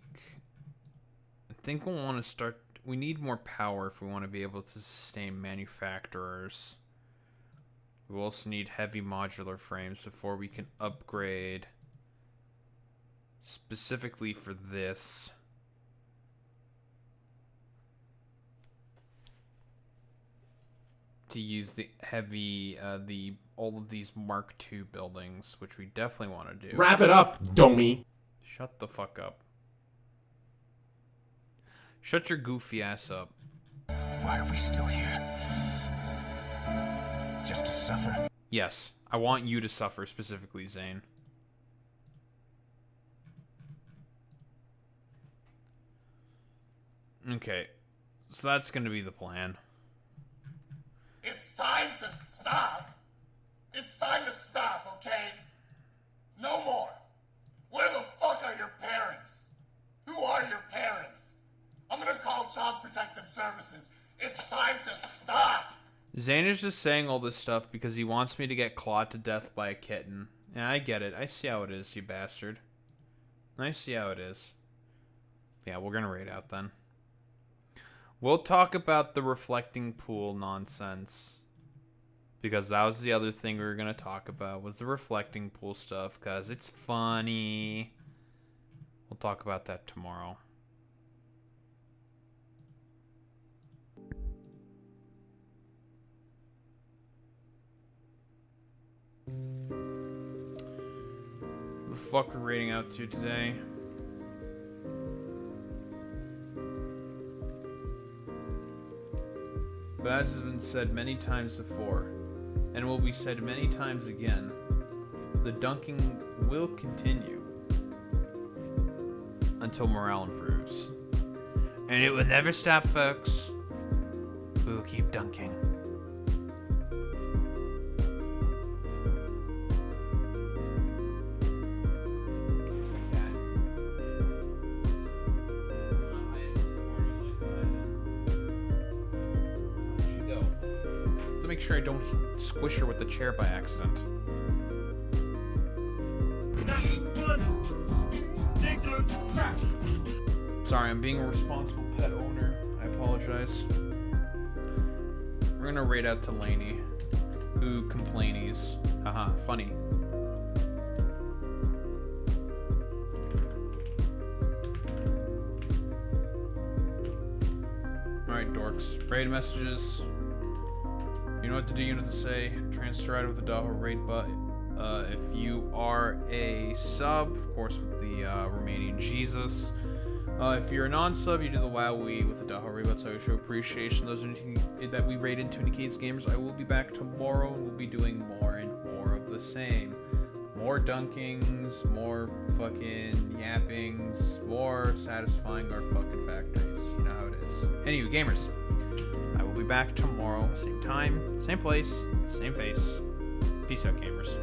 I think we'll want to start... We need more power if we want to be able to sustain manufacturers. We also need heavy modular frames before we can upgrade specifically for this. To use the heavy, all of these Mark II buildings, which we definitely want to do. Wrap it up, dummy! Shut the fuck up. Shut your goofy ass up. Why are we still here? Just to suffer? Yes, I want you to suffer specifically, Zane. Okay, so that's gonna be the plan. It's time to stop! It's time to stop, okay? No more! Where the fuck are your parents? Who are your parents? I'm gonna call Child Protective Services. It's time to stop! Zane is just saying all this stuff because he wants me to get clawed to death by a kitten. Yeah, I get it. I see how it is, you bastard. I see how it is. Yeah, we're gonna raid out then. We'll talk about the reflecting pool nonsense. Because that was the other thing we were gonna talk about, was the reflecting pool stuff, because it's funny. We'll talk about that tomorrow. The fuck are we raiding out to today? But as has been said many times before, and will be said many times again, the dunking will continue until morale improves. And it will never stop, folks. We will keep dunking. Make sure I don't squish her with the chair by accident. Sorry, I'm being a responsible pet owner. I apologize. We're gonna raid out to Laney, who complainies. Haha, funny. Alright, dorks. Raid messages. You know what to do, you know what to say. Transfer out with the Daho raid but if you are a sub, of course with the Romanian Jesus. If you're a non-sub, you do the WoWee with the Daha Rebuts. I show appreciation. Those that we rate into Nikkei's Gamers. I will be back tomorrow, and we'll be doing more and more of the same. More dunkings, more fucking yappings, more satisfying our fucking factories. You know how it is. Anyway, gamers, I will be back tomorrow, same time, same place, same face. Peace out, gamers.